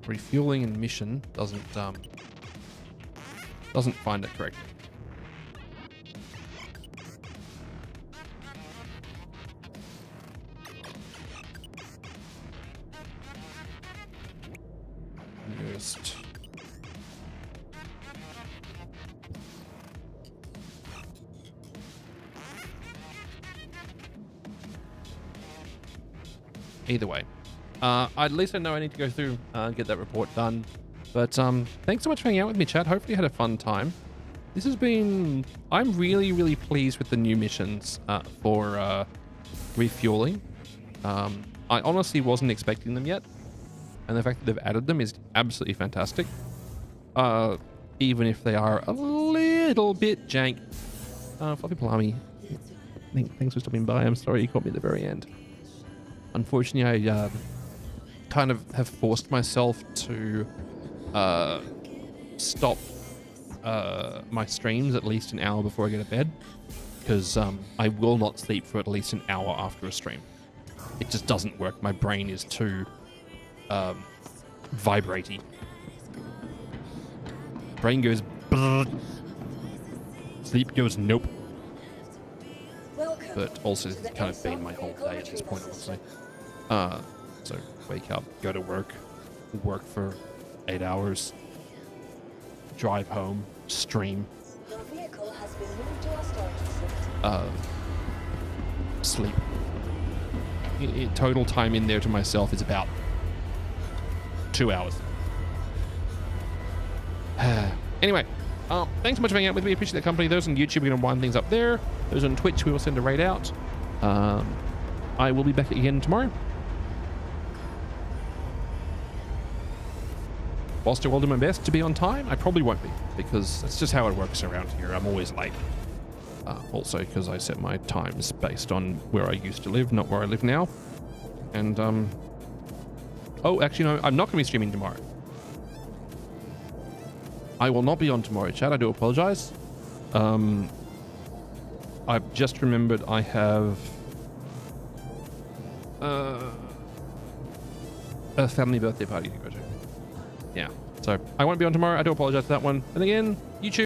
Refueling and mission doesn't find it correctly. Newest. Either way, At least I know I need to go through and get that report done. But thanks so much for hanging out with me, chat. Hopefully you had a fun time. This has been... I'm really, really pleased with the new missions for refueling. I honestly wasn't expecting them yet. And the fact that they've added them is absolutely fantastic. Even if they are a little bit jank. Fluffy Palami, thanks for stopping by. I'm sorry you caught me at the very end. Unfortunately, I kind of have forced myself to stop my streams at least an hour before I go to bed, because I will not sleep for at least an hour after a stream. It just doesn't work. My brain is too vibratey. Brain goes brrr. Sleep goes nope. But also it's kind of been my whole day at this point, honestly. So wake up, go to work for 8 hours, drive home, stream, Your vehicle has been moved to our storage facility. sleep. Total time in there to myself is about 2 hours. Anyway, thanks so much for hanging out with me. Appreciate the company. Those on YouTube, we're going to wind things up there. Those on Twitch, we will send a raid out. I will be back again tomorrow. Whilst I will do my best to be on time, I probably won't be, because that's just how it works around here. I'm always late. Also, because I set my times based on where I used to live, not where I live now. And, oh, actually, no, I'm not going to be streaming tomorrow. I will not be on tomorrow, chat. I do apologize. I've just remembered I have a family birthday party to go to. Yeah, so I won't be on tomorrow. I do apologize for that one. And again, YouTube.